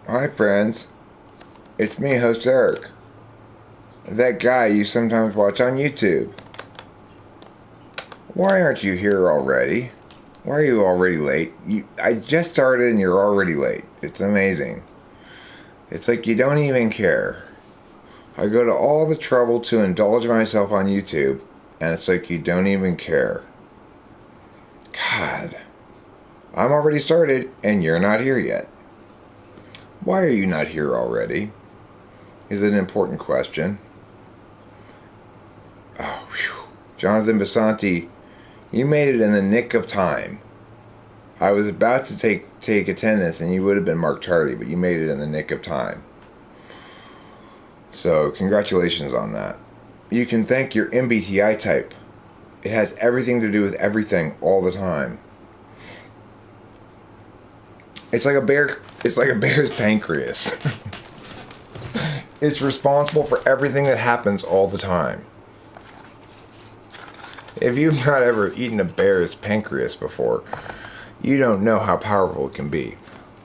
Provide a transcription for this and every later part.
Hi, friends. It's me, host Eric. That guy you sometimes watch on YouTube. Why aren't you here already? Why are you already late? I just started and you're already late. It's amazing. It's like you don't even care. I go to all the trouble to indulge myself on YouTube, and it's like you don't even care. God. I'm already started, and you're not here yet. Why are you not here already? Is an important question. Oh, whew. Jonathan Basanti, you made it in the nick of time. I was about to take attendance and you would have been marked tardy, but you made it in the nick of time. So, congratulations on that. You can thank your MBTI type. It has everything to do with everything all the time. It's like a bear's pancreas. It's responsible for everything that happens all the time. If you've not ever eaten a bear's pancreas before, you don't know how powerful it can be.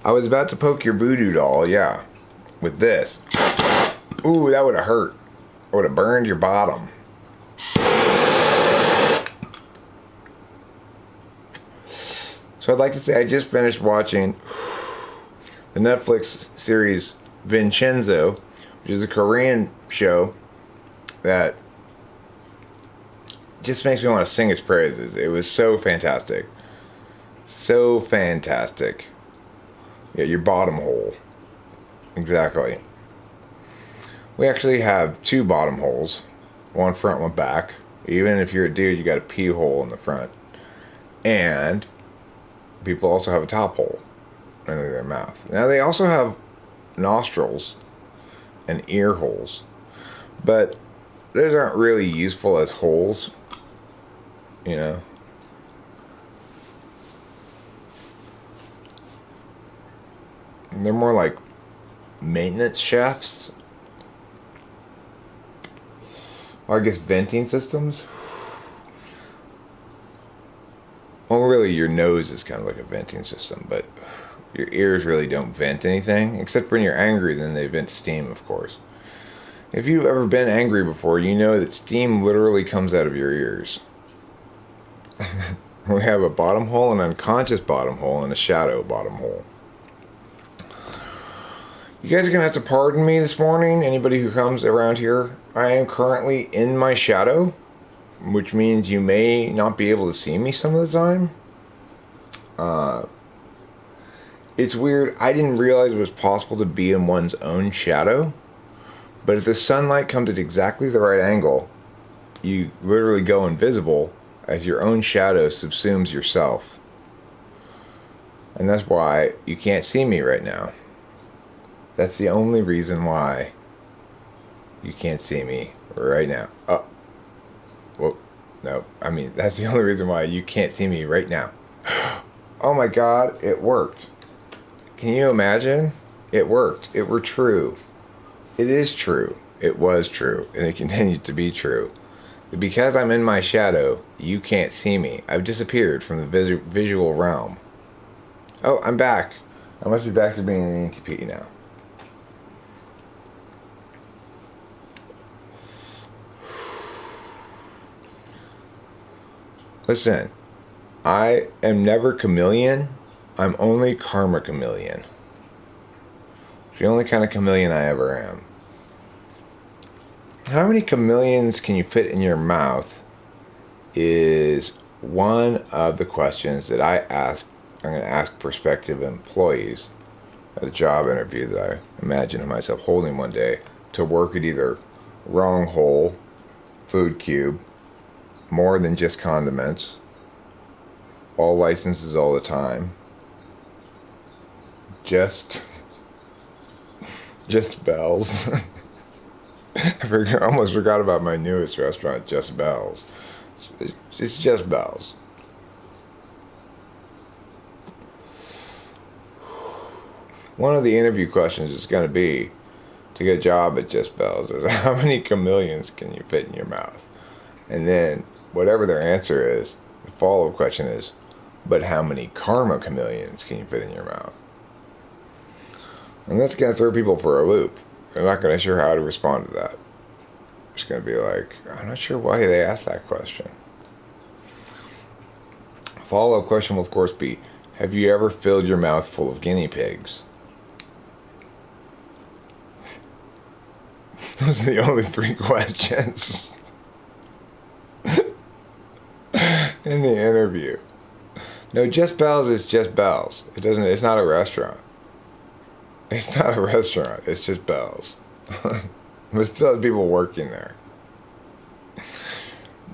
I was about to poke your voodoo doll, yeah, with this. Ooh, that would have hurt. It would have burned your bottom. So I'd like to say I just finished watching the Netflix series Vincenzo, which is a Korean show that just makes me want to sing its praises. It was so fantastic. So fantastic. Yeah, your bottom hole. Exactly. We actually have two bottom holes. One front, one back. Even if you're a dude, you got a pee hole in the front. And people also have a top hole in their mouth. Now they also have nostrils and ear holes. But those aren't really useful as holes. You know. They're more like maintenance shafts. Or I guess venting systems. Well, really, your nose is kind of like a venting system, but your ears really don't vent anything, except when you're angry, then they vent steam, of course. If you've ever been angry before, you know that steam literally comes out of your ears. We have a bottom hole, an unconscious bottom hole, and a shadow bottom hole. You guys are going to have to pardon me this morning, anybody who comes around here. I am currently in my shadow, which means you may not be able to see me some of the time. It's weird. I didn't realize it was possible to be in one's own shadow. But if the sunlight comes at exactly the right angle, you literally go invisible as your own shadow subsumes yourself. And that's why you can't see me right now. That's the only reason why you can't see me right now. Oh. Whoa. No. I mean, that's the only reason why you can't see me right now. Oh my God, it worked. Can you imagine? It worked. It were true. It is true. It was true. And it continues to be true. Because I'm in my shadow, you can't see me. I've disappeared from the visual realm. Oh, I'm back. I must be back to being an ENTP now. Listen, I am never chameleon. I'm only karma chameleon. It's the only kind of chameleon I ever am. How many chameleons can you fit in your mouth is one of the questions that I'm going to ask prospective employees at a job interview that I imagine myself holding one day to work at either Wrong Hole, Food Cube, More Than Just Condiments, All Licenses All the Time, Just Bells. I almost forgot about my newest restaurant, Just Bells. It's Just Bells. One of the interview questions is going to be, to get a job at Just Bells, is how many chameleons can you fit in your mouth? And then, whatever their answer is, the follow-up question is, but how many karma chameleons can you fit in your mouth? And that's going to throw people for a loop. They're not going to sure how to respond to that. Just going to be like, I'm not sure why they asked that question. A follow-up question will, of course, be, have you ever filled your mouth full of guinea pigs? Those are the only 3 questions in the interview. No, Just Bells is Just Bells. It's not a restaurant. It's not a restaurant. It's just Bells. But still have people working there.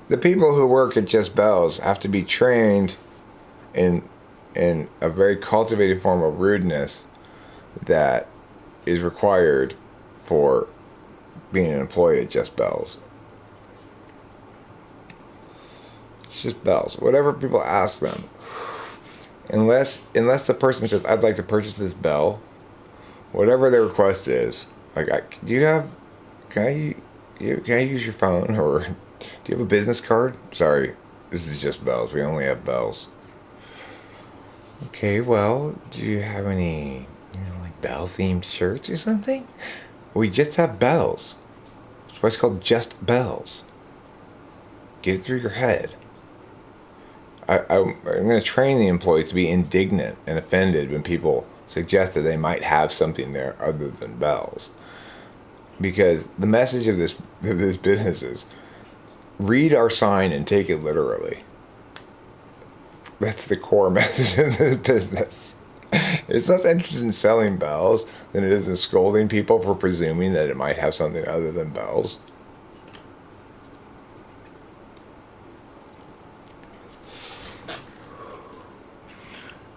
The people who work at Just Bells have to be trained in a very cultivated form of rudeness that is required for being an employee at Just Bells. It's just Bells. Whatever people ask them. Unless the person says, I'd like to purchase this bell, whatever their request is, like, can I use your phone, or do you have a business card? Sorry, this is Just Bells. We only have bells. Okay, well, do you have any, like bell-themed shirts or something? We just have bells. That's why it's called Just Bells. Get it through your head. I'm going to train the employees to be indignant and offended when people suggest that they might have something there other than bells. Because the message of this business is, read our sign and take it literally. That's the core message of this business. It's less interested in selling bells than it is in scolding people for presuming that it might have something other than bells.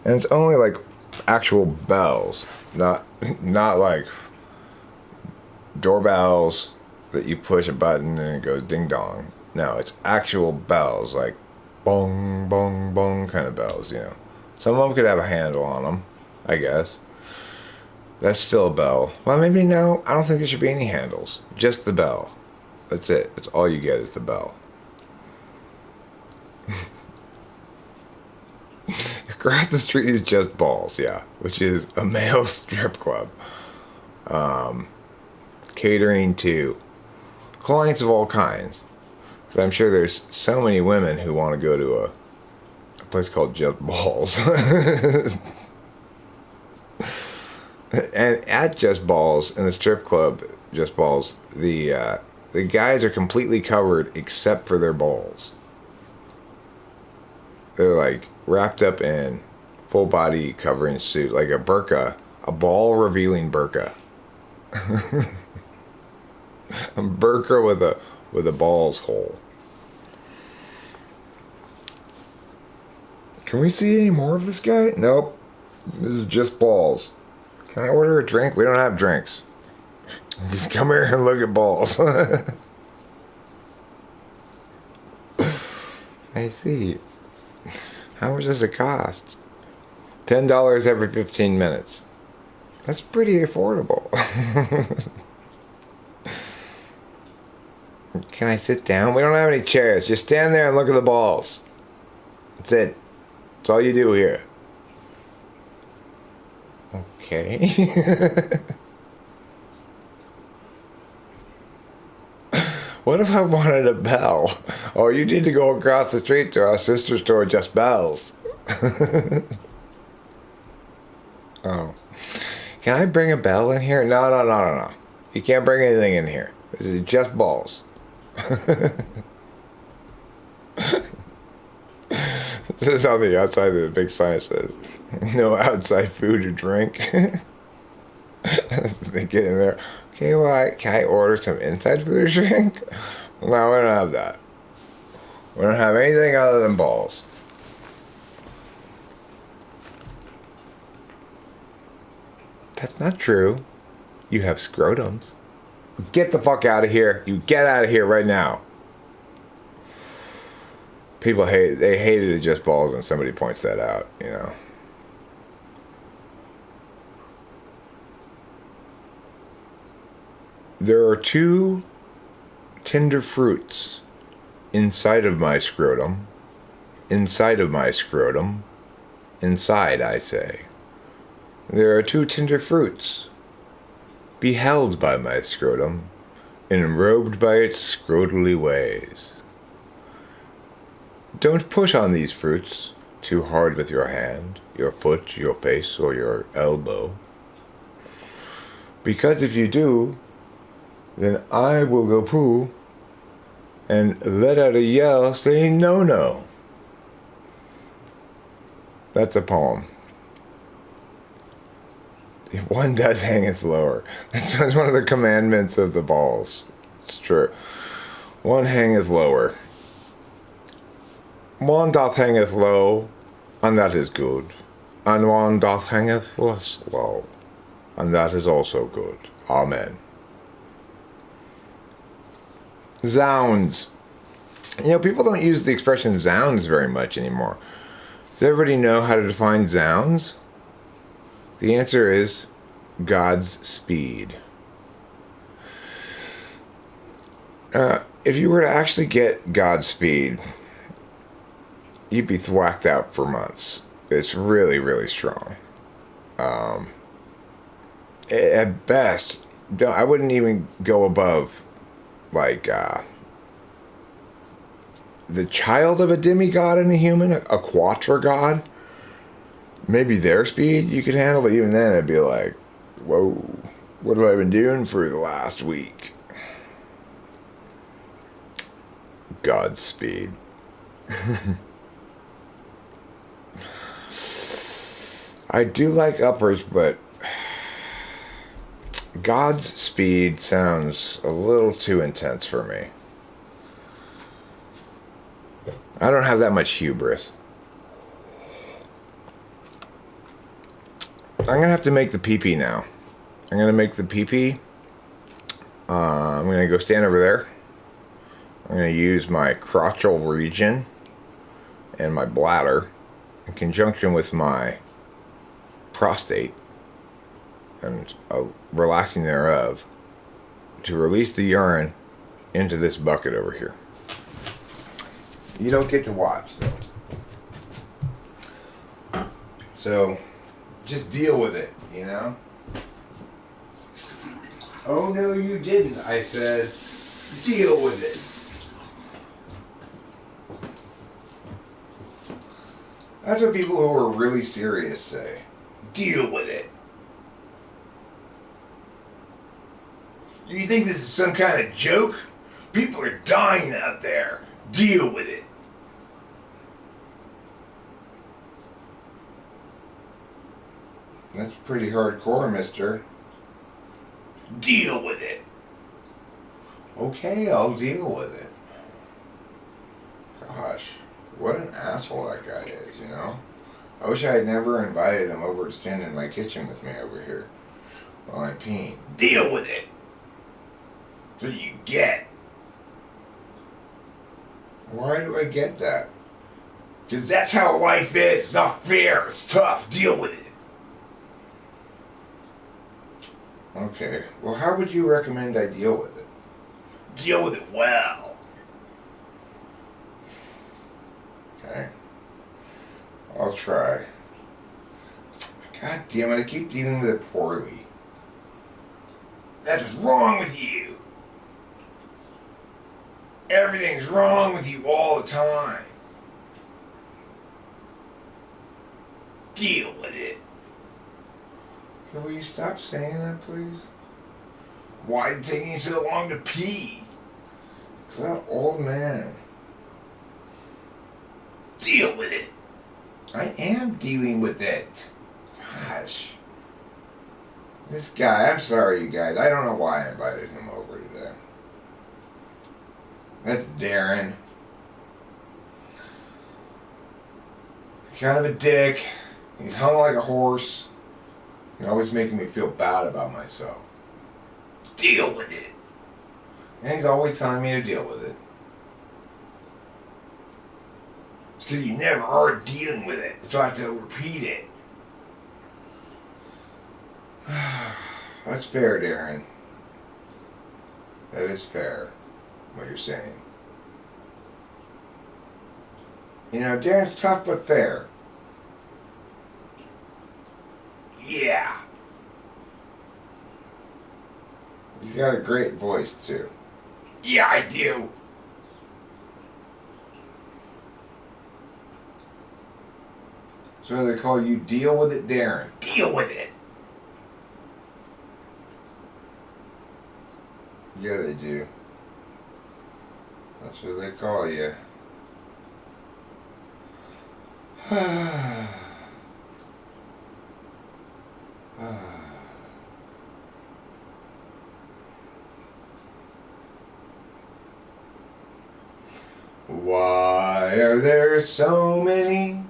And it's only like actual bells, not like doorbells that you push a button and it goes ding dong. No, it's actual bells, like bong, bong, bong kind of bells, Some of them could have a handle on them, I guess. That's still a bell. Well, maybe no, I don't think there should be any handles. Just the bell. That's it. That's all you get is the bell. Across the street is Just Balls, which is a male strip club. Catering to clients of all kinds. Because I'm sure there's so many women who want to go to a place called Just Balls. And at Just Balls, in the strip club, Just Balls, the guys are completely covered except for their balls. They're like wrapped up in full body covering suit, like a burqa, a ball revealing burqa. A burqa with a balls hole. Can we see any more of this guy? Nope. This is Just Balls. Can I order a drink? We don't have drinks. Just come here and look at balls. I see. How much does it cost? $10 every 15 minutes. That's pretty affordable. Can I sit down? We don't have any chairs. Just stand there and look at the balls. That's it. That's all you do here. Okay. What if I wanted a bell? Oh, you need to go across the street to our sister store, Just Bells. Oh. Can I bring a bell in here? No. You can't bring anything in here. This is Just Balls. This is on the outside of the big sign says, no outside food or drink. They get in there. Okay, well, can I order some inside food or drink? No, we don't have that. We don't have anything other than balls. That's not true. You have scrotums. Get the fuck out of here. You get out of here right now. People hate it at Just Balls when somebody points that out, There are 2 tender fruits inside of my scrotum. Inside of my scrotum. Inside, I say. There are 2 tender fruits be held by my scrotum, and enrobed by its scrotally ways. Don't push on these fruits too hard with your hand, your foot, your face, or your elbow. Because if you do, then I will go poo and let out a yell saying no, no. That's a poem. One does hangeth lower. That's one of the commandments of the balls. It's true. One hangeth lower. One doth hangeth low, and that is good. And one doth hangeth less low, and that is also good. Amen. Zounds. People don't use the expression zounds very much anymore. Does everybody know how to define zounds? The answer is God's speed. If you were to actually get God's speed, you'd be thwacked out for months. It's really, really strong. At best, I wouldn't even go above, the child of a demigod and a human, a quatregod. Maybe their speed you could handle, but even then it'd be like, whoa, what have I been doing for the last week? God's speed. I do like uppers, but God's speed sounds a little too intense for me. I don't have that much hubris. I'm going to have to make the pee-pee now. I'm going to make the pee-pee. I'm going to go stand over there. I'm going to use my crotchal region and my bladder in conjunction with my prostate and relaxing thereof to release the urine into this bucket over here. You don't get to watch, though. So, just deal with it, Oh, no, you didn't, I said. Deal with it. That's what people who are really serious say. Deal with it. Do you think this is some kind of joke? People are dying out there. Deal with it. That's pretty hardcore, mister. Deal with it. Okay, I'll deal with it. Gosh, what an asshole that guy is, I wish I had never invited him over to stand in my kitchen with me over here while I'm peeing. Deal with it. That's what you get. Why do I get that? Because that's how life is. It's not fair. It's tough. Deal with it. Okay. Well, how would you recommend I deal with it? Deal with it well. Okay. I'll try. God damn it. I keep dealing with it poorly. That's what's wrong with you. Everything's wrong with you all the time. Deal with it. Will you stop saying that, please? Why is it taking so long to pee? Because that old man. Deal with it. I am dealing with it. Gosh. This guy, I'm sorry, you guys. I don't know why I invited him over today. That's Darren. Kind of a dick. He's hung like a horse. He's always making me feel bad about myself. Deal with it. And he's always telling me to deal with it. It's because you never are dealing with it. So I have to repeat it. That's fair, Darren. That is fair, what you're saying. Darren's tough but fair. Yeah. He's got a great voice, too. Yeah, I do. So they call you Deal With It, Darren. Deal with it. Yeah, they do. That's what they call you. Why are there so many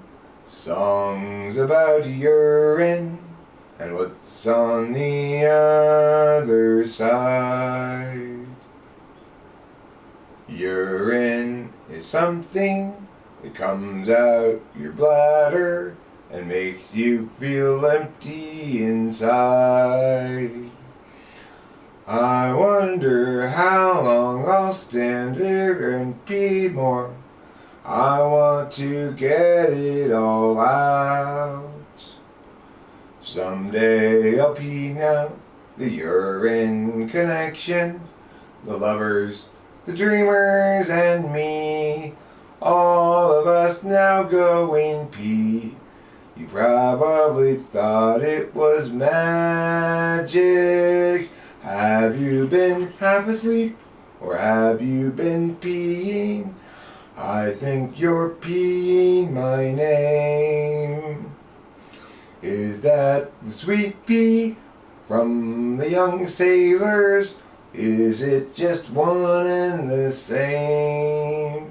songs about urine? And what's on the other side? Urine is something that comes out your bladder and makes you feel empty inside. I wonder how long I'll stand here and pee more. I want to get it all out. Someday I'll pee now. The urine connection, the lovers, the dreamers, and me. All of us now going pee. You probably thought it was magic. Have you been half asleep, or have you been peeing? I think you're peeing my name. Is that the sweet pea from the young sailors? Is it just one and the same?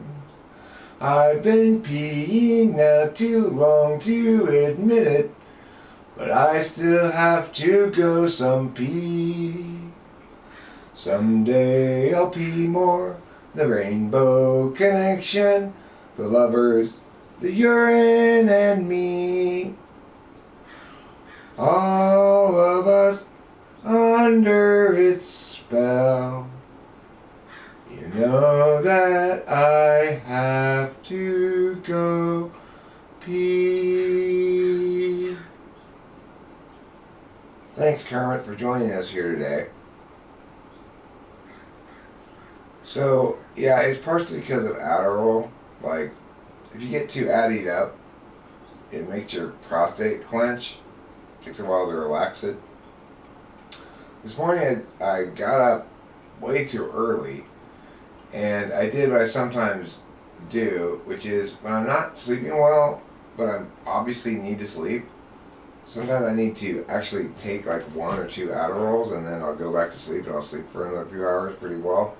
I've been peeing now too long to admit it, but I still have to go some pee. Someday I'll pee more. The rainbow connection, the lovers, the urine, and me. All of us under its spell. You know that I have to go pee. Thanks, Kermit, for joining us here today. So, yeah, it's partially because of Adderall. Like, if you get too added up, it makes your prostate clench. It takes a while to relax it. This morning I got up way too early, and I did what I sometimes do, which is when I'm not sleeping well, but I obviously need to sleep, sometimes I need to actually take like 1 or 2 Adderalls, and then I'll go back to sleep, and I'll sleep for another few hours pretty well.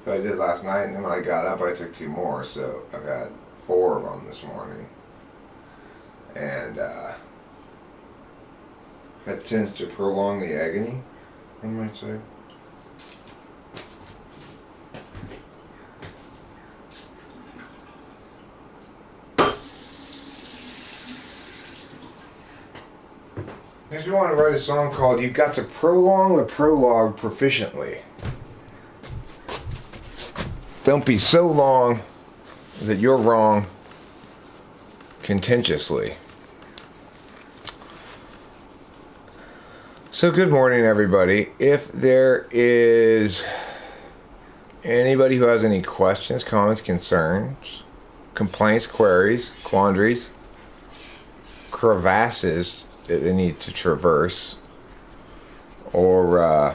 But I did last night, and then when I got up, I took 2 more, so I've had 4 of them this morning. And that tends to prolong the agony, I might say. Next, we want to write a song called "You've Got to Prolong the Prologue Proficiently." Don't be so long that you're wrong contentiously. So good morning, everybody. If there is anybody who has any questions, comments, concerns, complaints, queries, quandaries, crevasses that they need to traverse, or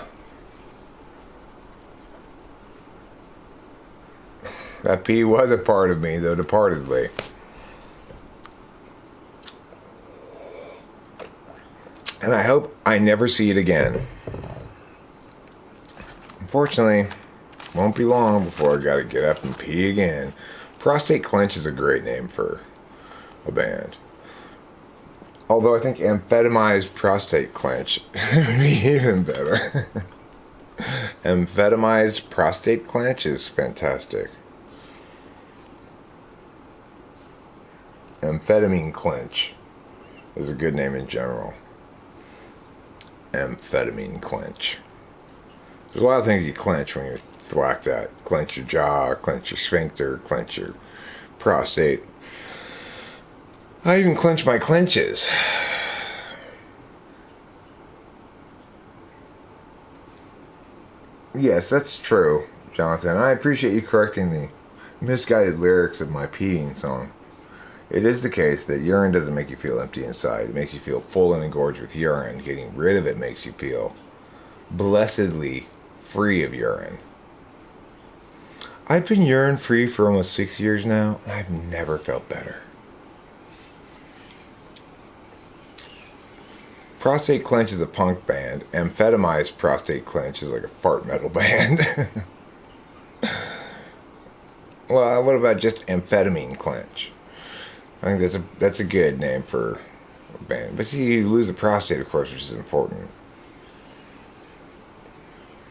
that pea was a part of me, though departedly. And I hope I never see it again. Unfortunately, won't be long before I gotta get up and pee again. Prostate Clench is a great name for a band. Although I think Amphetamized Prostate Clench would be even better. Amphetamized Prostate Clench is fantastic. Amphetamine Clench is a good name in general. Amphetamine Clench. There's a lot of things you clench when you're thwacked at. Clench your jaw, clench your sphincter, clench your prostate. I even clench my clenches. Yes, that's true, Jonathan. I appreciate you correcting the misguided lyrics of my peeing song. It is the case that urine doesn't make you feel empty inside. It makes you feel full and engorged with urine. Getting rid of it makes you feel blessedly free of urine. I've been urine free for almost 6 years now, and I've never felt better. Prostate Clench is a punk band. Amphetamized Prostate Clench is like a fart metal band. Well, what about just Amphetamine Clench? I think that's a good name for a band. But see, you lose the prostate, of course, which is important.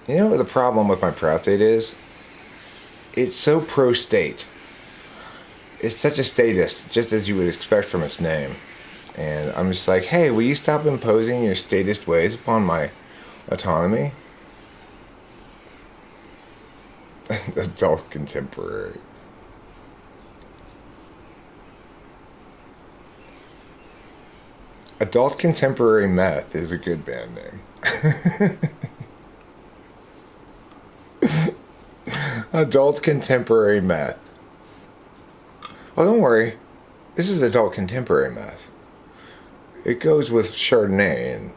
You know what the problem with my prostate is? It's so pro-state. It's such a statist, just as you would expect from its name. And I'm just like, hey, will you stop imposing your statist ways upon my autonomy? Adult contemporary. Adult contemporary meth is a good band name. Adult contemporary meth. Oh, don't worry. This is adult contemporary meth. It goes with Chardonnay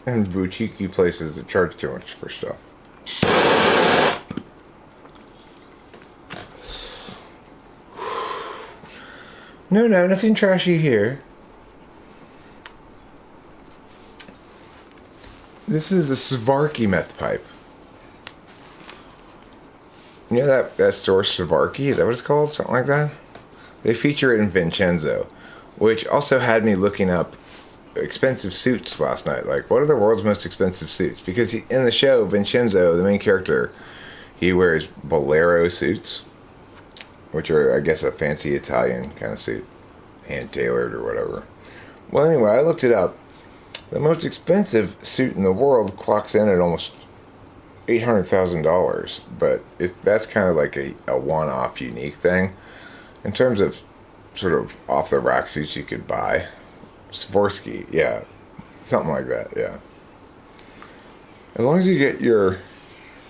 and boutique places that charge too much for stuff. No, nothing trashy here. This is a Svarky meth pipe. You know that store Svarky? Is that what it's called? Something like that? They feature it in Vincenzo, which also had me looking up expensive suits last night. Like, what are the world's most expensive suits? Because in the show, Vincenzo, the main character, he wears bolero suits, which are, I guess, a fancy Italian kind of suit, hand-tailored or whatever. Well, anyway, I looked it up. The most expensive suit in the world clocks in at almost $800,000, but that's kind of like a one-off unique thing. In terms of sort of off-the-rack suits you could buy, Swarovski, yeah, something like that, yeah. As long as you get your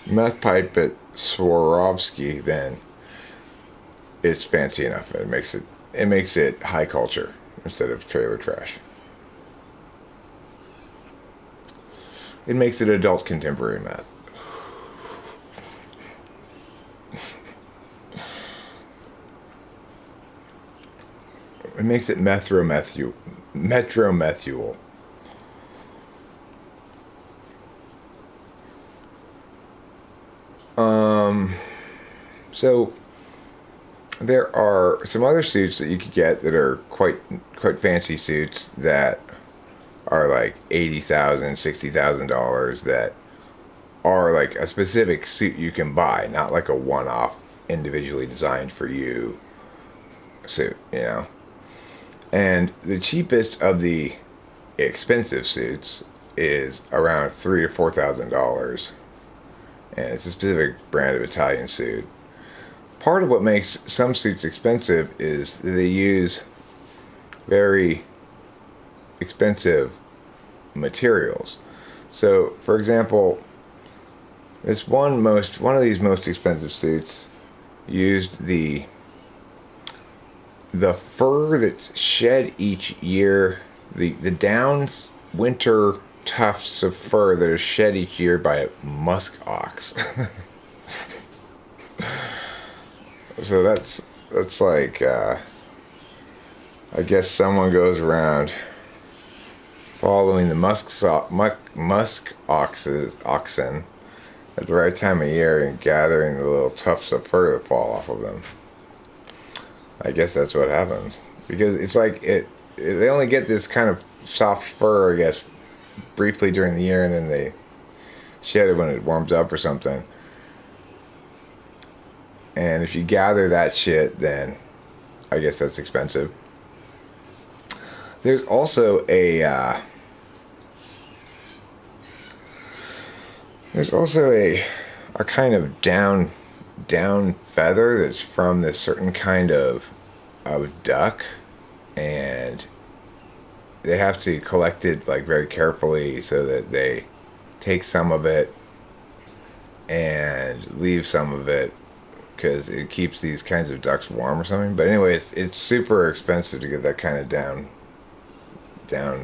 meth pipe at Swarovski, then it's fancy enough. It makes it high culture instead of trailer trash. It makes it adult contemporary meth. It makes it metromethual. So there are some other suits that you could get that are quite fancy suits that are like $80,000, $60,000 that are like a specific suit you can buy, not like a one-off individually designed for you suit, you know. And the cheapest of the expensive suits is around $3,000 to $4,000, and it's a specific brand of Italian suit. Part of what makes some suits expensive is that they use very expensive materials. So, for example, one of these most expensive suits used the fur that's shed each year, the down winter tufts of fur that are shed each year by a musk ox. So that's like I guess someone goes around following the musk oxen at the right time of year and gathering the little tufts of fur that fall off of them. I guess that's what happens, because it's like they only get this kind of soft fur, I guess, briefly during the year, and then they shed it when it warms up or something. And if you gather that shit, then I guess that's expensive. There's also a kind of down feather that's from this certain kind of duck, and they have to collect it like very carefully so that they take some of it and leave some of it because it keeps these kinds of ducks warm or something. But anyway, it's super expensive to get that kind of down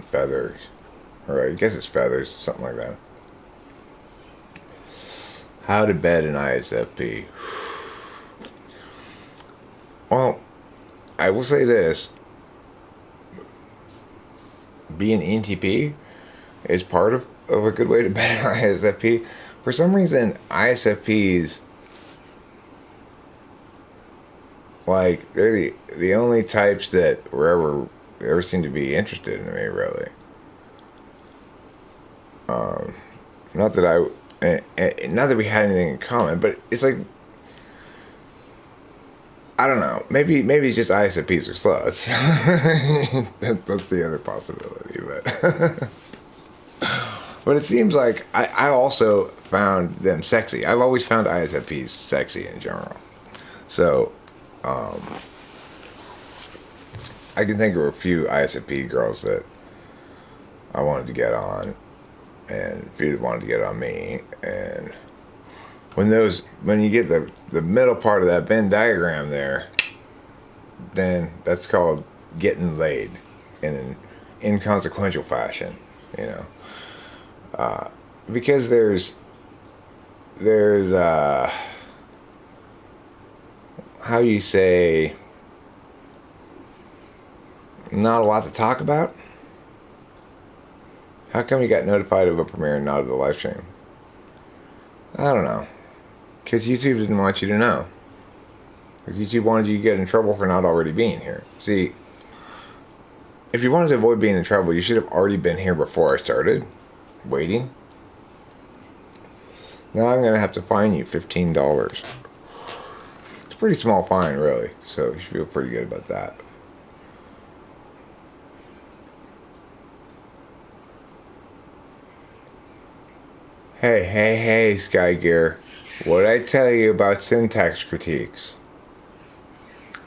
feathers, or I guess it's feathers, something like that. How to bed an ISFP. Well, I will say this. Being ENTP is part of a good way to bed an ISFP. For some reason, ISFPs, like, they're the only types that were ever seem to be interested in me, really. Not that not that we had anything in common, but it's like, I don't know. Maybe it's just ISFPs are slow. That's the other possibility, but but it seems like I also found them sexy. I've always found ISFPs sexy in general. So I can think of a few ISFP girls that I wanted to get on, and a few that wanted to get on me. And when you get the middle part of that Venn diagram there, then that's called getting laid in an inconsequential fashion, you know. Because there's how you say, not a lot to talk about. How come you got notified of a premiere and not of the live stream? I don't know. Because YouTube didn't want you to know. Because YouTube wanted you to get in trouble for not already being here. See, if you wanted to avoid being in trouble, you should have already been here before I started. Waiting. Now I'm going to have to fine you $15. It's a pretty small fine, really. So you should feel pretty good about that. Hey, Sky Gear. What did I tell you about syntax critiques?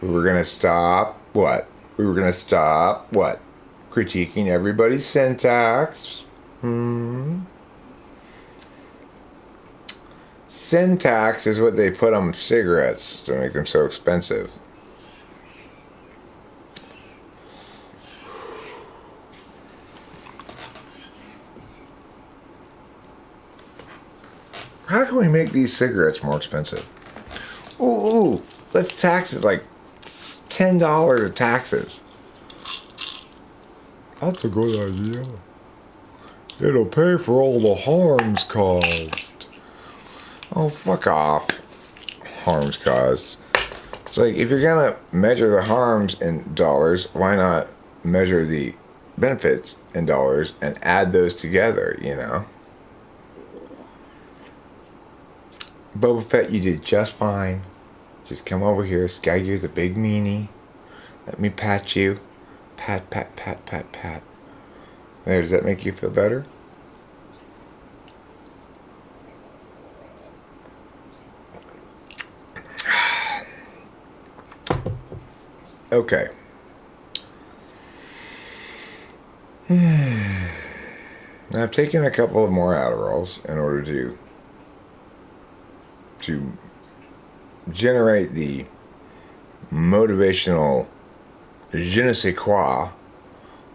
We were going to stop what? Critiquing everybody's syntax. Syntax is what they put on cigarettes to make them so expensive. How can we make these cigarettes more expensive? Ooh, let's tax it like $10 of taxes. That's a good idea. It'll pay for all the harms caused. Oh, fuck off. Harms caused. It's like, if you're gonna measure the harms in dollars, why not measure the benefits in dollars and add those together, you know? Boba Fett, you did just fine. Just come over here. Sky, you're the big meanie. Let me pat you. Pat. There, does that make you feel better? Okay. Now, I've taken a couple of more Adderalls in order to generate the motivational je ne sais quoi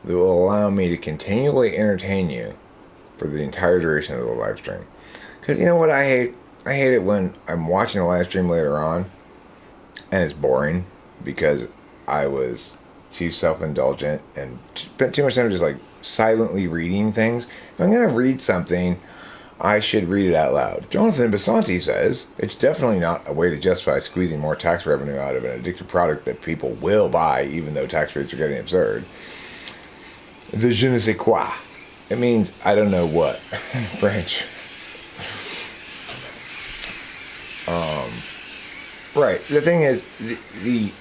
that will allow me to continually entertain you for the entire duration of the live stream. Because you know what I hate? I hate it when I'm watching a live stream later on and it's boring because I was too self-indulgent and spent too much time just like silently reading things. If I'm going to read something, I should read it out loud. Jonathan Basanti says, it's definitely not a way to justify squeezing more tax revenue out of an addictive product that people will buy even though tax rates are getting absurd. The je ne sais quoi. It means I don't know what in French. Right. The thing is, the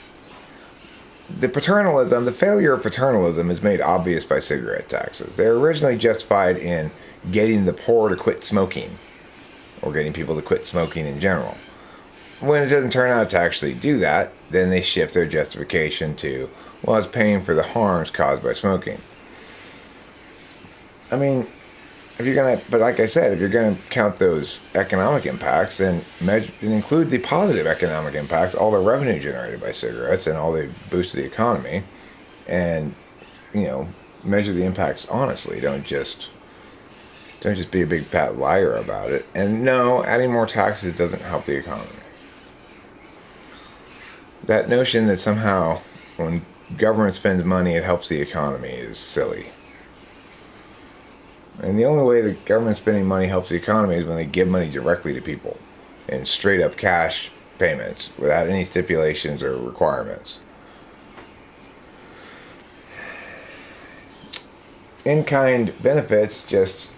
paternalism, the failure of paternalism is made obvious by cigarette taxes. They're originally justified in getting the poor to quit smoking, or getting people to quit smoking in general. When it doesn't turn out to actually do that, then they shift their justification to, well, it's paying for the harms caused by smoking. I mean, but like I said, if you're gonna count those economic impacts, then include the positive economic impacts, all the revenue generated by cigarettes and all the boost to the economy, and measure the impacts honestly. Don't just be a big fat liar about it. And no, adding more taxes doesn't help the economy. That notion that somehow when government spends money it helps the economy is silly. And the only way the government spending money helps the economy is when they give money directly to people in straight up cash payments without any stipulations or requirements. In-kind benefits just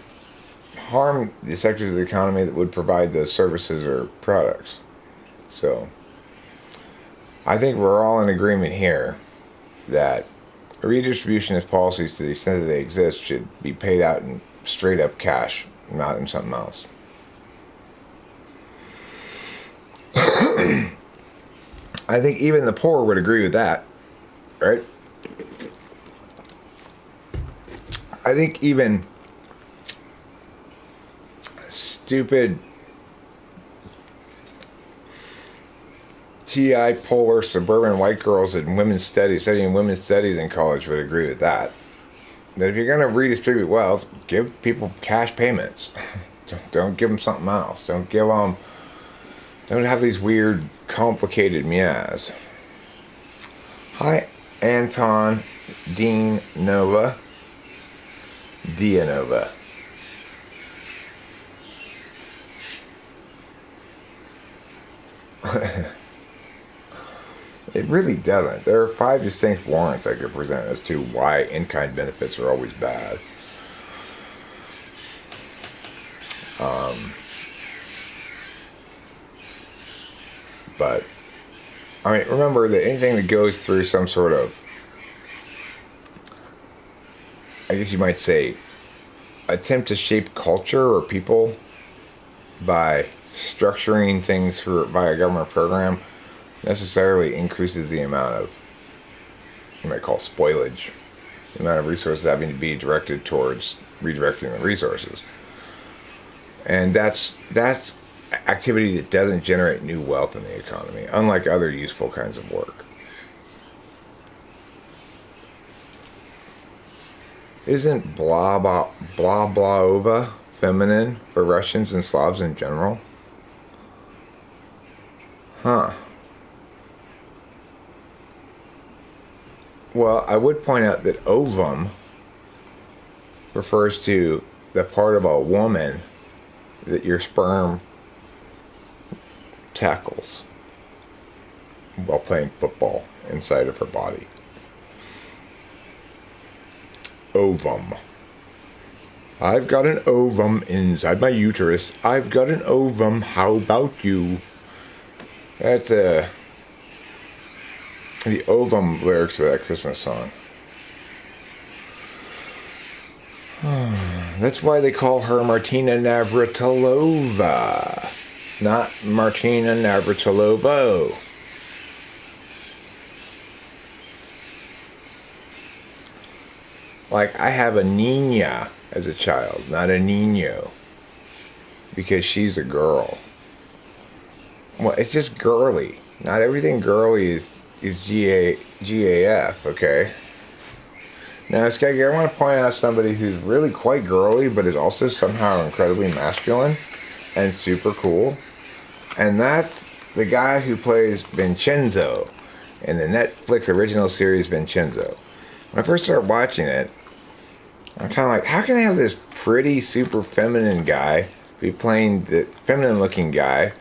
harm the sectors of the economy that would provide those services or products. So I think we're all in agreement here that redistributionist policies, to the extent that they exist, should be paid out in straight up cash, not in something else. I think even the poor would agree with that, right? I think even stupid TI polar suburban white girls in women's studies, studying women's studies in college would agree with that. That if you're going to redistribute wealth, give people cash payments. Don't give them something else. Don't have these weird, complicated meows. Hi, Anton Dean Nova. Dianova. It really doesn't. There are 5 distinct warrants I could present as to why in-kind benefits are always bad. But, I mean, remember that anything that goes through some sort of, I guess you might say, attempt to shape culture or people by structuring things via a government program necessarily increases the amount of, you might call spoilage, the amount of resources having to be directed towards redirecting the resources. And that's activity that doesn't generate new wealth in the economy, unlike other useful kinds of work. Isn't blah blah blah blah ova feminine for Russians and Slavs in general? Huh. Well, I would point out that ovum refers to the part of a woman that your sperm tackles while playing football inside of her body. Ovum. I've got an ovum inside my uterus. I've got an ovum. How about you? That's the ovum lyrics of that Christmas song. That's why they call her Martina Navratilova, not Martina Navratilovo. Like, I have a Nina as a child, not a Nino, because she's a girl. Well, it's just girly. Not everything girly is GAF, okay? Now, Skaggy, I want to point out somebody who's really quite girly, but is also somehow incredibly masculine and super cool. And that's the guy who plays Vincenzo in the Netflix original series Vincenzo. When I first started watching it, I'm kind of like, how can they have this pretty, super feminine guy be playing the feminine-looking guy?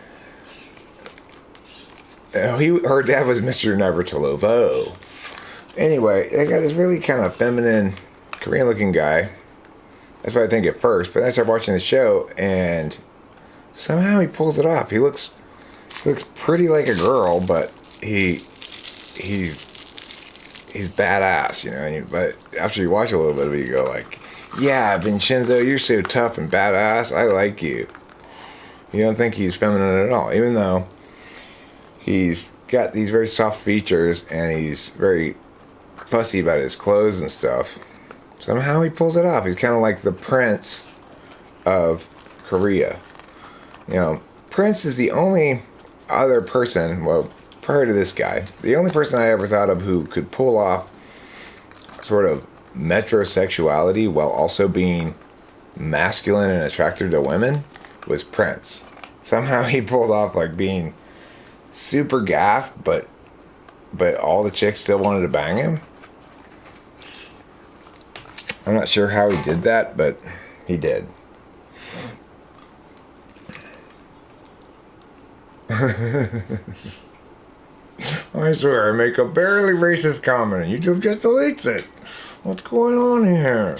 Her dad was Mr. Navratilova. Anyway, they got this really kind of feminine, Korean-looking guy. That's what I think at first. But then I started watching the show, and somehow he pulls it off. He looks pretty like a girl, but he's badass, you know. But after you watch a little bit of it, you go like, yeah, Vincenzo, you're so tough and badass. I like you. You don't think he's feminine at all, even though he's got these very soft features and he's very fussy about his clothes and stuff. Somehow he pulls it off. He's kind of like the prince of Korea. You know, Prince is the only other person, well, prior to this guy, the only person I ever thought of who could pull off sort of metrosexuality while also being masculine and attractive to women was Prince. Somehow he pulled off like being super gaff, but all the chicks still wanted to bang him. I'm not sure how he did that, but he did. I swear, I make a barely racist comment and YouTube just deletes it. What's going on here?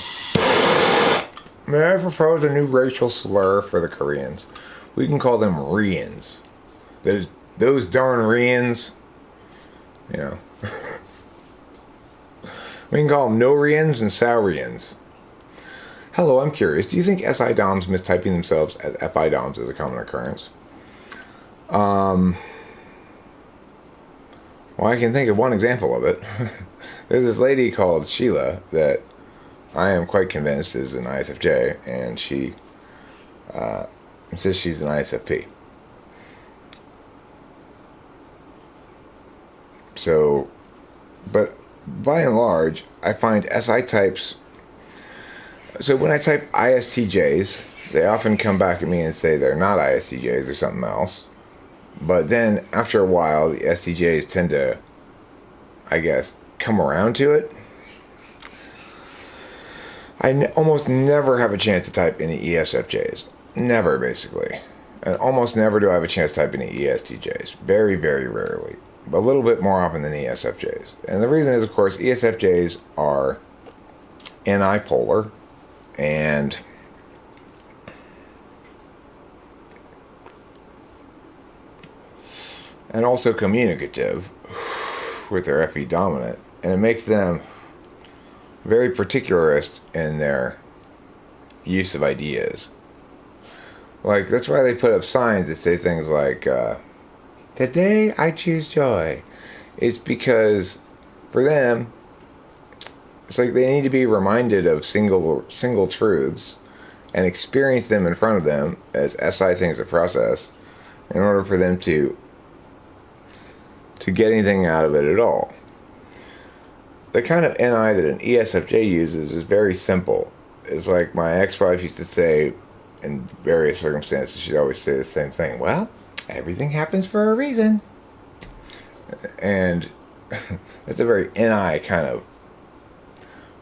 May I propose a new racial slur for the Koreans? We can call them Rians. Those darn Rians. You know. We can call them no-Rians and Saurians. Hello, I'm curious. Do you think SI DOMs mistyping themselves as FI DOMs is a common occurrence? Well, I can think of one example of it. There's this lady called Sheila that I am quite convinced is an ISFJ, and she says she's an ISFP. So, but by and large, I find SI types. So when I type ISTJs, they often come back at me and say they're not ISTJs or something else. But then after a while, the STJs tend to, I guess, come around to it. I almost never have a chance to type any ESFJs. Never, basically. And almost never do I have a chance to type any ESTJs. Very, very rarely. But a little bit more often than ESFJs. And the reason is, of course, ESFJs are anipolar and also communicative with their FE dominant. And it makes them very particularist in their use of ideas. Like, that's why they put up signs that say things like, today I choose joy. It's because for them, it's like they need to be reminded of single truths and experience them in front of them as SI things to process in order for them to get anything out of it at all. The kind of NI that an ESFJ uses is very simple. It's like my ex-wife used to say in various circumstances, she'd always say the same thing. Well, everything happens for a reason. And that's a very NI kind of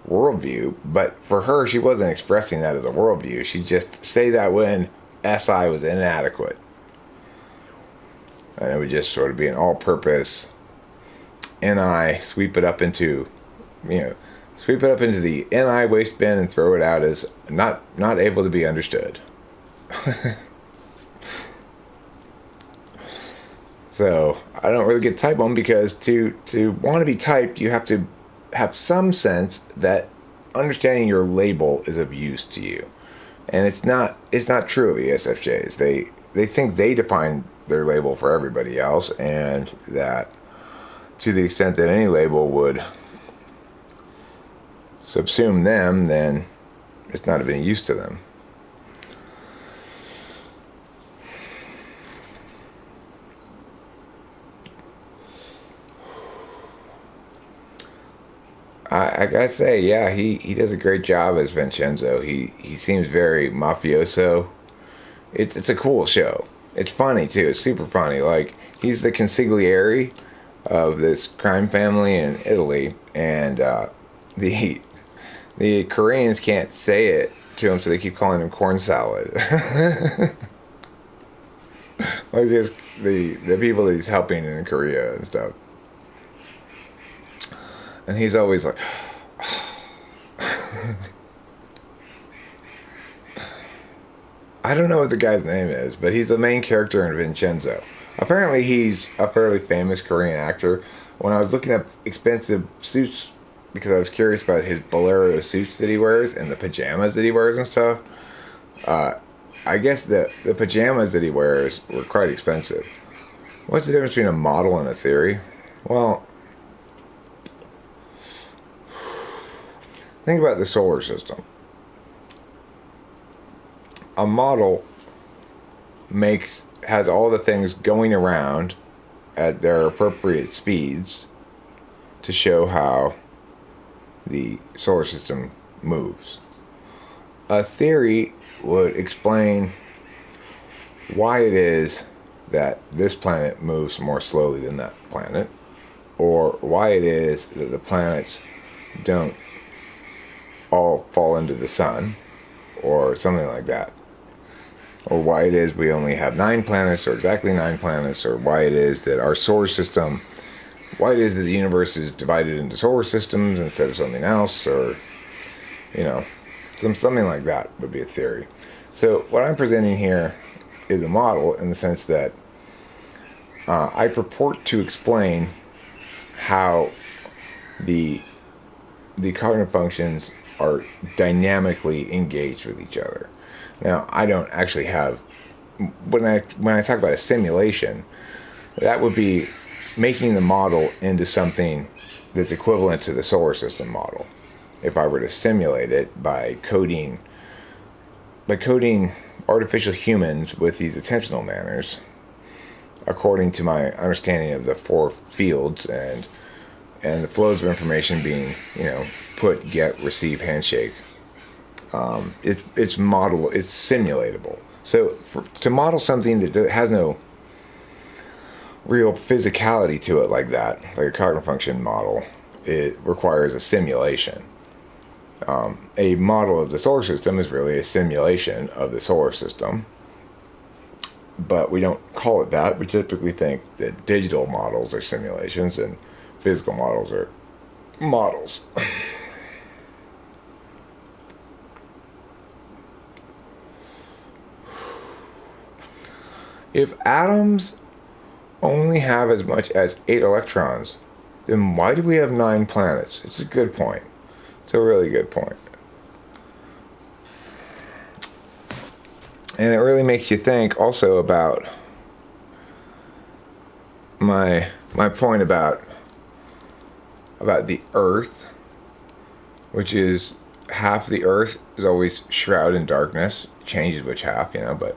worldview. But for her, she wasn't expressing that as a worldview. She'd just say that when SI was inadequate. And it would just sort of be an all-purpose NI, sweep it up into the NI waste bin and throw it out as not able to be understood. So I don't really get type on because to want to be typed, you have to have some sense that understanding your label is of use to you. And it's not true of ESFJs. They think they define their label for everybody else, and that to the extent that any label would subsume them, then it's not of any use to them. I gotta say, yeah, he does a great job as Vincenzo. He seems very mafioso. It's a cool show. It's funny too. It's super funny. Like, he's the consigliere of this crime family in Italy, and the Koreans can't say it to him, so they keep calling him corn salad. Like, just the people that he's helping in Korea and stuff. And he's always like, I don't know what the guy's name is, but he's the main character in Vincenzo. Apparently he's a fairly famous Korean actor. When I was looking up expensive suits, because I was curious about his bolero suits that he wears and the pajamas that he wears and stuff, I guess the pajamas that he wears were quite expensive. What's the difference between a model and a theory? Well, think about the solar system. a model has all the things going around at their appropriate speeds to show how the solar system moves. A theory would explain why it is that this planet moves more slowly than that planet, or why it is that the planets don't all fall into the sun, or something like that. Or why it is we only have 9 planets, or exactly 9 planets, or why it is that our solar system, why it is that the universe is divided into solar systems instead of something else, or, something like that would be a theory. So what I'm presenting here is a model in the sense that I purport to explain how the cognitive functions are dynamically engaged with each other. Now, I don't actually have, when I talk about a simulation, that would be making the model into something that's equivalent to the solar system model. If I were to simulate it by coding artificial humans with these attentional manners, according to my understanding of the 4 fields and the flows of information being, put, get, receive, handshake. It's simulatable. So to model something that has no real physicality to it like that, like a cognitive function model, it requires a simulation. A model of the solar system is really a simulation of the solar system, but we don't call it that. We typically think that digital models are simulations and physical models are models. If atoms only have as much as 8 electrons, then why do we have 9 planets? It's a good point. It's a really good point. And it really makes you think also about my point about the Earth, which is half the Earth is always shrouded in darkness. It changes which half, but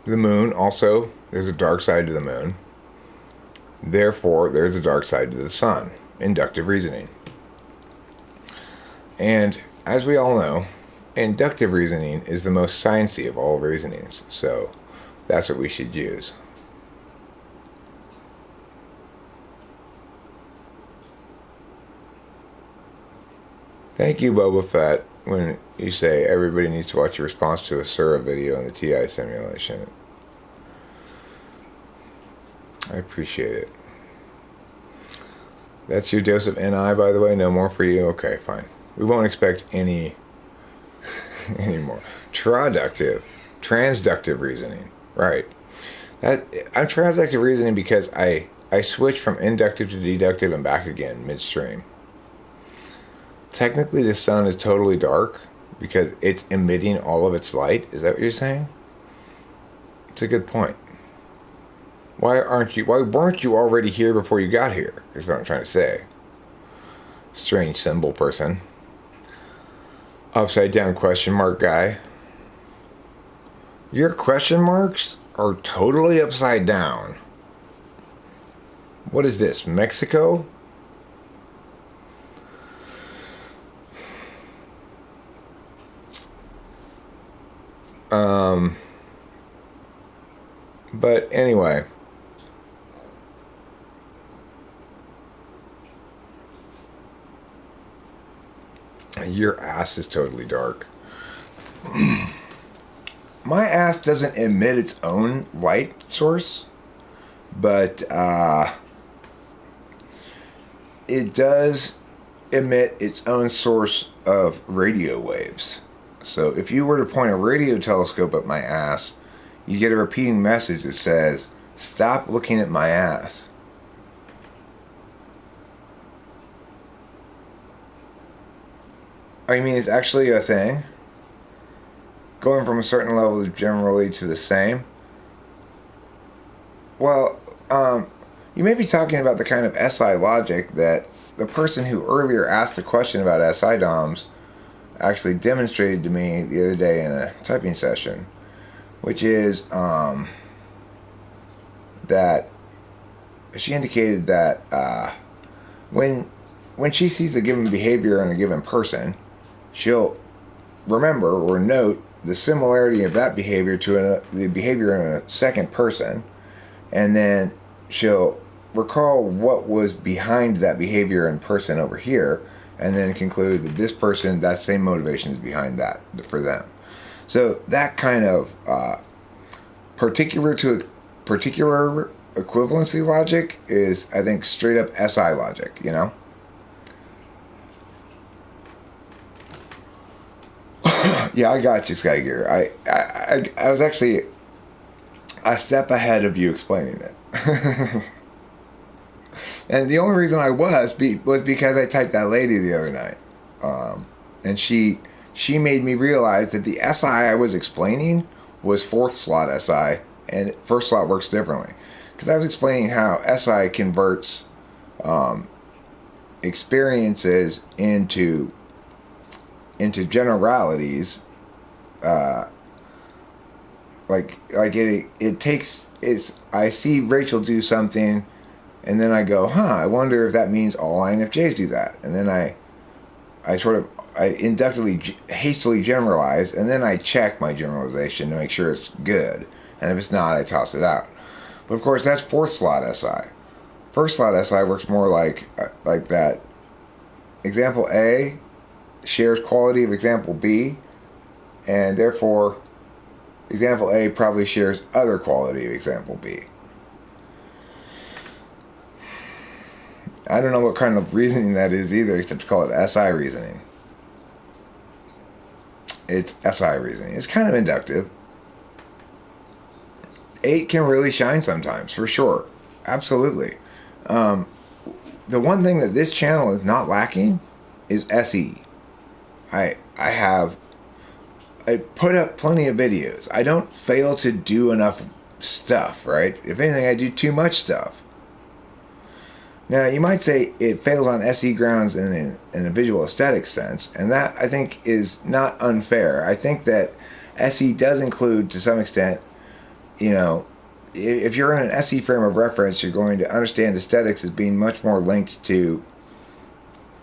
the moon also, there's a dark side to the moon. Therefore, there's a dark side to the sun. Inductive reasoning. And as we all know, inductive reasoning is the most sciencey of all reasonings. So that's what we should use. Thank you, Boba Fett, when you say everybody needs to watch your response to a Sura video on the TI simulation. I appreciate it. That's your dose of NI, by the way. No more for you? Okay, fine. We won't expect any more. Transductive reasoning. Right. I'm transductive reasoning because I switch from inductive to deductive and back again midstream. Technically, the sun is totally dark because it's emitting all of its light. Is that what you're saying? It's a good point. Why weren't you already here before you got here? Is what I'm trying to say. Strange symbol person. Upside down question mark guy. Your question marks are totally upside down. What is this, Mexico? But anyway. Your ass is totally dark. My ass doesn't emit its own light source, but it does emit its own source of radio waves. So if you were to point a radio telescope at my ass, you get a repeating message that says, "Stop looking at my ass." I mean, it's actually a thing. Going from a certain level generally to the same. Well, You may be talking about the kind of SI logic that the person who earlier asked a question about SI DOMs actually demonstrated to me the other day in a typing session, which is that she indicated that when she sees a given behavior in a given person, she'll remember or note the similarity of that behavior to the behavior in a second person, and then she'll recall what was behind that behavior in person over here, and then conclude that this person, that same motivation is behind that for them. So that kind of particular equivalency logic is, I think, straight up SI logic, you know? Yeah, I got you, Sky Gear. I was actually a step ahead of you explaining it. And the only reason I was because I typed that lady the other night. And she made me realize that the SI I was explaining was fourth slot SI, and first slot works differently. Because I was explaining how SI converts experiences into generalities. It takes, I see Rachel do something, and then I go, I wonder if that means all INFJs do that. And then I inductively, hastily generalize, and then I check my generalization to make sure it's good. And if it's not, I toss it out. But of course, that's fourth slot SI. First slot SI works more like that. Example A shares quality of example B, and therefore example A probably shares other quality of example B. I don't know what kind of reasoning that is either, except to call it SI reasoning. It's SI reasoning. It's kind of inductive. 8 can really shine sometimes, for sure. Absolutely. The one thing that this channel is not lacking is SE. I put up plenty of videos. I don't fail to do enough stuff, right? If anything, I do too much stuff. Now, you might say it fails on SE grounds in a visual aesthetic sense, and that, I think, is not unfair. I think that SE does include, to some extent, you know, if you're in an SE frame of reference, you're going to understand aesthetics as being much more linked to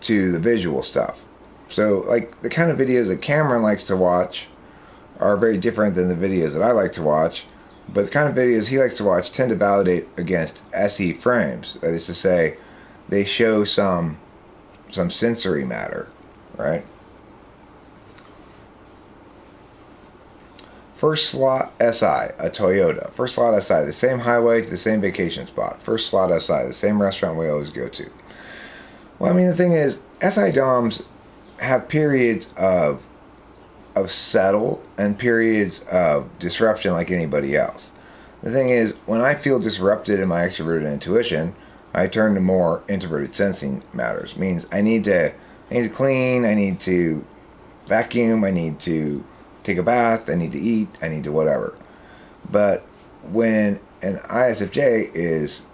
the visual stuff. So, like, the kind of videos that Cameron likes to watch are very different than the videos that I like to watch. But the kind of videos he likes to watch tend to validate against SE frames. That is to say, they show some sensory matter, right? First slot SI, a Toyota. First slot SI, the same highway to the same vacation spot. First slot SI, the same restaurant we always go to. Well, I mean, the thing is, SI DOMs have periods of settle and periods of disruption like anybody else. The thing is, when I feel disrupted in my extroverted intuition, I turn to more introverted sensing matters. Means I need to clean, I need to vacuum, I need to take a bath, I need to eat, I need to whatever. But when an ISFJ is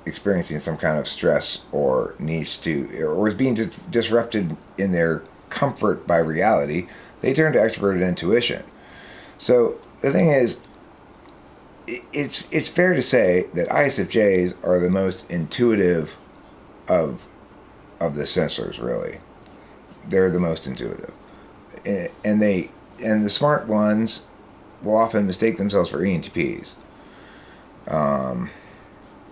experiencing some kind of stress or needs to, or is being disrupted in their comfort by reality, they turn to extroverted intuition. So the thing is, it's fair to say that ISFJs are the most intuitive of the sensors. Really, they're the most intuitive, and the smart ones will often mistake themselves for ENTPs,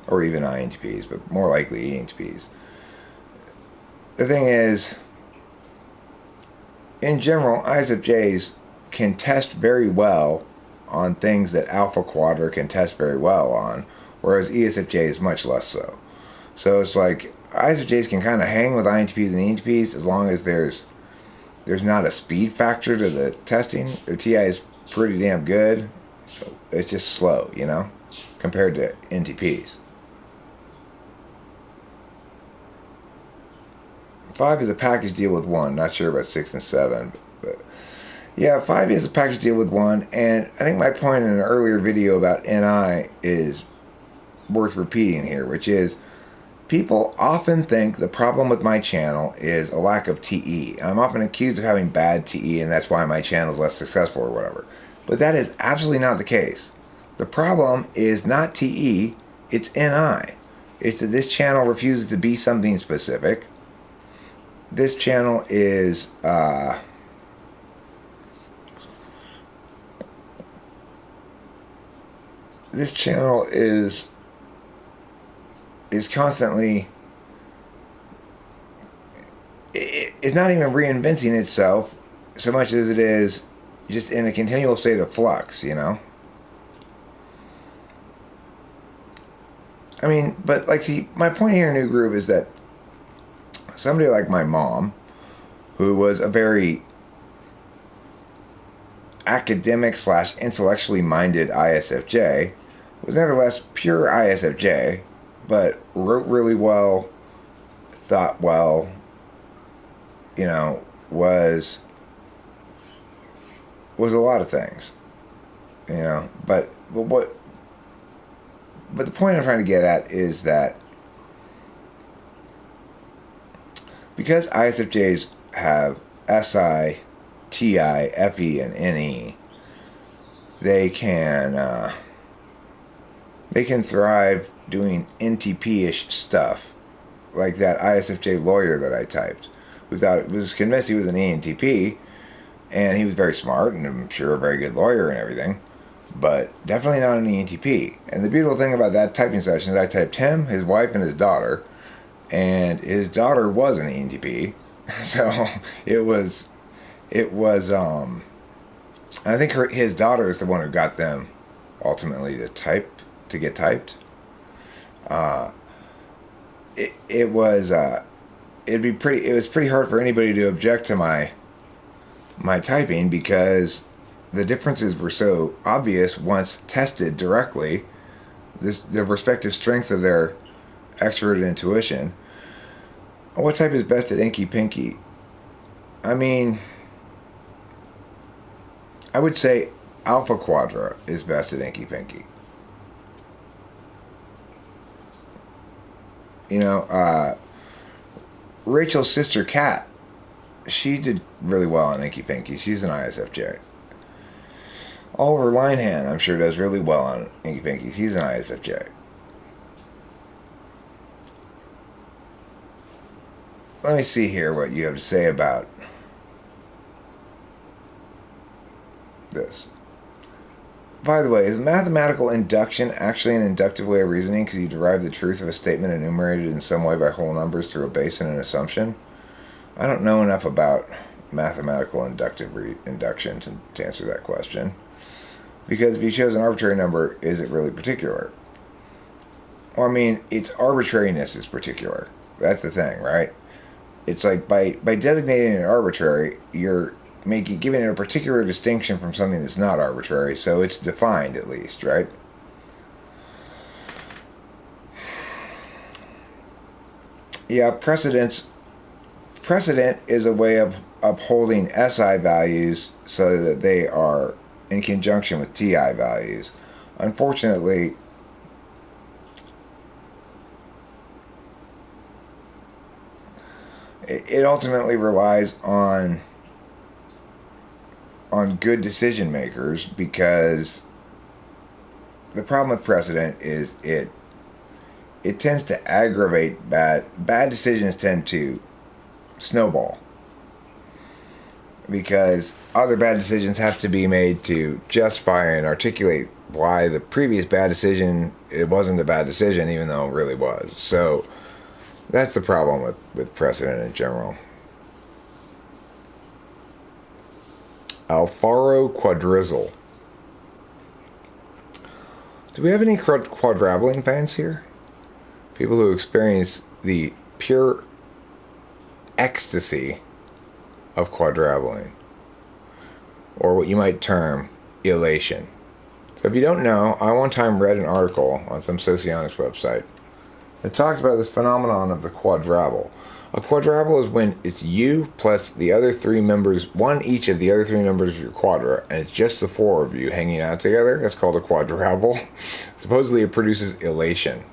or even INTPs, but more likely ENTPs. The thing is, in general, ISFJs can test very well on things that Alpha Quadra can test very well on, whereas ESFJs much less so. So it's like ISFJs can kind of hang with INTPs and ENTPs as long as there's not a speed factor to the testing. Their TI is pretty damn good. It's just slow, you know, compared to NTPs. 5 is a package deal with 1. Not sure about 6 and 7, but yeah, 5 is a package deal with 1. And I think my point in an earlier video about NI is worth repeating here, which is people often think the problem with my channel is a lack of TE. I'm often accused of having bad TE, and that's why my channel is less successful or whatever. But that is absolutely not the case. The problem is not TE, it's NI. It's that this channel refuses to be something specific. This channel is constantly, it's not even reinventing itself so much as it is just in a continual state of flux, you know? I mean, but like, see, my point here in New Groove is that somebody like my mom, who was a very academic / intellectually minded ISFJ, was nevertheless pure ISFJ, but wrote really well, thought well, you know, was a lot of things, you know. But the point I'm trying to get at is that because ISFJs have SI, TI, FE, and NE, they can thrive doing NTP-ish stuff, like that ISFJ lawyer that I typed, who was convinced he was an ENTP, and he was very smart and I'm sure a very good lawyer and everything, but definitely not an ENTP. And the beautiful thing about that typing session is I typed him, his wife, and his daughter, and his daughter was an ENTP, so it was I think his daughter is the one who got them ultimately to get typed. It was pretty hard for anybody to object to my typing, because the differences were so obvious once tested directly. The respective strength of their extroverted intuition. What type is best at Inky Pinky? I mean, I would say Alpha Quadra is best at Inky Pinky. You know, Rachel's sister Kat, she did really well on Inky Pinky. She's an ISFJ. Oliver Linehan, I'm sure, does really well on Inky Pinky. He's an ISFJ. Let me see here what you have to say about this. By the way, is mathematical induction actually an inductive way of reasoning because you derive the truth of a statement enumerated in some way by whole numbers through a base and an assumption? I don't know enough about mathematical induction to answer that question. Because if you chose an arbitrary number, is it really particular? Well, I mean, its arbitrariness is particular. That's the thing, right? It's like by designating it arbitrary, you're giving it a particular distinction from something that's not arbitrary, so it's defined at least, right? Yeah, precedent is a way of upholding SI values so that they are in conjunction with TI values. Unfortunately, it ultimately relies on good decision makers, because the problem with precedent is it tends to aggravate bad decisions, tend to snowball, because other bad decisions have to be made to justify and articulate why the previous bad decision, it wasn't a bad decision even though it really was. So that's the problem with precedent in general. Alfaro Quadrizzle. Do we have any quadrabling fans here? People who experience the pure ecstasy of quadrabling, or what you might term elation. So if you don't know, I one time read an article on some socionics website It talks about this phenomenon of the quadruple. A quadruple is when it's you plus the other three members, one each of the other three members of your quadra, and it's just the four of you hanging out together. That's called a quadruple. Supposedly it produces elation.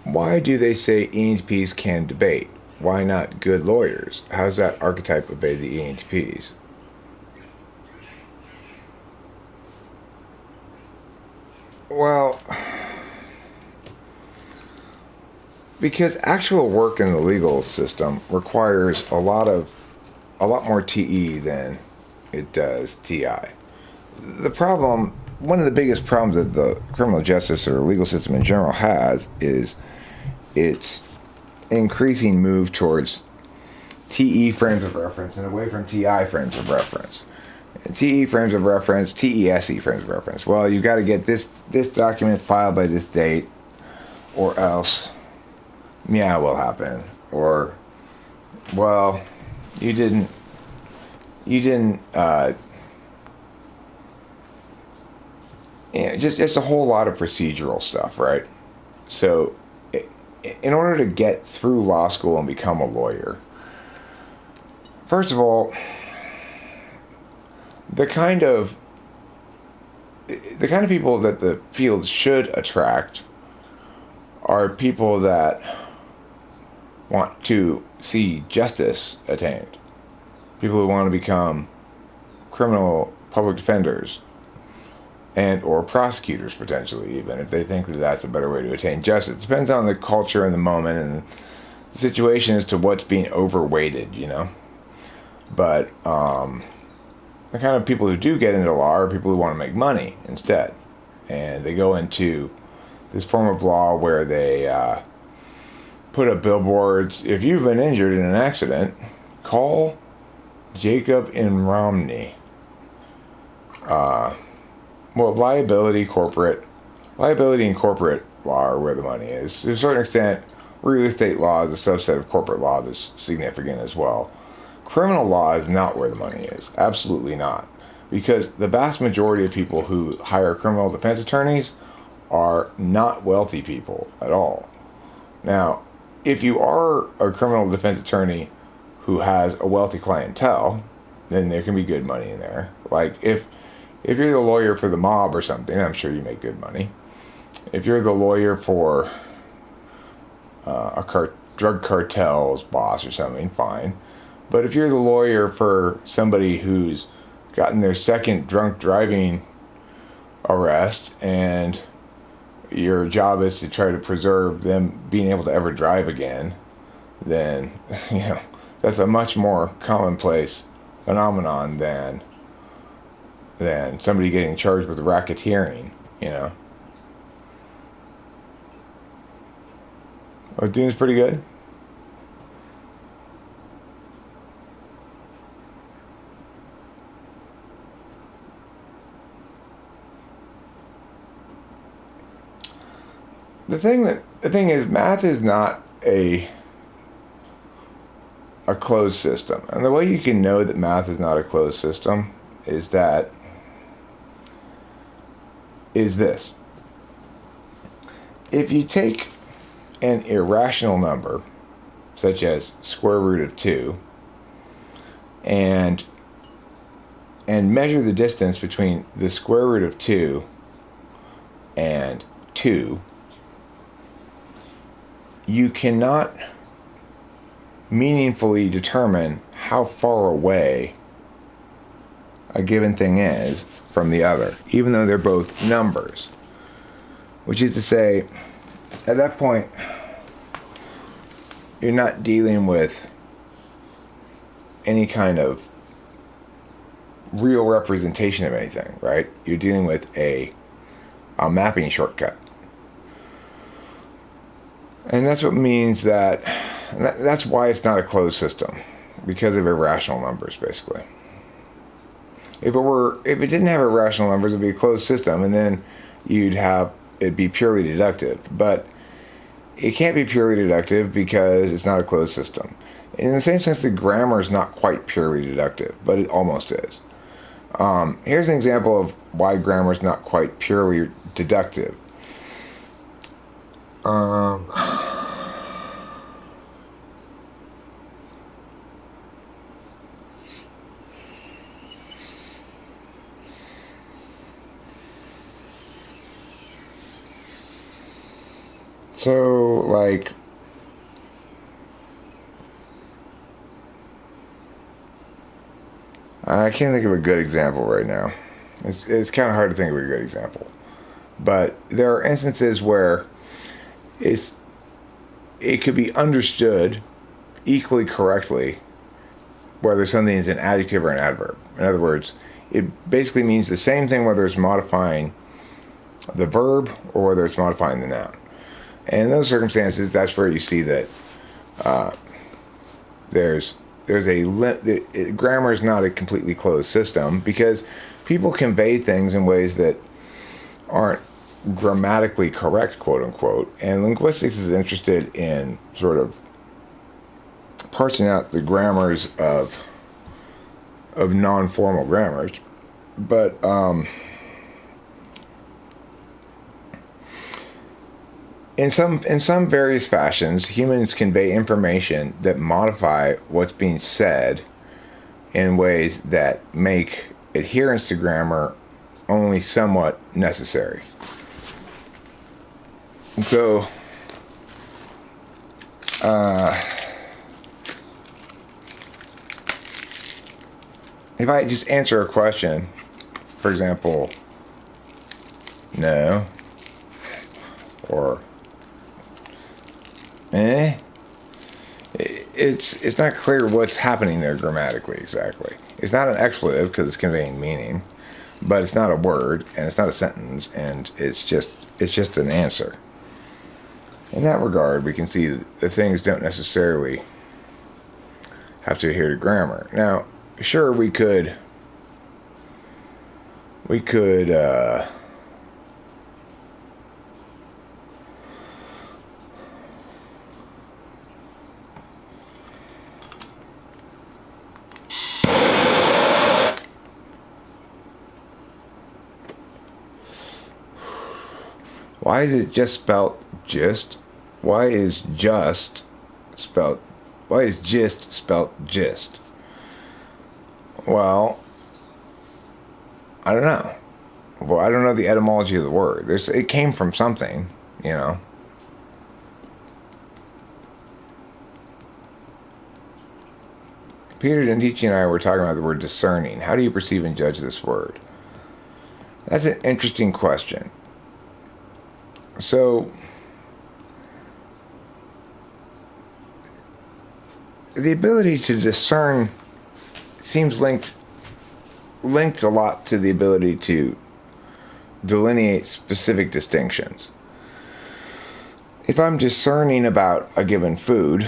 Why do they say ENTPs can debate? Why not good lawyers? How does that archetype obey the ENTPs? Well, because actual work in the legal system requires a lot more TE than it does TI. The problem, one of the biggest problems that the criminal justice or legal system in general has is its increasing move towards TE frames of reference and away from TI frames of reference. TE frames of reference, TESE frames of reference. Well, you've got to get this document filed by this date, or else, yeah, will happen. Or, well, you didn't. Just a whole lot of procedural stuff, right? So, in order to get through law school and become a lawyer, first of all, the kind of people that the field should attract are people that want to see justice attained. People who want to become criminal public defenders and or prosecutors, potentially, even if they think that that's a better way to attain justice. It depends on the culture and the moment and the situation as to what's being overweighted, you know. But the kind of people who do get into law are people who want to make money instead. And they go into this form of law where they put up billboards. If you've been injured in an accident, call Jacob in Romney. Well, liability and corporate law are where the money is. To a certain extent, real estate law is a subset of corporate law that's significant as well. Criminal law is not where the money is. Absolutely not. Because the vast majority of people who hire criminal defense attorneys are not wealthy people at all. Now, if you are a criminal defense attorney who has a wealthy clientele, then there can be good money in there. Like if you're the lawyer for the mob or something, I'm sure you make good money. If you're the lawyer for drug cartel's boss or something, fine. But if you're the lawyer for somebody who's gotten their second drunk driving arrest and your job is to try to preserve them being able to ever drive again, then, you know, that's a much more commonplace phenomenon than somebody getting charged with racketeering, you know. Oh, Dune's pretty good. The thing is, math is not a closed system. And the way you can know that math is not a closed system is this. If you take an irrational number, such as square root of 2, and measure the distance between the square root of 2 and 2, you cannot meaningfully determine how far away a given thing is from the other, even though they're both numbers. Which is to say, at that point, you're not dealing with any kind of real representation of anything, right? You're dealing with a mapping shortcut. And that's what means that's why it's not a closed system, because of irrational numbers, basically. If it didn't have irrational numbers, it'd be a closed system, and then it'd be purely deductive. But it can't be purely deductive because it's not a closed system. In the same sense that grammar is not quite purely deductive, but it almost is. Here's an example of why grammar is not quite purely deductive. So, like, I can't think of a good example right now. It's kind of hard to think of a good example. But there are instances where it could be understood equally correctly whether something is an adjective or an adverb. In other words, it basically means the same thing whether it's modifying the verb or whether it's modifying the noun. And in those circumstances, that's where you see that grammar is not a completely closed system, because people convey things in ways that aren't grammatically correct, quote unquote. And linguistics is interested in sort of parsing out the grammars of non-formal grammars, but in some various fashions, humans convey information that modify what's being said in ways that make adherence to grammar only somewhat necessary. And so, if I just answer a question, for example, no, or it's not clear what's happening there grammatically exactly. It's not an expletive because it's conveying meaning, but it's not a word and it's not a sentence, and it's just an answer. In that regard, we can see that things don't necessarily have to adhere to grammar. Now, sure, we could why is it just spelled just? Why is gist spelled gist? Well, I don't know. Well, I don't know the etymology of the word. It came from something, you know. Peter Dentici and I were talking about the word discerning. How do you perceive and judge this word? That's an interesting question. So, the ability to discern seems linked a lot to the ability to delineate specific distinctions. If I'm discerning about a given food,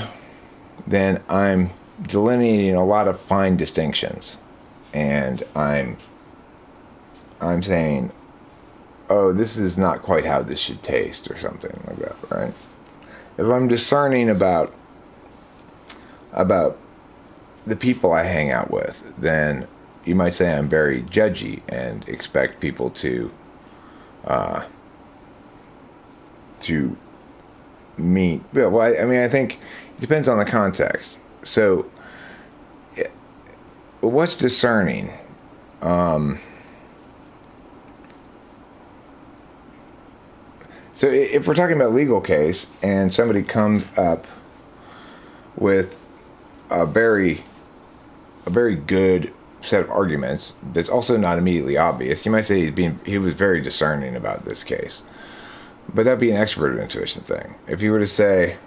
then I'm delineating a lot of fine distinctions, and I'm saying, oh, this is not quite how this should taste, or something like that, right? If I'm discerning about the people I hang out with, then you might say I'm very judgy and expect people to meet. Well, I mean, I think it depends on the context. So, what's discerning? So if we're talking about a legal case and somebody comes up with a very good set of arguments that's also not immediately obvious, you might say he was very discerning about this case. But that'd be an extroverted intuition thing. If you were to say,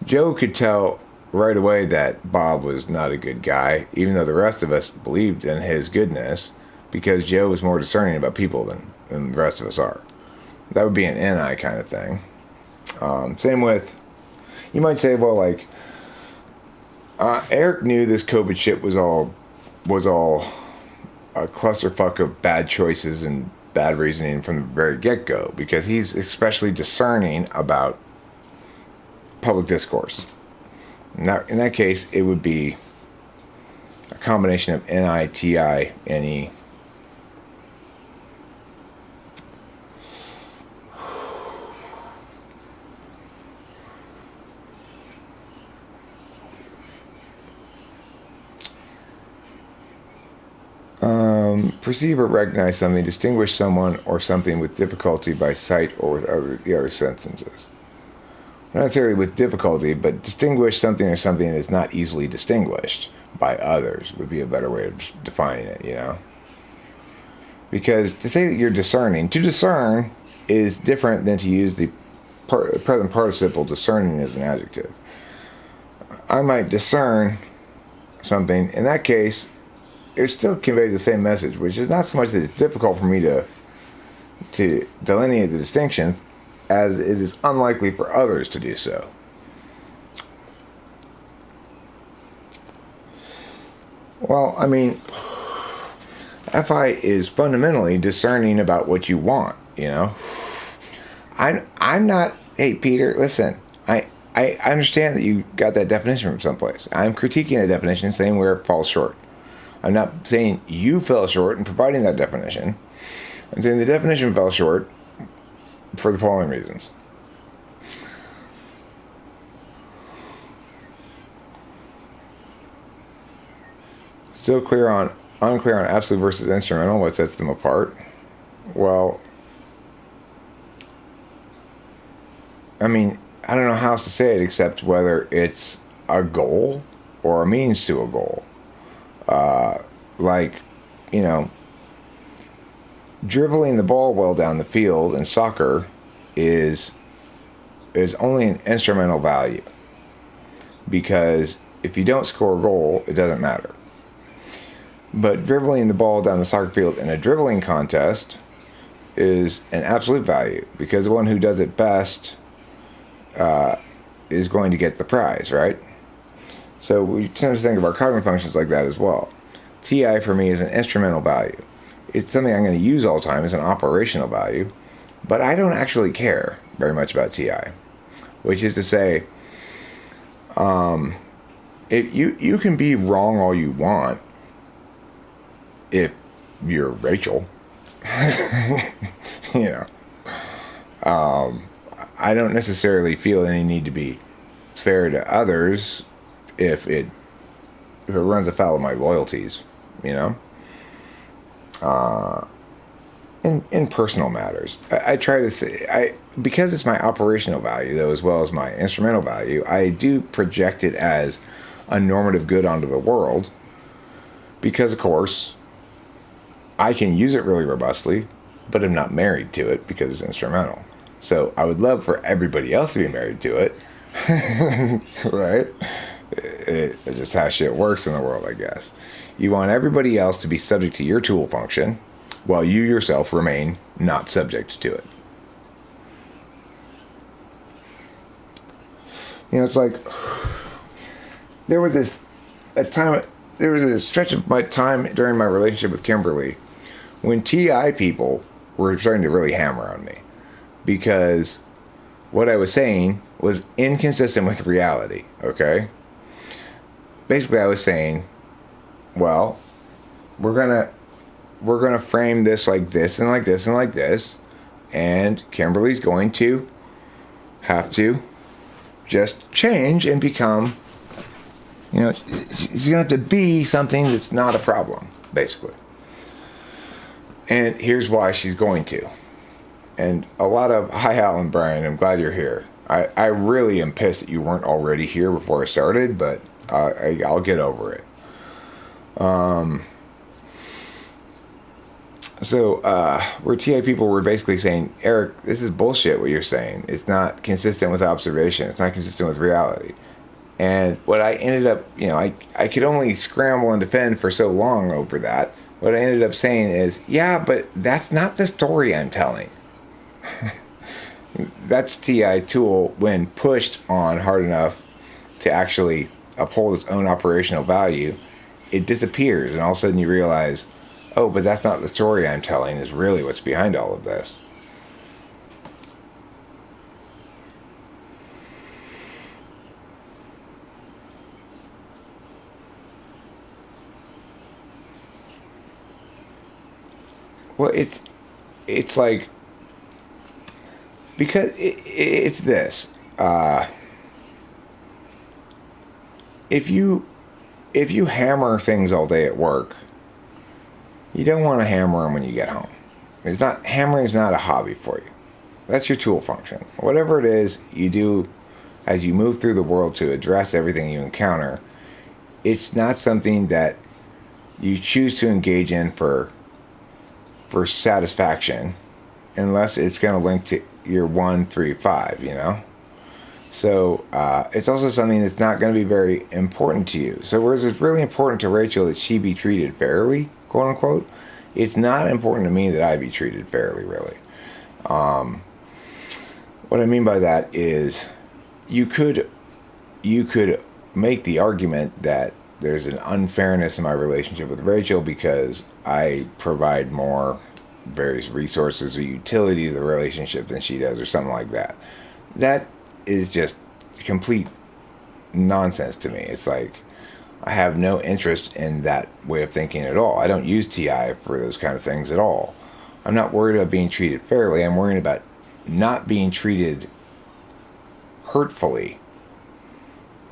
Joe could tell right away that Bob was not a good guy, even though the rest of us believed in his goodness, because Joe was more discerning about people than the rest of us are. That would be an NI kind of thing. Same with, you might say, well, like, Eric knew this COVID shit was all a clusterfuck of bad choices and bad reasoning from the very get-go, because he's especially discerning about public discourse. Now, in that case, it would be a combination of NITINE. Perceive or recognize something, distinguish someone or something with difficulty by sight or with the other senses. Not necessarily with difficulty, but distinguish something or something that's not easily distinguished by others would be a better way of defining it, you know? Because to say that you're discerning, to discern is different than to use the present participle discerning as an adjective. I might discern something. In that case, it still conveys the same message, which is not so much that it's difficult for me to delineate the distinction as it is unlikely for others to do so. Well, I mean, FI is fundamentally discerning about what you want, you know? I'm not, hey, Peter, listen, I understand that you got that definition from someplace. I'm critiquing that definition and saying where it falls short. I'm not saying you fell short in providing that definition. I'm saying the definition fell short for the following reasons. Still unclear on absolute versus instrumental, what sets them apart? Well, I mean, I don't know how else to say it except whether it's a goal or a means to a goal. Like, you know, dribbling the ball well down the field in soccer is only an instrumental value, because if you don't score a goal, it doesn't matter. But dribbling the ball down the soccer field in a dribbling contest is an absolute value, because the one who does it best is going to get the prize, right? So we tend to think of our cognitive functions like that as well. TI for me is an instrumental value. It's something I'm going to use all the time as an operational value, but I don't actually care very much about TI, which is to say, if you can be wrong all you want if you're Rachel. You know, I don't necessarily feel any need to be fair to others if it runs afoul of my loyalties, you know. In personal matters, I try to say, because it's my operational value though, as well as my instrumental value, I do project it as a normative good onto the world, because of course I can use it really robustly, but I'm not married to it because it's instrumental. So I would love for everybody else to be married to it, right? It's just how shit works in the world, I guess. You want everybody else to be subject to your tool function, while you yourself remain not subject to it. You know, it's like there was a stretch of my time during my relationship with Kimberly when TI people were starting to really hammer on me, because what I was saying was inconsistent with reality, okay? Basically, I was saying, well, we're gonna frame this like this and like this and like this, and Kimberly's going to have to just change and become, you know, she's gonna have to be something that's not a problem, basically. And here's why she's going to. And a lot of, hi Hal and Brian, I'm glad you're here. I really am pissed that you weren't already here before I started, but I'll get over it. So where TI people were basically saying, Eric, this is bullshit what you're saying. It's not consistent with observation. It's not consistent with reality. And what I ended up, you know, I could only scramble and defend for so long over that. What I ended up saying is, yeah, but that's not the story I'm telling. That's TI tool when pushed on hard enough to actually uphold its own operational value, it disappears, and all of a sudden you realize, oh, but that's not the story I'm telling, is really what's behind all of this. Well, it's like, because it's this. If you hammer things all day at work, you don't want to hammer them when you get home. Hammering is not a hobby for you. That's your tool function. Whatever it is you do as you move through the world to address everything you encounter, it's not something that you choose to engage in for satisfaction, unless it's going to link to your 1, 3, 5, you know? So it's also something that's not going to be very important to you. So whereas it's really important to Rachel that she be treated fairly, quote unquote, it's not important to me that I be treated fairly, really. What I mean by that is you could make the argument that there's an unfairness in my relationship with Rachel because I provide more various resources or utility to the relationship than she does, or something like that. That is just complete nonsense to me. It's like I have no interest in that way of thinking at all. I don't use TI for those kind of things at all. I'm not worried about being treated fairly. I'm worried about not being treated hurtfully.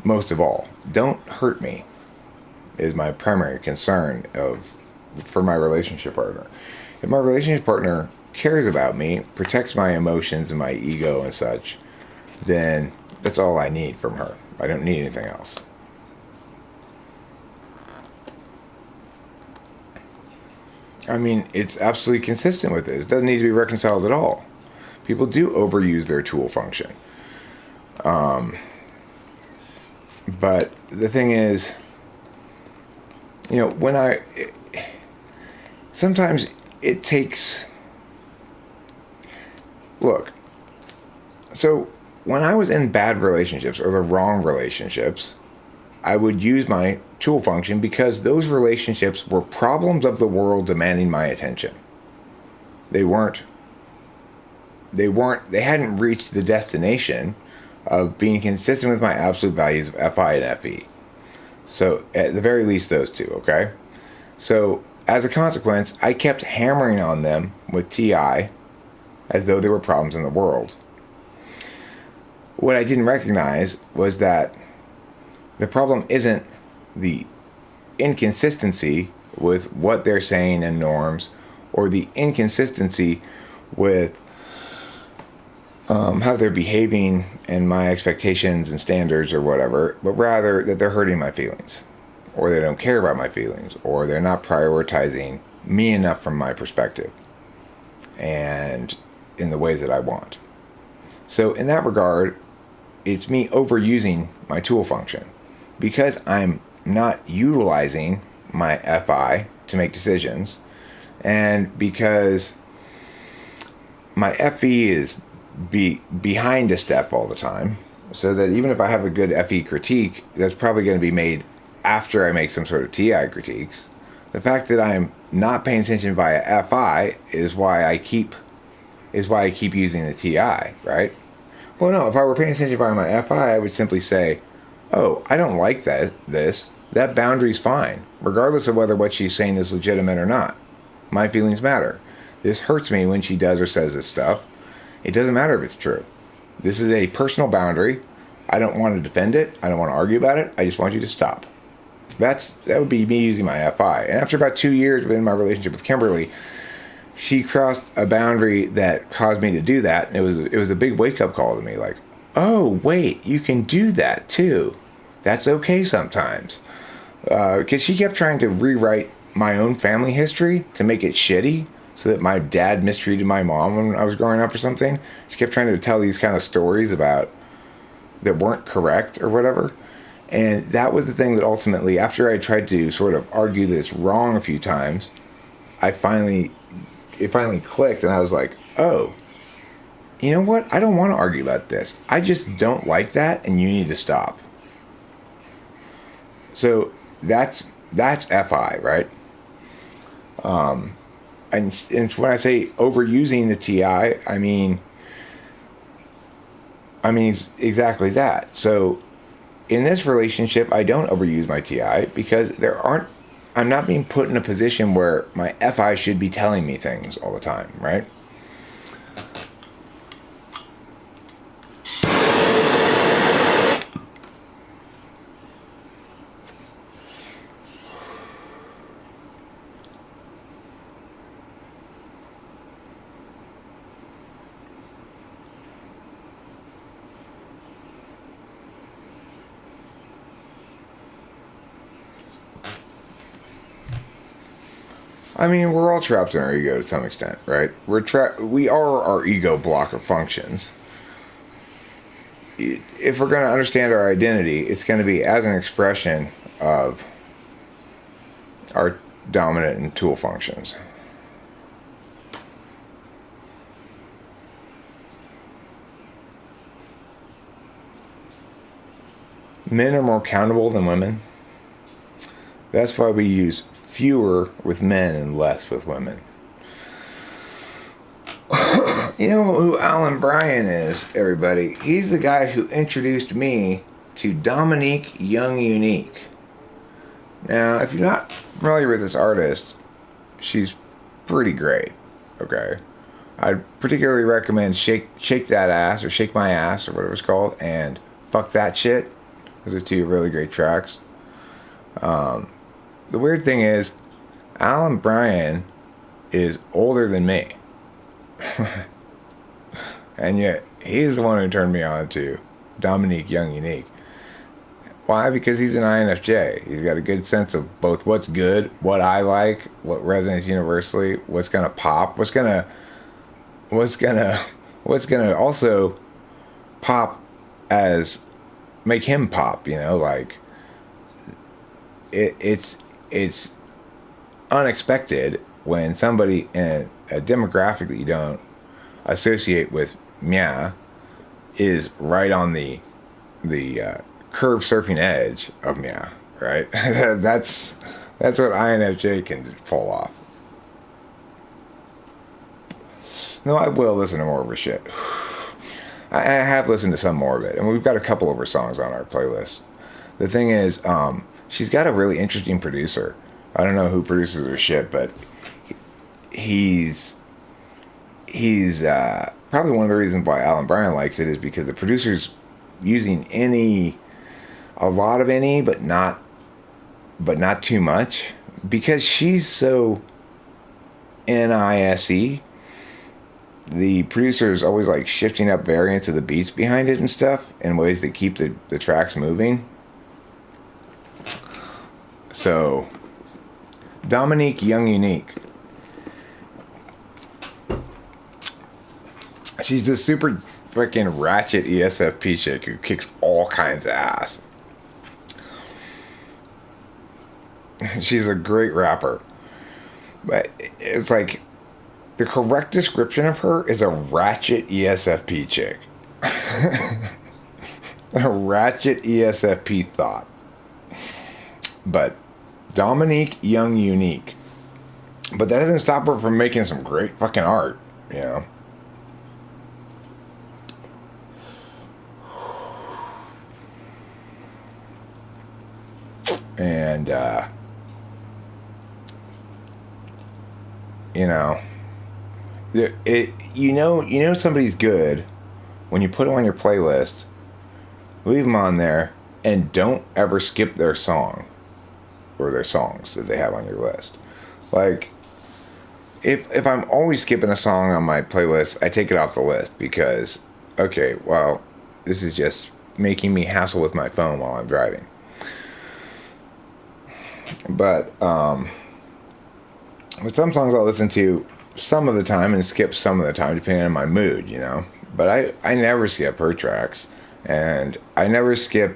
Most of all, don't hurt me is my primary concern for my relationship partner. If my relationship partner cares about me, protects my emotions and my ego and such, then that's all I need from her. I don't need anything else. I mean, it's absolutely consistent with this. It doesn't need to be reconciled at all. People do overuse their tool function. But the thing is, you know, sometimes it takes, look, so when I was in bad relationships or the wrong relationships, I would use my tool function because those relationships were problems of the world demanding my attention. They hadn't reached the destination of being consistent with my absolute values of FI and FE. So at the very least, those two, okay? So as a consequence, I kept hammering on them with TI as though there were problems in the world. What I didn't recognize was that the problem isn't the inconsistency with what they're saying and norms, or the inconsistency with how they're behaving and my expectations and standards or whatever, but rather that they're hurting my feelings, or they don't care about my feelings, or they're not prioritizing me enough from my perspective and in the ways that I want. So in that regard, it's me overusing my tool function because I'm not utilizing my FI to make decisions, and because my FE is behind a step all the time, so that even if I have a good FE critique, that's probably going to be made after I make some sort of TI critiques. The fact that I'm not paying attention via FI is why I keep using the TI, right? Well, no, if I were paying attention via my FI, I would simply say, oh, I don't like that boundary's fine, regardless of whether what she's saying is legitimate or not. My feelings matter. This hurts me when she does or says this stuff. It doesn't matter if it's true. This is a personal boundary. I don't want to defend it. I don't want to argue about it. I just want you to stop. That would be me using my FI. And after about 2 years within my relationship with Kimberly, she crossed a boundary that caused me to do that. And it was a big wake-up call to me, like, oh, wait, you can do that too. That's okay sometimes. Because she kept trying to rewrite my own family history to make it shitty, so that my dad mistreated my mom when I was growing up or something. She kept trying to tell these kind of stories that weren't correct or whatever. And that was the thing that ultimately, after I tried to sort of argue that it's wrong a few times, it finally clicked, and I was like, oh, you know what? I don't want to argue about this. I just don't like that, and you need to stop. So that's FI, right? And when I say overusing the TI, I mean exactly that. So in this relationship, I don't overuse my TI because there aren't I'm not being put in a position where my FI should be telling me things all the time, right? I mean, we're all trapped in our ego to some extent, right? We are our ego block of functions. If we're going to understand our identity, it's going to be as an expression of our dominant and tool functions. Men are more accountable than women. That's why we use fewer with men and less with women. You know who Alan Bryan is, everybody? He's the guy who introduced me to Dominique Young Unique. Now, if you're not familiar with this artist, she's pretty great, okay? I'd particularly recommend Shake That Ass, or Shake My Ass, or whatever it's called, and Fuck That Shit. Those are two really great tracks. The weird thing is, Alan Bryan is older than me. And yet, he's the one who turned me on to Dominique Young Unique. Why? Because he's an INFJ. He's got a good sense of both what's good, what I like, what resonates universally, what's gonna pop, what's gonna also pop as make him pop. You know, like it's unexpected when somebody in a demographic that you don't associate with Mia is right on the curve surfing edge of Mia, right? that's what INFJ can pull off. No, I will listen to more of her shit. I have listened to some more of it, and we've got a couple of her songs on our playlist. The thing is, she's got a really interesting producer. I don't know who produces her shit, but he's probably one of the reasons why Alan Bryan likes it is because the producer's using a lot of but not too much, because she's so NISE. The producer is always like shifting up variants of the beats behind it and stuff in ways that keep the tracks moving. So, Dominique Young Unique. She's this super freaking ratchet ESFP chick who kicks all kinds of ass. She's a great rapper. But it's like, the correct description of her is a ratchet ESFP chick. A ratchet ESFP thought. But Dominique Young Unique. But that doesn't stop her from making some great fucking art, you know. And you know, you know somebody's good when you put them on your playlist, leave them on there, and don't ever skip their song or their songs that they have on your list. Like, if I'm always skipping a song on my playlist, I take it off the list because, okay, well, this is just making me hassle with my phone while I'm driving. But with some songs I'll listen to some of the time and skip some of the time depending on my mood, you know. But I never skip her tracks, and I never skip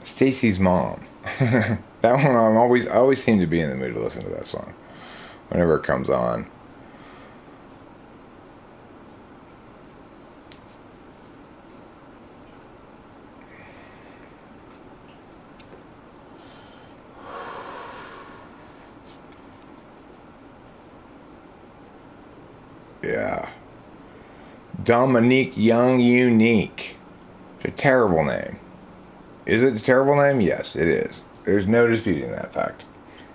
Stacy's Mom. That one I always seem to be in the mood to listen to that song whenever it comes on. Yeah. Dominique Young Unique. It's a terrible name. Is it a terrible name? Yes, it is. There's no disputing that fact.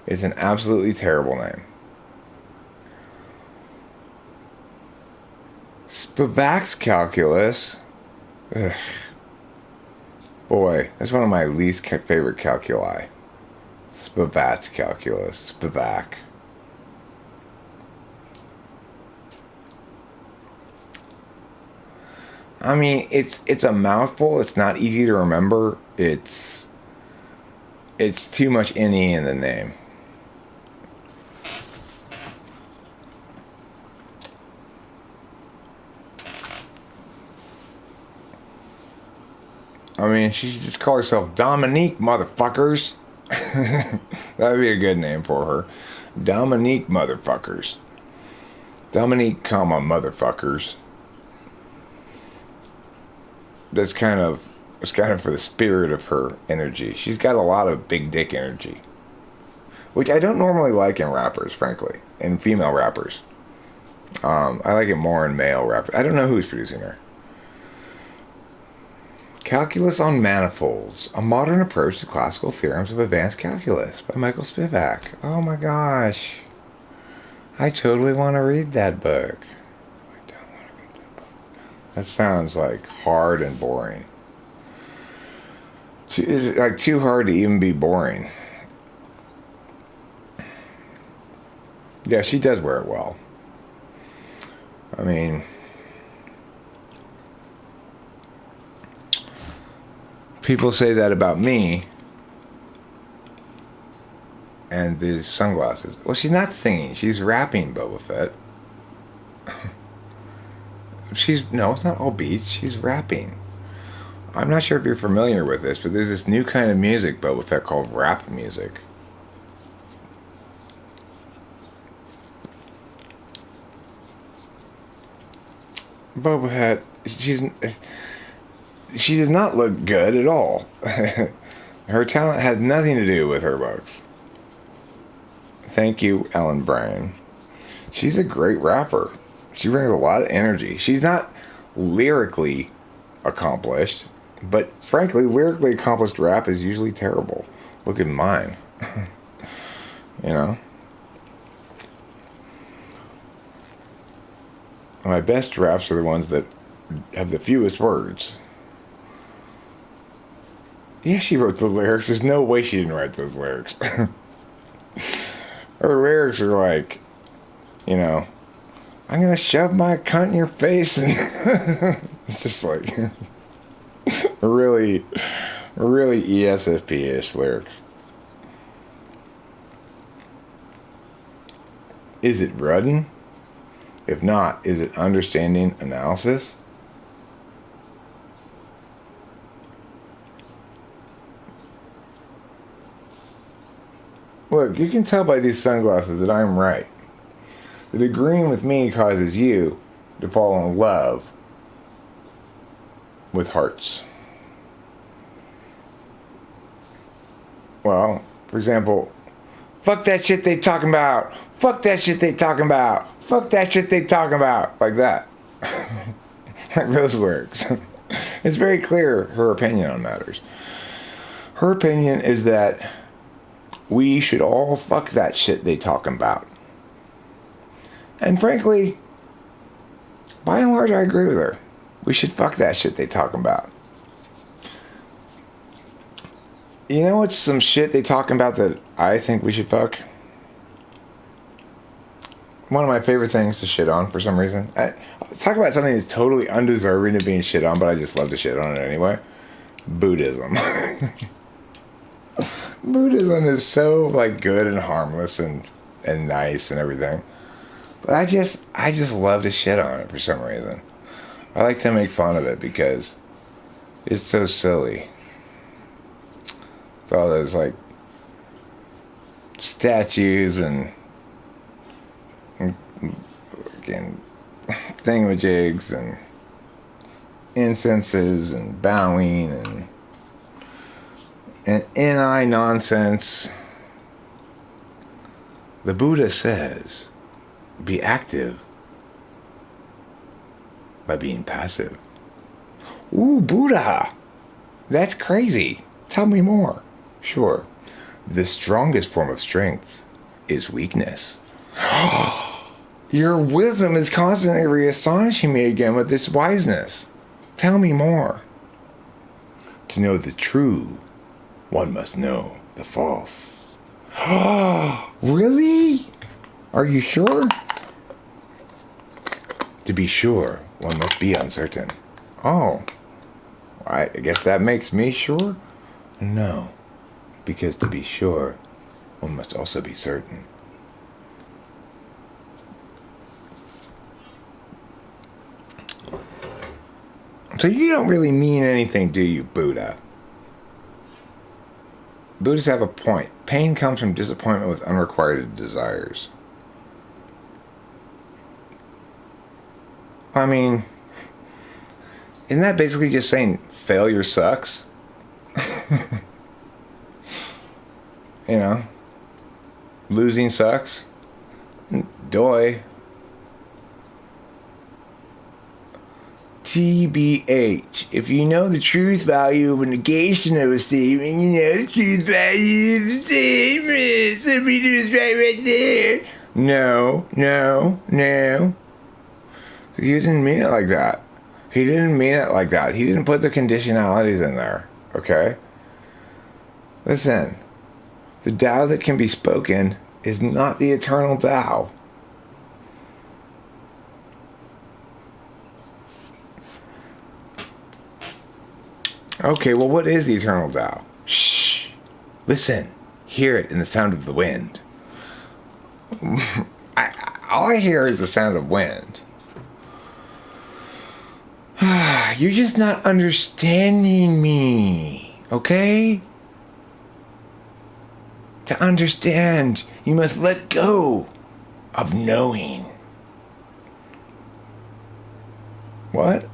It's an absolutely terrible name. Spivak's calculus. Ugh. Boy, that's one of my least favorite calculi. Spivak's calculus. Spivak. I mean, it's a mouthful. It's not easy to remember. It's too much NE in the name. I mean, she should just call herself Dominique, motherfuckers. That'd be a good name for her. Dominique, motherfuckers. Dominique, motherfuckers. It's kind of for the spirit of her energy. She's got a lot of big dick energy, which I don't normally like in rappers, frankly, in female rappers. I like it more in male rappers. I don't know who's producing her. Calculus on Manifolds, a modern approach to classical theorems of advanced calculus by Michael Spivak. Oh my gosh. I totally want to read that book. I don't want to read that book. That sounds like hard and boring. It's like too hard to even be boring. Yeah, she does wear it well. I mean, people say that about me and these sunglasses. Well, she's not singing. She's rapping, Boba Fett. No, it's not all beats. She's rapping. I'm not sure if you're familiar with this, but there's this new kind of music, Boba Fett, called rap music. Boba Fett, she does not look good at all. Her talent has nothing to do with her looks. Thank you, Ellen Bryan. She's a great rapper. She brings a lot of energy. She's not lyrically accomplished, but frankly, lyrically accomplished rap is usually terrible. Look at mine. You know? My best raps are the ones that have the fewest words. Yeah, she wrote the lyrics. There's no way she didn't write those lyrics. Her lyrics are like, you know, I'm gonna shove my cunt in your face, and it's just like really ESFP-ish lyrics. Is it Rudden? If not, is it understanding analysis? Look, you can tell by these sunglasses that I'm right. That agreeing with me causes you to fall in love with hearts. Well, for example, fuck that shit they talking about. Fuck that shit they talking about. Fuck that shit they talking about. Like that. Like those lyrics. It's very clear her opinion on matters. Her opinion is that we should all fuck that shit they talking about. And frankly, by and large, I agree with her. We should fuck that shit they talking about. You know what's some shit they talking about that I think we should fuck? One of my favorite things to shit on for some reason. I was talking about something that's totally undeserving of being shit on, but I just love to shit on it anyway. Buddhism. Buddhism is so like good and harmless and nice and everything. But I just love to shit on it for some reason. I like to make fun of it because it's so silly. It's all those like statues and thingamajigs and incenses and bowing and NI nonsense. The Buddha says, be active by being passive. Ooh, Buddha. That's crazy. Tell me more. Sure. The strongest form of strength is weakness. Your wisdom is constantly re-astonishing me again with this wiseness. Tell me more. To know the true, one must know the false. Really? Are you sure? To be sure, one must be uncertain. Oh, I guess that makes me sure? No, because to be sure, one must also be certain. So you don't really mean anything, do you, Buddha? Buddhists have a point. Pain comes from disappointment with unrequited desires. I mean, isn't that basically just saying failure sucks? You know? Losing sucks? Doy. TBH. If you know the truth value of a negation of a statement, you know the truth value of the statement. Somebody was right there. No. He didn't mean it like that. He didn't put the conditionalities in there. Okay? Listen. The Tao that can be spoken is not the eternal Tao. Okay, well, what is the eternal Tao? Shh. Listen. Hear it in the sound of the wind. All I hear is the sound of wind. You're just not understanding me, okay? To understand, you must let go of knowing. What?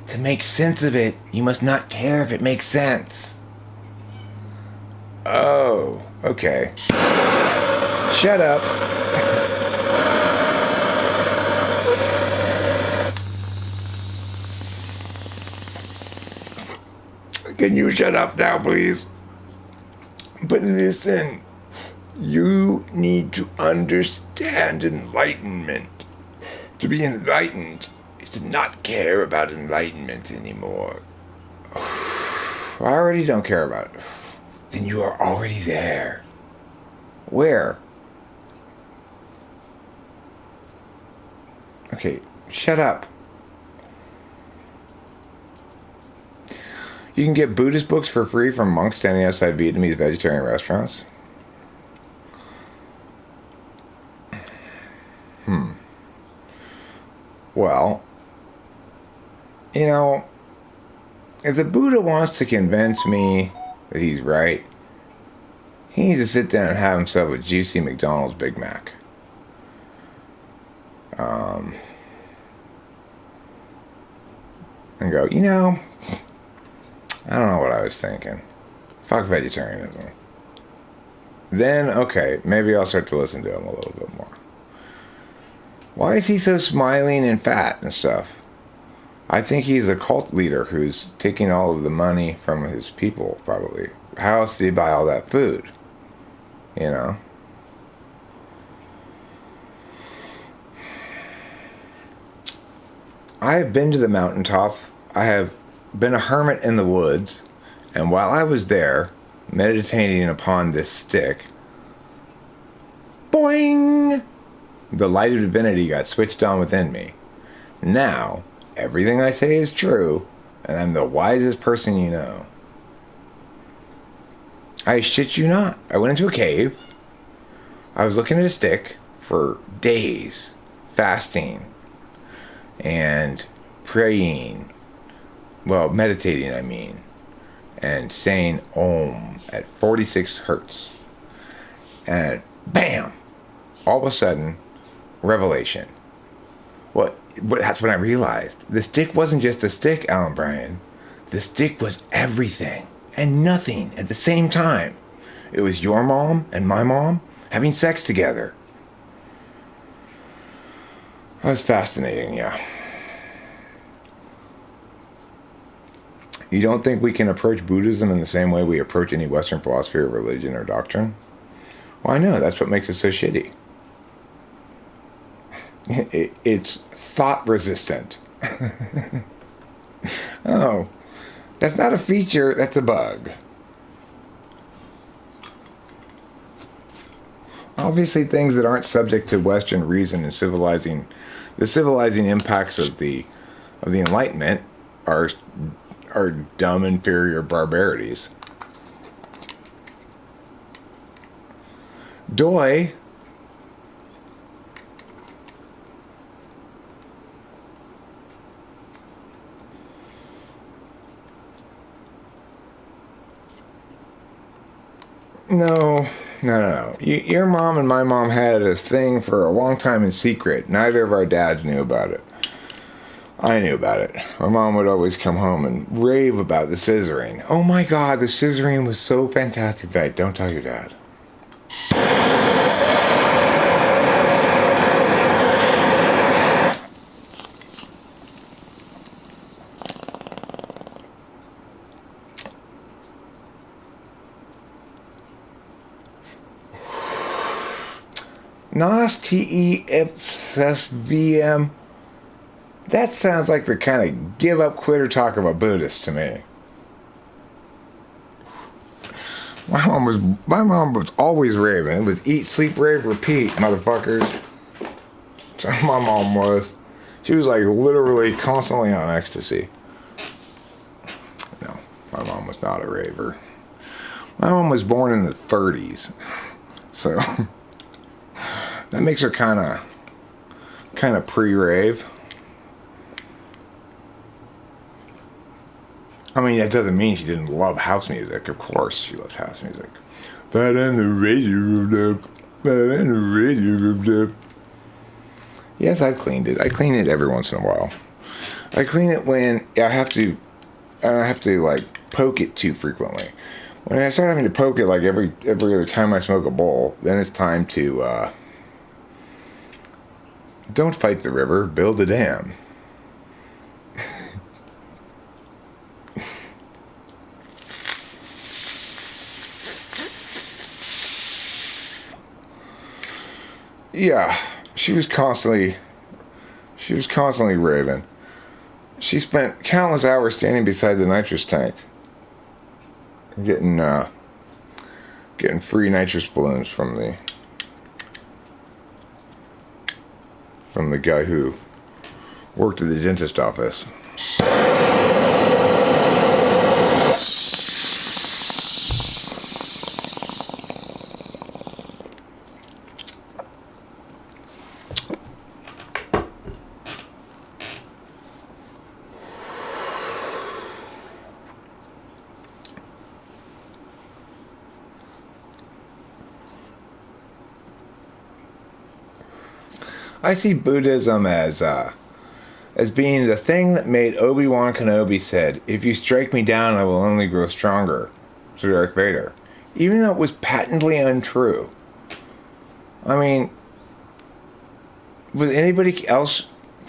To make sense of it, you must not care if it makes sense. Oh, okay. Shut up. Can you shut up now, please? But listen, you need to understand enlightenment. To be enlightened is to not care about enlightenment anymore. I already don't care about it. Then you are already there. Where? Okay, shut up. You can get Buddhist books for free from monks standing outside Vietnamese vegetarian restaurants. Well, you know, if the Buddha wants to convince me that he's right, he needs to sit down and have himself a juicy McDonald's Big Mac. And go, you know, I don't know what I was thinking. Fuck vegetarianism. Then, okay, maybe I'll start to listen to him a little bit more. Why is he so smiling and fat and stuff? I think he's a cult leader who's taking all of the money from his people, probably. How else did he buy all that food? You know? I have been to the mountaintop. I have been a hermit in the woods. And while I was there, meditating upon this stick, boing! The light of divinity got switched on within me. Now, everything I say is true, and I'm the wisest person you know. I shit you not. I went into a cave. I was looking at a stick for days, fasting, and praying. Well, meditating, I mean. And saying Om at 46 hertz. And bam! All of a sudden, revelation. That's when I realized. The stick wasn't just a stick, Alan Bryan. The stick was everything and nothing at the same time. It was your mom and my mom having sex together. That was fascinating, yeah. You don't think we can approach Buddhism in the same way we approach any Western philosophy or religion or doctrine? Well, I know. That's what makes it so shitty. It's thought resistant. Oh, that's not a feature, that's a bug. Obviously, things that aren't subject to Western reason and the civilizing impacts of the Enlightenment are dumb, inferior barbarities. Doi. No. Your mom and my mom had this thing for a long time in secret. Neither of our dads knew about it. I knew about it. My mom would always come home and rave about the scissoring. Oh my God, the scissoring was so fantastic tonight. Don't tell your dad. Nas TEFSVM. That sounds like the kind of give up, quitter talk of a Buddhist to me. My mom was always raving. It was eat, sleep, rave, repeat, motherfuckers. So my mom was. She was like literally constantly on ecstasy. No, my mom was not a raver. My mom was born in the 30s. So that makes her kind of pre-rave. I mean, that doesn't mean she didn't love house music. Of course she loves house music. But on the radio, yes, I've cleaned it. I clean it every once in a while. I clean it when I have to like poke it too frequently. When I start having to poke it like every other time I smoke a bowl, then it's time to don't fight the river, build a dam. Yeah, she was constantly raving. She spent countless hours standing beside the nitrous tank, getting free nitrous balloons from the guy who worked at the dentist office. I see Buddhism as being the thing that made Obi-Wan Kenobi said, "If you strike me down, I will only grow stronger," to Darth Vader, even though it was patently untrue. I mean, was anybody else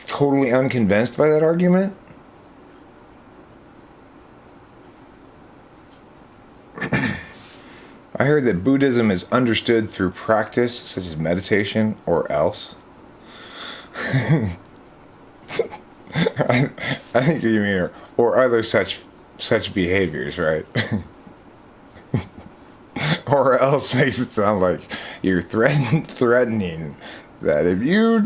totally unconvinced by that argument? I heard that Buddhism is understood through practice, such as meditation, or else. I think you mean or other such behaviors, right? Or else makes it sound like you're threatening that if you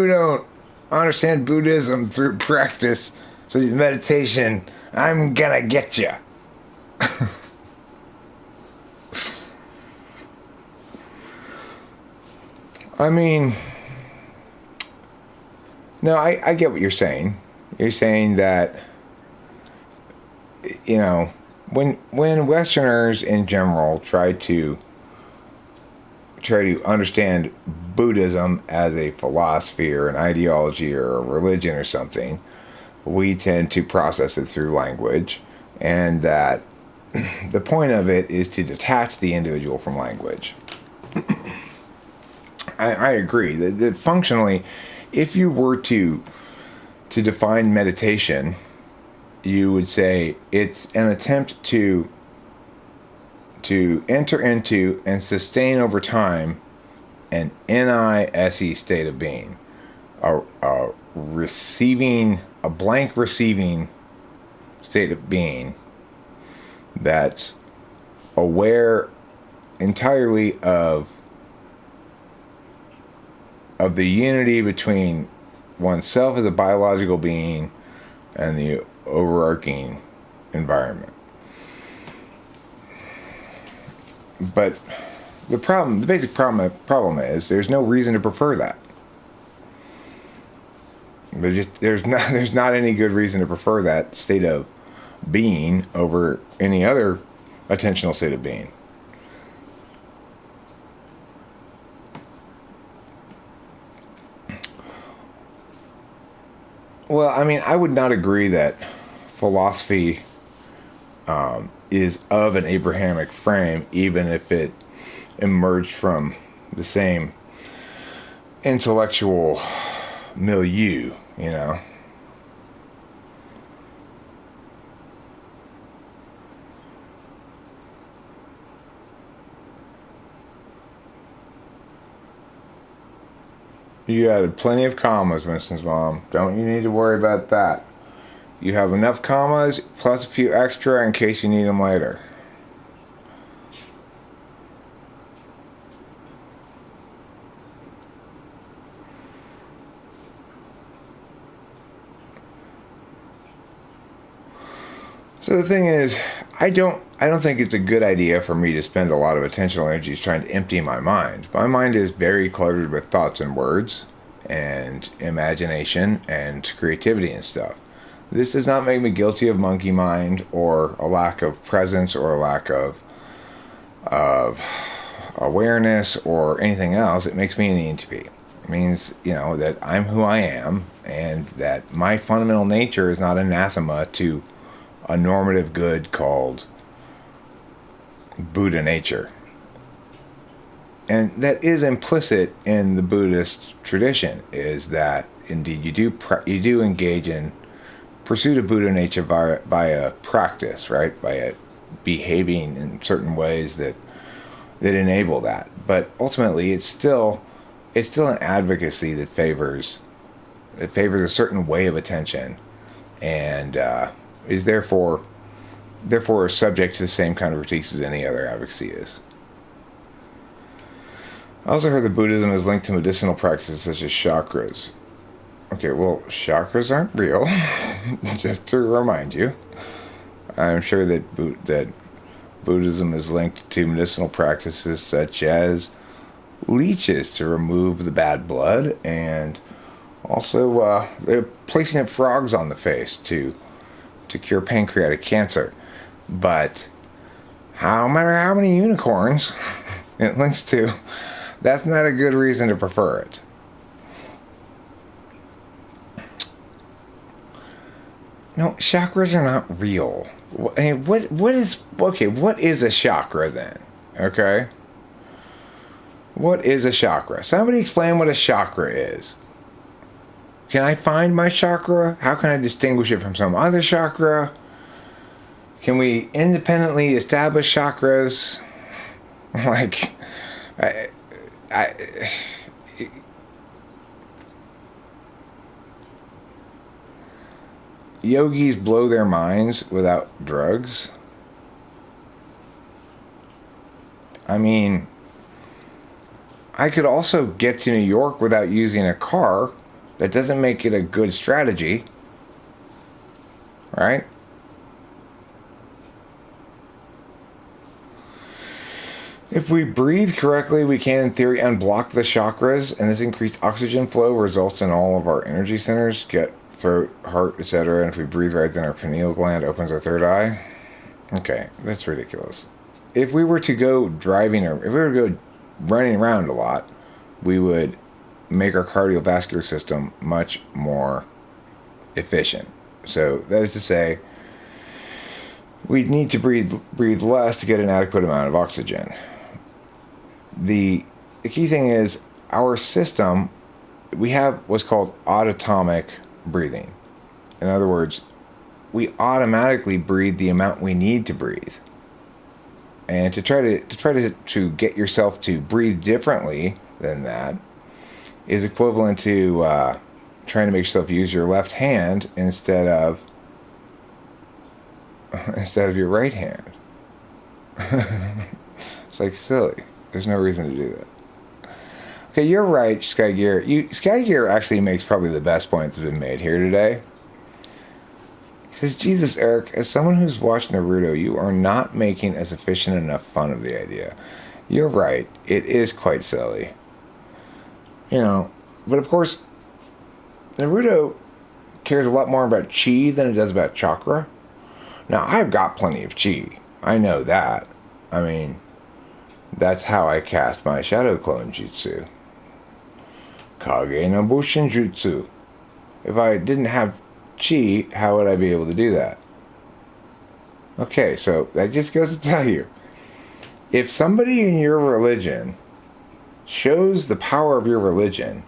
don't understand Buddhism through practice, such as meditation, I'm gonna get you. I mean, no, I get what you're saying. You're saying that, you know, when Westerners in general try to understand Buddhism as a philosophy or an ideology or a religion or something, we tend to process it through language, and that the point of it is to detach the individual from language. I agree that functionally, if you were to to define meditation, you would say it's an attempt to enter into and sustain over time an NISE state of being, a blank receiving state of being that's aware entirely of the unity between oneself as a biological being and the overarching environment. But the basic problem is there's no reason to prefer that. There's not any good reason to prefer that state of being over any other attentional state of being. Well, I mean, I would not agree that philosophy is of an Abrahamic frame, even if it emerged from the same intellectual milieu, you know. You added plenty of commas, Winston's mom. Don't you need to worry about that. You have enough commas, plus a few extra in case you need them later. So the thing is, I don't think it's a good idea for me to spend a lot of attentional energy trying to empty my mind. My mind is very cluttered with thoughts and words and imagination and creativity and stuff. This does not make me guilty of monkey mind or a lack of presence or a lack of awareness or anything else. It makes me an ENTP. It means, you know, that I'm who I am and that my fundamental nature is not anathema to a normative good called Buddha nature. And that is implicit in the Buddhist tradition, is that indeed you do engage in pursuit of Buddha nature via practice, right? By behaving in certain ways that enable that. But ultimately, it's still an advocacy that favors a certain way of attention, and is therefore subject to the same kind of critiques as any other advocacy is. I also heard that Buddhism is linked to medicinal practices such as chakras. Okay, well, chakras aren't real. Just to remind you, I'm sure that Buddhism is linked to medicinal practices such as leeches to remove the bad blood, and also they're placing frogs on the face to cure pancreatic cancer. But no matter how many unicorns it links to, that's not a good reason to prefer it. No, chakras are not real. I mean, what is a chakra then? Okay? What is a chakra? Somebody explain what a chakra is. Can I find my chakra? How can I distinguish it from some other chakra? Can we independently establish chakras? Like, yogis blow their minds without drugs. I mean, I could also get to New York without using a car. That doesn't make it a good strategy, right? If we breathe correctly, we can, in theory, unblock the chakras, and this increased oxygen flow results in all of our energy centers, gut, throat, heart, etc. And if we breathe right, then our pineal gland opens our third eye. Okay, that's ridiculous. If we were to go driving, or if we were to go running around a lot, we would make our cardiovascular system much more efficient. So that is to say, we need to breathe less to get an adequate amount of oxygen. The key thing is our system, we have what's called autonomic breathing. In other words, we automatically breathe the amount we need to breathe. And to try to get yourself to breathe differently than that is equivalent to trying to make yourself use your left hand instead of your right hand. It's like silly. There's no reason to do that. Okay, you're right, Sky Gear. Sky Gear actually makes probably the best point that's been made here today. He says, Jesus, Eric, as someone who's watched Naruto, you are not making a sufficient enough fun of the idea. You're right. It is quite silly. But of course, Naruto cares a lot more about chi than it does about chakra. Now, I've got plenty of chi. I know that. I mean, that's how I cast my Shadow Clone Jutsu. Kage no Bushin Jutsu. If I didn't have chi, how would I be able to do that? Okay, so that just goes to tell you, if somebody in your religion shows the power of your religion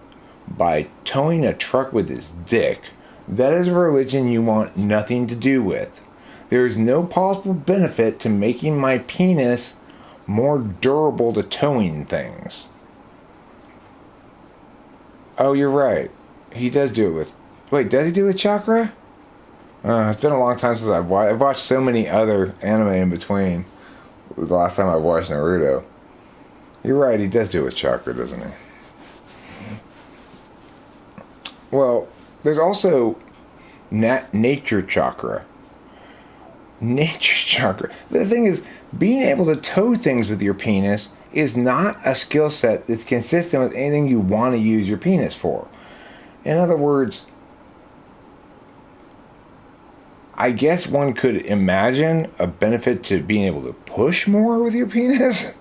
by towing a truck with his dick, that is a religion you want nothing to do with. There is no possible benefit to making my penis more durable to towing things. Oh, you're right. He does do it with... Wait, does he do it with chakra? It's been a long time since I've watched so many other anime in between. The last time I watched Naruto. You're right, he does do it with chakra, doesn't he? Well, there's also nature chakra. Nature chakra. The thing is, being able to tow things with your penis is not a skill set that's consistent with anything you want to use your penis for. In other words, I guess one could imagine a benefit to being able to push more with your penis,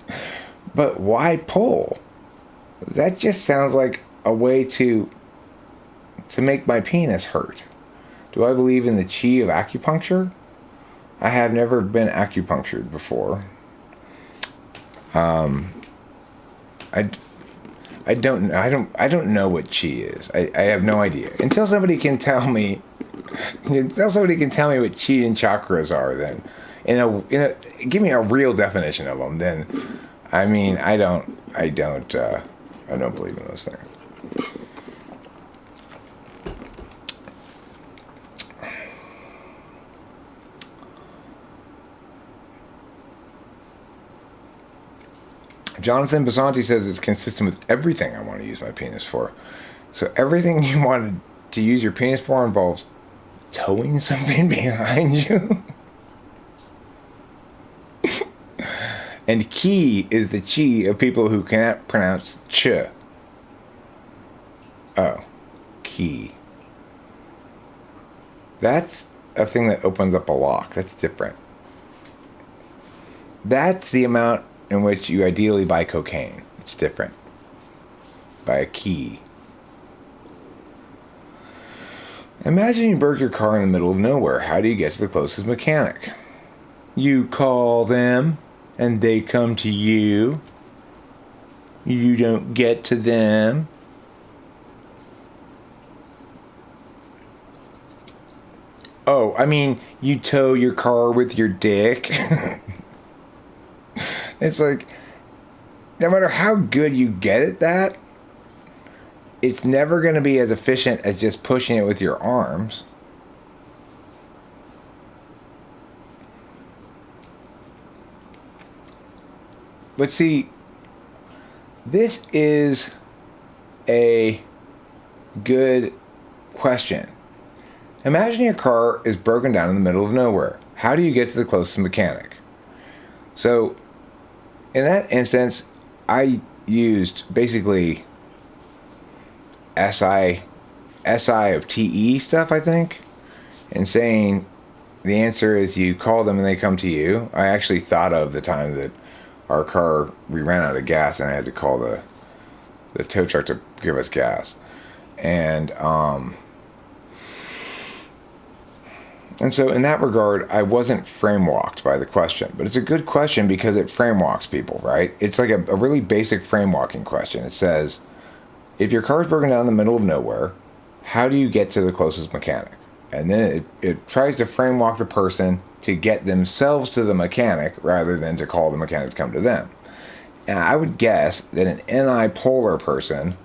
but why pull? That just sounds like a way to make my penis hurt. Do I believe in the chi of acupuncture? I have never been acupunctured before. I don't know what chi is. I have no idea. Until somebody can tell me what chi and chakras are, then give me a real definition of them. Then, I mean, I don't believe in those things. Jonathan Basanti says it's consistent with everything I want to use my penis for. So everything you wanted to use your penis for involves towing something behind you? And ki is the chi of people who cannot pronounce ch. Oh, ki. That's a thing that opens up a lock. That's different. That's the amount in which you ideally buy cocaine. It's different. Buy a key. Imagine you broke your car in the middle of nowhere. How do you get to the closest mechanic? You call them, and they come to you. You don't get to them. Oh, I mean, you tow your car with your dick. It's like, no matter how good you get at that, it's never going to be as efficient as just pushing it with your arms. But see, this is a good question. Imagine your car is broken down in the middle of nowhere. How do you get to the closest mechanic? So, in that instance, I used basically SI of TE stuff, I think, and saying the answer is you call them and they come to you. I actually thought of the time that our car, we ran out of gas and I had to call the tow truck to give us gas. And so in that regard, I wasn't frame-walked by the question. But it's a good question because it frame-walks people, right? It's like a really basic frame-walking question. It says, if your car's broken down in the middle of nowhere, how do you get to the closest mechanic? And then it tries to frame walk the person to get themselves to the mechanic rather than to call the mechanic to come to them. And I would guess that an NI polar person,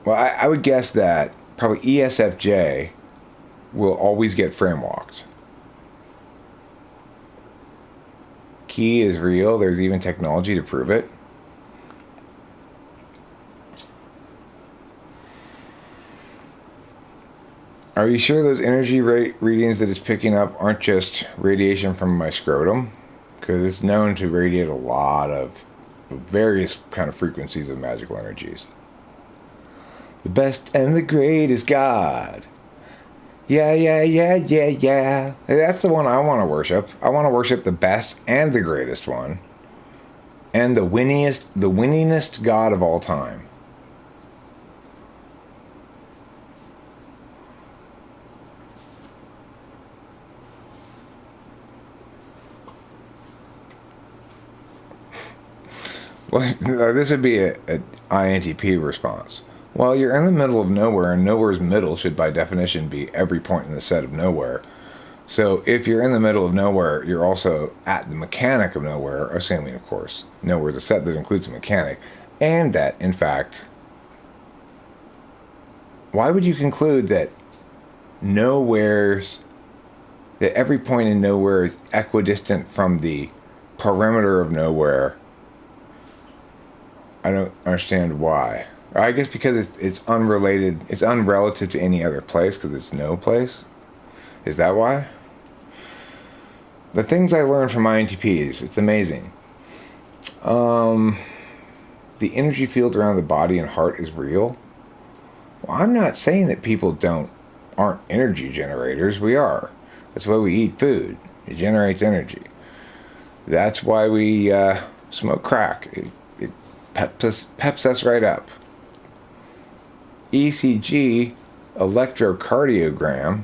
well, I would guess that probably ESFJ will always get frame walked. Key is real. There's even technology to prove it. Are you sure those energy readings that it's picking up aren't just radiation from my scrotum? Because it's known to radiate a lot of various kind of frequencies of magical energies. The best and the great is God. Yeah. That's the one I want to worship. I want to worship the best and the greatest one. And the winningest God of all time. Well, this would be an INTP response. Well, you're in the middle of nowhere, and nowhere's middle should by definition be every point in the set of nowhere. So if you're in the middle of nowhere, you're also at the mechanic of nowhere, assuming, of course, nowhere's a set that includes a mechanic, and that, in fact, why would you conclude that that every point in nowhere is equidistant from the perimeter of nowhere? I don't understand why. I guess because it's unrelated, it's unrelative to any other place because it's no place. Is that why? The things I learned from INTPs, it's amazing. The energy field around the body and heart is real. Well, I'm not saying that people aren't energy generators. We are. That's why we eat food. It generates energy. That's why we smoke crack. It peps us right up. ECG, electrocardiogram.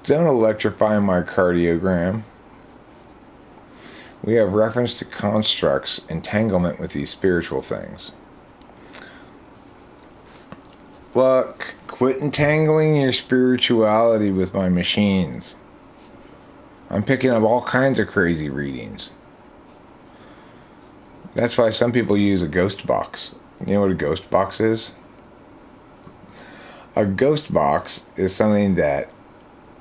Don't electrify my cardiogram. We have reference to constructs, entanglement with these spiritual things. Look, quit entangling your spirituality with my machines. I'm picking up all kinds of crazy readings. That's why some people use a ghost box. You know what a ghost box is? A ghost box is something that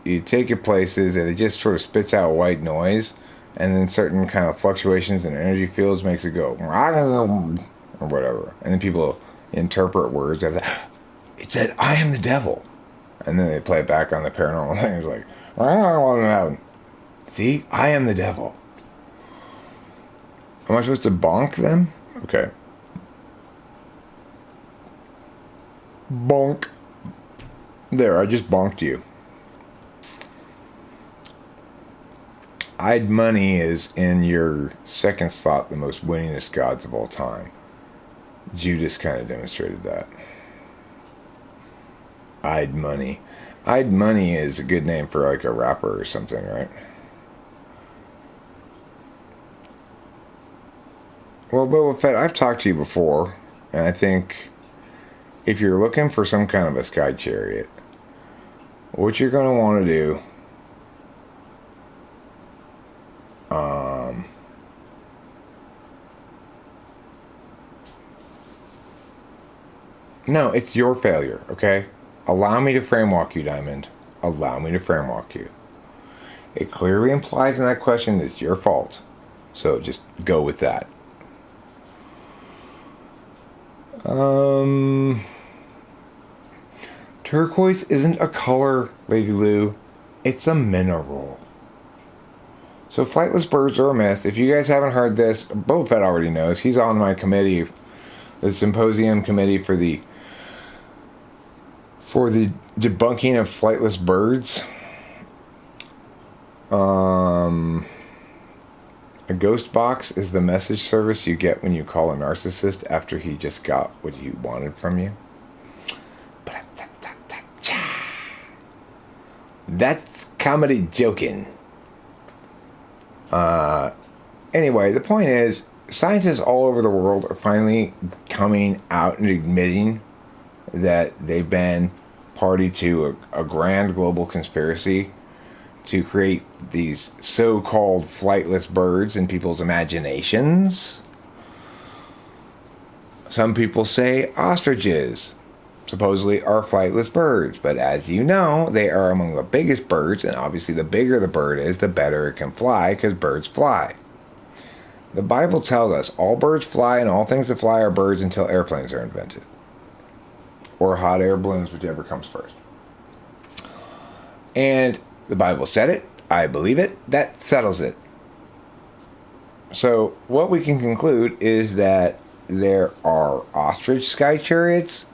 you take it places and it just sort of spits out white noise, and then certain kind of fluctuations in energy fields makes it go or whatever. And then people interpret words of that. It said, "I am the devil." And then they play it back on the paranormal thing. It's like, I don't want to know. See, I am the devil. Am I supposed to bonk them? Okay. Bonk. There, I just bonked you. I'd money is, in your second slot, the most winningest gods of all time. Judas kind of demonstrated that. I'd money. I'd money is a good name for like a rapper or something, right? Well, Boba Fett, I've talked to you before, and I think if you're looking for some kind of a sky chariot, what you're going to want to do, no, it's your failure, okay? Allow me to frame walk you, Diamond. Allow me to frame walk you. It clearly implies in that question that it's your fault. So just go with that. Turquoise isn't a color, Lady Lou. It's a mineral. So flightless birds are a myth. If you guys haven't heard this, Boba Fett already knows. He's on my committee, the symposium committee for the debunking of flightless birds. A ghost box is the message service you get when you call a narcissist after he just got what he wanted from you. That's comedy joking. Anyway, the point is, scientists all over the world are finally coming out and admitting that they've been party to a grand global conspiracy to create these so-called flightless birds in people's imaginations. Some people say ostriches supposedly are flightless birds, but as you know, they are among the biggest birds, and obviously the bigger the bird is, the better it can fly, because birds fly. The Bible tells us all birds fly, and all things that fly are birds until airplanes are invented. Or hot air balloons, whichever comes first. And the Bible said it, I believe it, that settles it. So what we can conclude is that there are ostrich sky chariots,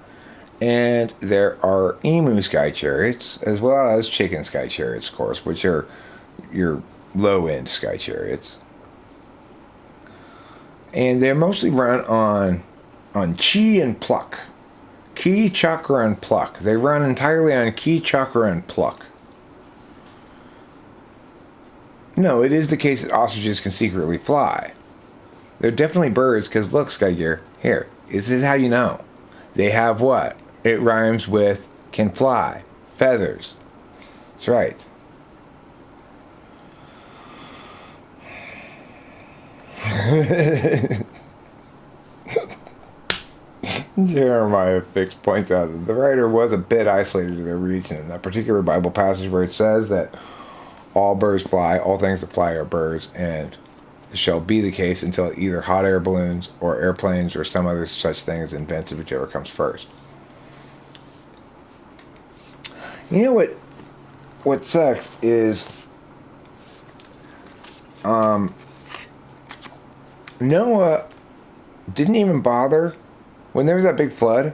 and there are emu sky chariots, as well as chicken sky chariots, of course, which are your low-end sky chariots. And they're mostly run on chi and pluck. Ki, chakra, and pluck. They run entirely on ki, chakra, and pluck. No, it is the case that ostriches can secretly fly. They're definitely birds, because look, Sky Gear, here, this is how you know. They have what? It rhymes with can fly. Feathers. That's right. Jeremiah Fix points out that the writer was a bit isolated to their region in that particular Bible passage where it says that all birds fly, all things that fly are birds, and it shall be the case until either hot air balloons or airplanes or some other such thing is invented, whichever comes first. You know what sucks is Noah didn't even bother when there was that big flood.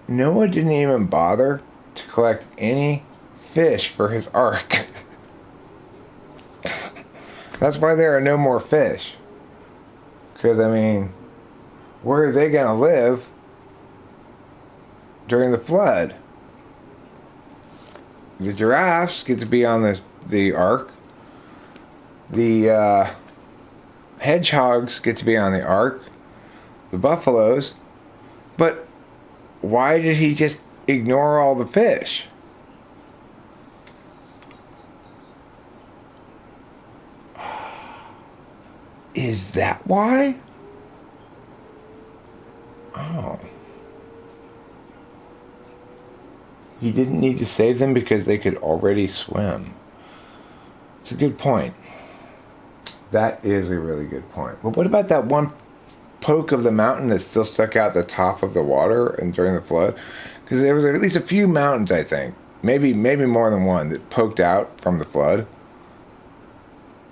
Noah didn't even bother to collect any fish for his ark. That's why there are no more fish. Because, I mean, where are they going to live during the flood? The giraffes get to be on the ark. The hedgehogs get to be on the ark. The buffaloes. But why did he just ignore all the fish? Is that why? Oh. He didn't need to save them because they could already swim. It's a good point. That is a really good point. But what about that one poke of the mountain that still stuck out the top of the water and during the flood? Because there was at least a few mountains, I think, maybe more than one, that poked out from the flood.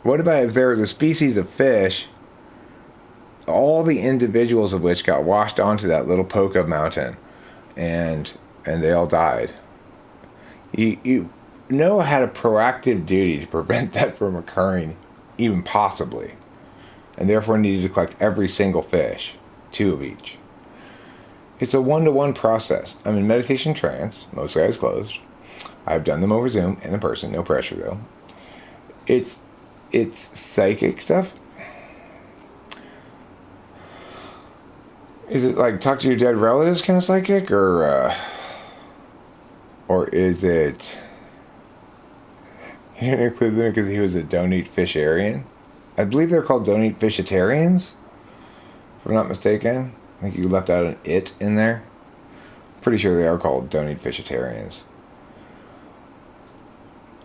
What about if there was a species of fish, all the individuals of which got washed onto that little poke of mountain, and they all died? Noah had a proactive duty to prevent that from occurring, even possibly, and therefore needed to collect every single fish, 2 of each. It's a 1-to-1 process. I'm in meditation trance, most eyes closed. I've done them over Zoom and in person, no pressure though. It's psychic stuff. Is it like talk to your dead relatives kind of psychic, or is it? You didn't include them because he was a don't eat fisharian. I believe they're called don't eat fishitarians, if I'm not mistaken. I think you left out an it in there. Pretty sure they are called don't eat fishitarians.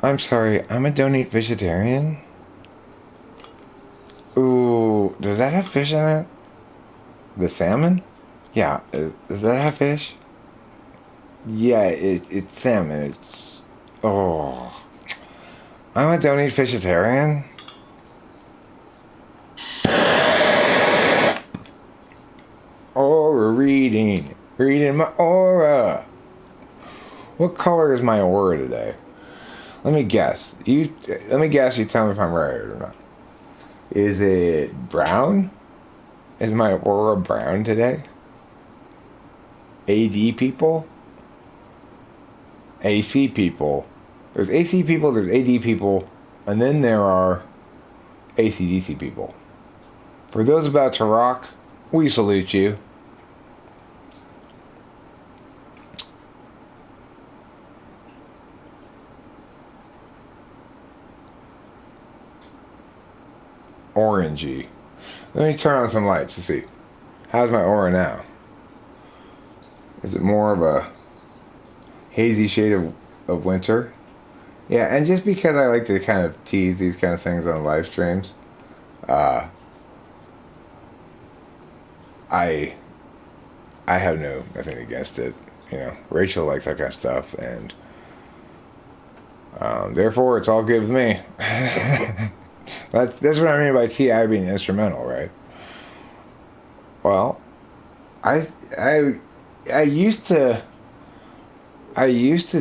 I'm sorry, I'm a don't eat fishitarian. Ooh, does that have fish in it? The salmon? Yeah, does that have fish? Yeah, it's salmon. Oh. I'm a don't eat fishitarian? Aura reading. Reading my aura. What color is my aura today? Let me guess. You tell me if I'm right or not. Is it brown? Is my aura brown today? AD people? AC people. There's AC people, there's AD people, and then there are AC/DC people. For those about to rock, we salute you. orangey. Let me turn on some lights to see. How's my aura now? Is it more of a hazy shade of winter? Yeah, and just because I like to kind of tease these kind of things on live streams, I have nothing against it. You know, Rachel likes that kind of stuff, and therefore it's all good with me. That's what I mean by TI being instrumental, right? Well, I used to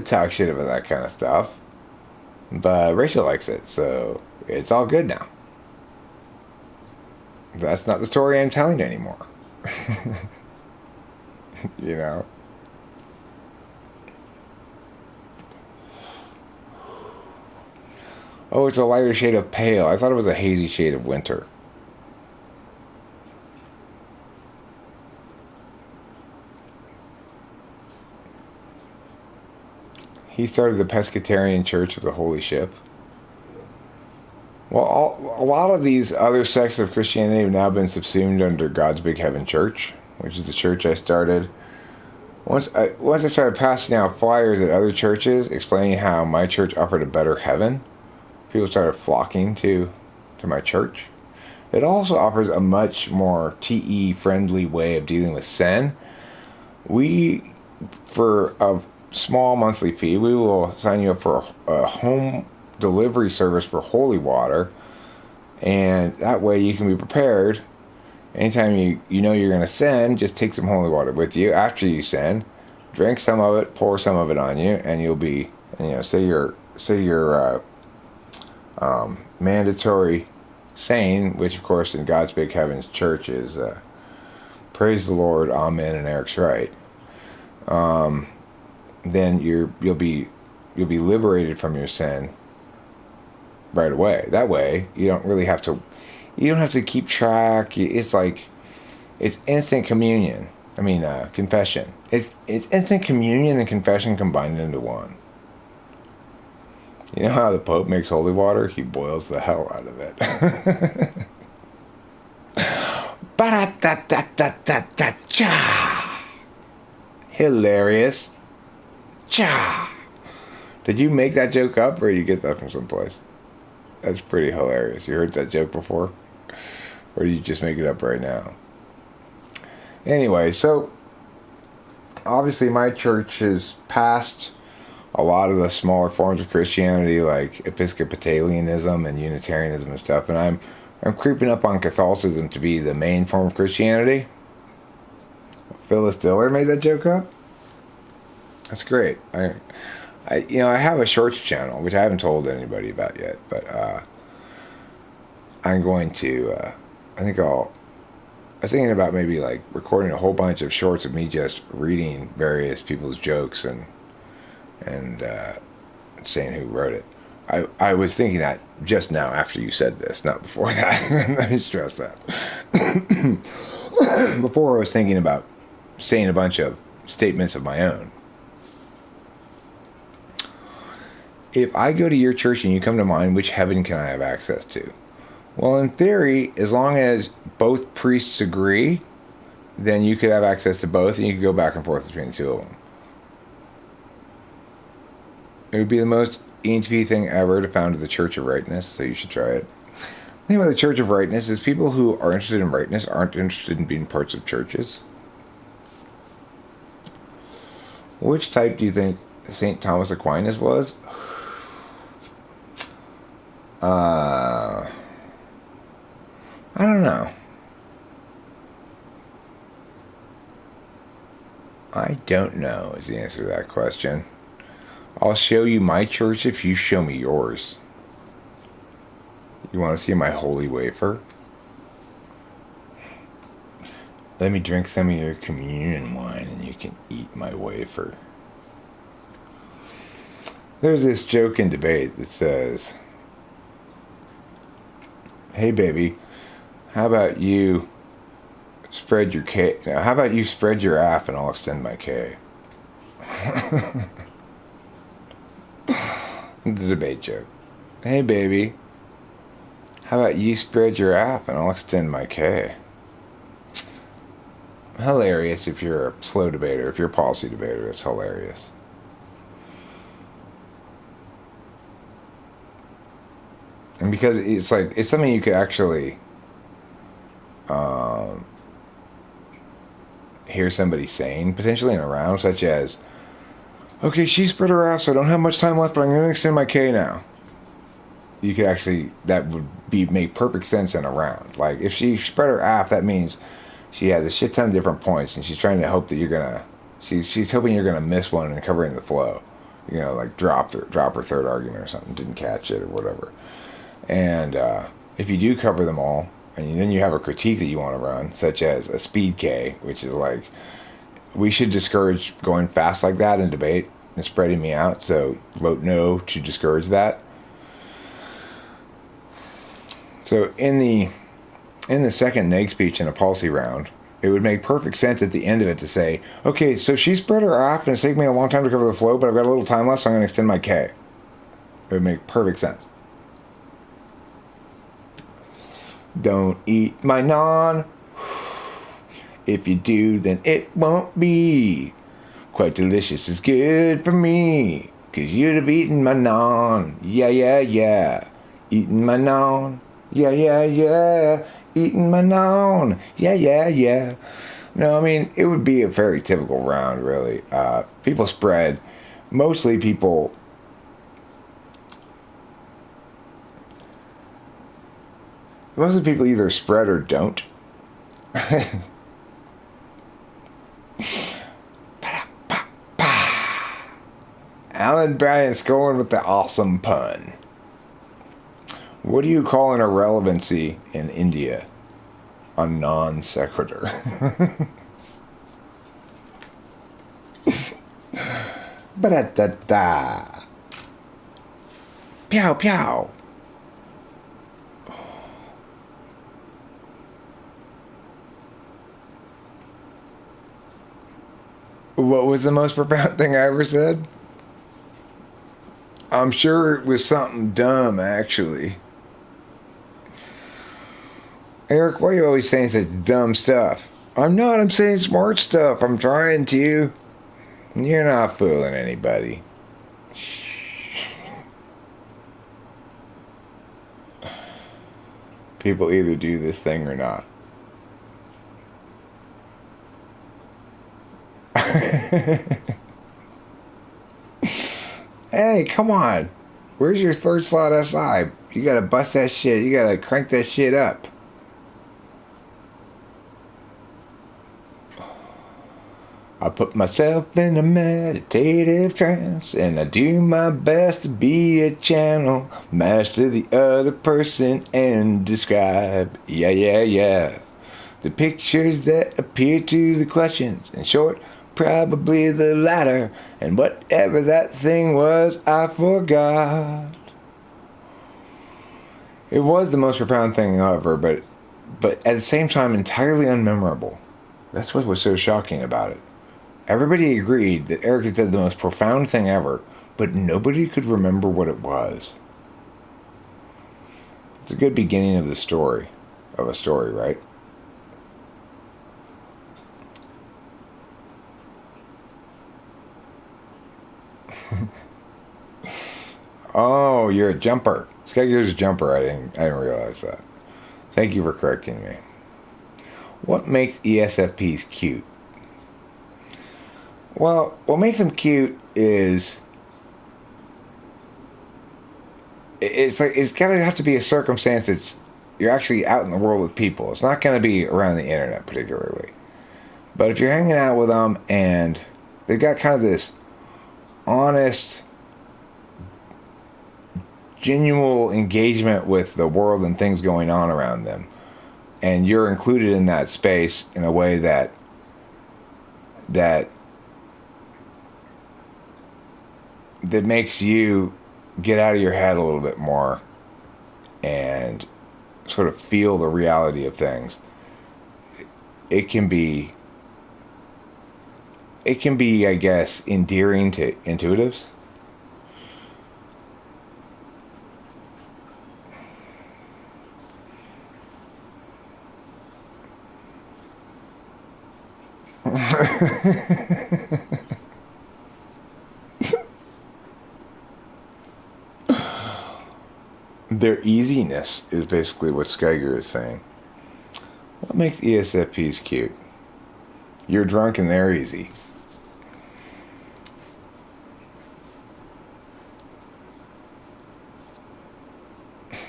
talk shit about that kind of stuff, but Rachel likes it, so it's all good now. That's not the story I'm telling anymore. You know? Oh, it's a lighter shade of pale. I thought it was a hazy shade of winter. He started the Pescatarian Church of the Holy Ship. Well, a lot of these other sects of Christianity have now been subsumed under God's Big Heaven Church, which is the church I started. Once I started passing out flyers at other churches explaining how my church offered a better heaven, people started flocking to my church. It also offers a much more TE-friendly way of dealing with sin. For a small monthly fee, we will sign you up for a home delivery service for holy water, and that way you can be prepared. Anytime you know you're going to sin, just take some holy water with you after you sin, drink some of it, pour some of it on you, and you'll be, say you're mandatory saying, which of course in God's Big Heavens Church is praise the Lord, amen, and Eric's right. Then you'll be liberated from your sin right away. That way you don't have to keep track. It's instant communion. Confession. It's instant communion and confession combined into one. You know how the Pope makes holy water? He boils the hell out of it. Ba-da-da-da-da-da-da-cha. Hilarious. Cha. Did you make that joke up, or did you get that from someplace? That's pretty hilarious. You heard that joke before? Or did you just make it up right now? Anyway, so obviously my church has passed a lot of the smaller forms of Christianity, like Episcopalianism and Unitarianism and stuff, and I'm creeping up on Catholicism to be the main form of Christianity. Phyllis Diller made that joke up. That's great. I have a shorts channel, which I haven't told anybody about yet, but I'm going to, I was thinking about maybe like recording a whole bunch of shorts of me just reading various people's jokes and saying who wrote it. I was thinking that just now after you said this, not before that. Let me stress that. Before I was thinking about saying a bunch of statements of my own. If I go to your church and you come to mine, which heaven can I have access to? Well, in theory, as long as both priests agree, then you could have access to both, and you could go back and forth between the two of them. It would be the most ENTP thing ever to found the Church of Rightness, so you should try it. The thing about the Church of Rightness is people who are interested in rightness aren't interested in being parts of churches. Which type do you think St. Thomas Aquinas was? I don't know. I don't know is the answer to that question. I'll show you my church if you show me yours. You want to see my holy wafer? Let me drink some of your communion wine and you can eat my wafer. There's this joke in debate that says, hey baby, how about you spread your K? How about you spread your aff and I'll extend my K? The debate joke. Hey baby, How about you spread your app and I'll extend my K? Hilarious if you're a slow debater. If you're a policy debater, it's hilarious. And because it's like, it's something you could actually hear somebody saying potentially in a round, such as, okay, she spread her ass, so I don't have much time left, but I'm going to extend my K now. You could actually, that would make perfect sense in a round. Like, if she spread her ass, that means she has a shit ton of different points, and she's trying to hope that you're going to, she's hoping you're going to miss one and covering the flow. You know, like drop her third argument or something, didn't catch it or whatever. And if you do cover them all, and then you have a critique that you want to run, such as a speed K, which is like, we should discourage going fast like that in debate and spreading me out, so vote no to discourage that. So in the second neg speech in a policy round, it would make perfect sense at the end of it to say, okay, so she spread her off and it's taken me a long time to cover the flow, but I've got a little time left, so I'm going to extend my K. It would make perfect sense. Don't eat my naan. If you do, then it won't be quite delicious. It's good for me, 'cause you'd have eaten my naan. Yeah, yeah, yeah. Eating my naan. Yeah, yeah, yeah. Eating my naan. Yeah, yeah, yeah. No, I mean, it would be a fairly typical round, really. People spread. Mostly people... Most of the people either spread or don't. Alan Bryant's going with the awesome pun. What do you call an irrelevancy in India? A non sequitur. Ba-da-da-da. Pew, pew. What was the most profound thing I ever said? I'm sure it was something dumb, actually. Eric, why are you always saying such dumb stuff? I'm not. I'm saying smart stuff. I'm trying to. You're not fooling anybody. People either do this thing or not. Hey, come on. Where's your third slot SI? You gotta bust that shit. You gotta crank that shit up. I put myself in a meditative trance, and I do my best to be a channel, master the other person and describe, yeah, yeah, yeah, the pictures that appear to the questions. In short, probably the latter, and whatever that thing was, I forgot. It was the most profound thing ever, but at the same time entirely unmemorable. That's what was so shocking about it. Everybody agreed that Eric had said the most profound thing ever, but nobody could remember what it was. It's a good beginning of a story, right? Oh, you're a jumper. Skegger's a jumper. I didn't realize that. Thank you for correcting me. What makes ESFPs cute? Well, what makes them cute is it's gotta have to be a circumstance that's you're actually out in the world with people. It's not gonna be around the internet particularly. But if you're hanging out with them and they've got kind of this honest, genuine engagement with the world and things going on around them, and you're included in that space in a way that makes you get out of your head a little bit more and sort of feel the reality of things. It can be, I guess, endearing to intuitives. Their easiness is basically what Skyger is saying. What makes ESFPs cute? You're drunk and they're easy.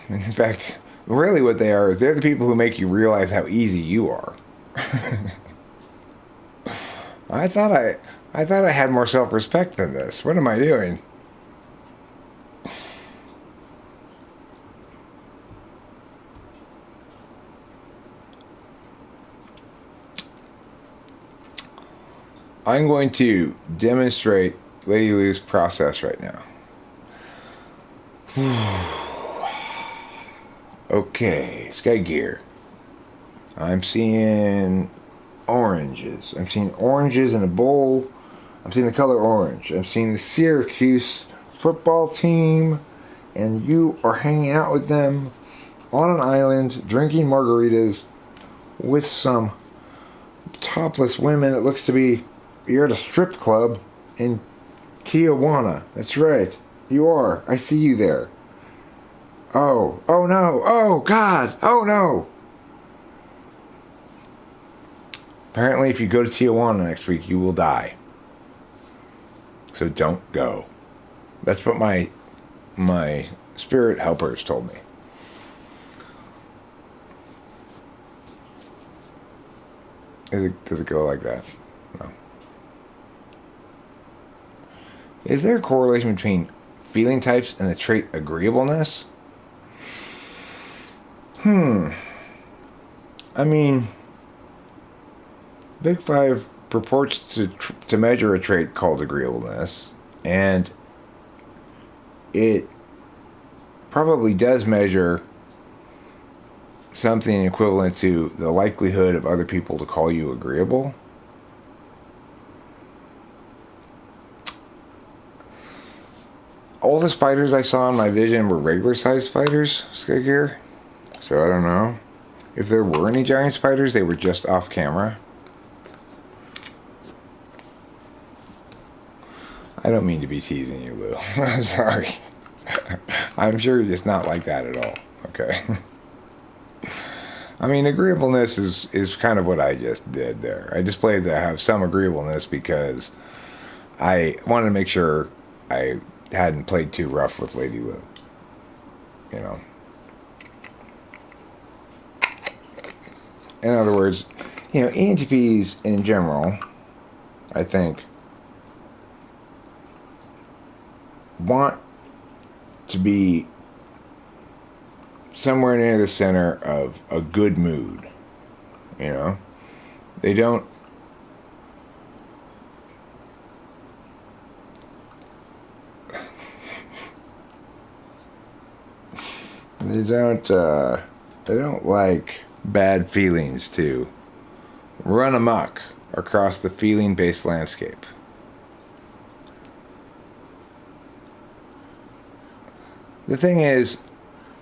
In fact, really what they are is they're the people who make you realize how easy you are. I thought I had more self-respect than this. What am I doing? I'm going to demonstrate Lady Lou's process right now. Okay, Sky Gear. I'm seeing oranges. I'm seeing oranges in a bowl. I'm seeing the color orange. I'm seeing the Syracuse football team, and you are hanging out with them on an island, drinking margaritas with some topless women. It looks to be you're at a strip club in Tijuana. That's right. You are. I see you there. Oh no. Oh God. Oh no. Apparently, if you go to Tijuana next week, you will die. So don't go. That's what my spirit helpers told me. Does it go like that? No. Is there a correlation between feeling types and the trait agreeableness? I mean, Big Five purports to measure a trait called agreeableness, and it probably does measure something equivalent to the likelihood of other people to call you agreeable. All the spiders I saw in my vision were regular sized spiders, Skygear. So I don't know. If there were any giant spiders, they were just off camera. I don't mean to be teasing you, Lou. I'm sorry. I'm sure it's not like that at all. Okay. I mean, agreeableness is kind of what I just did there. I displayed that I have some agreeableness because I wanted to make sure I hadn't played too rough with Lady Lou. You know. In other words, you know, ENTPs in general, I think, want to be somewhere near the center of a good mood. You know? They don't they don't like bad feelings to run amok across the feeling-based landscape. The thing is,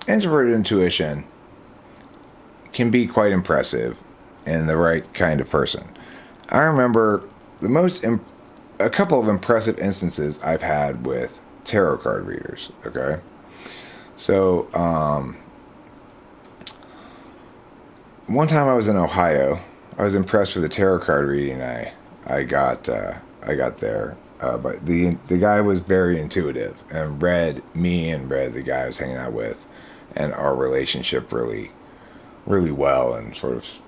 introverted intuition can be quite impressive in the right kind of person. I remember a couple of impressive instances I've had with tarot card readers, okay? So, one time I was in Ohio. I was impressed with the tarot card reading I got there. But the guy was very intuitive and read me and read the guy I was hanging out with and our relationship really, really well, and sort of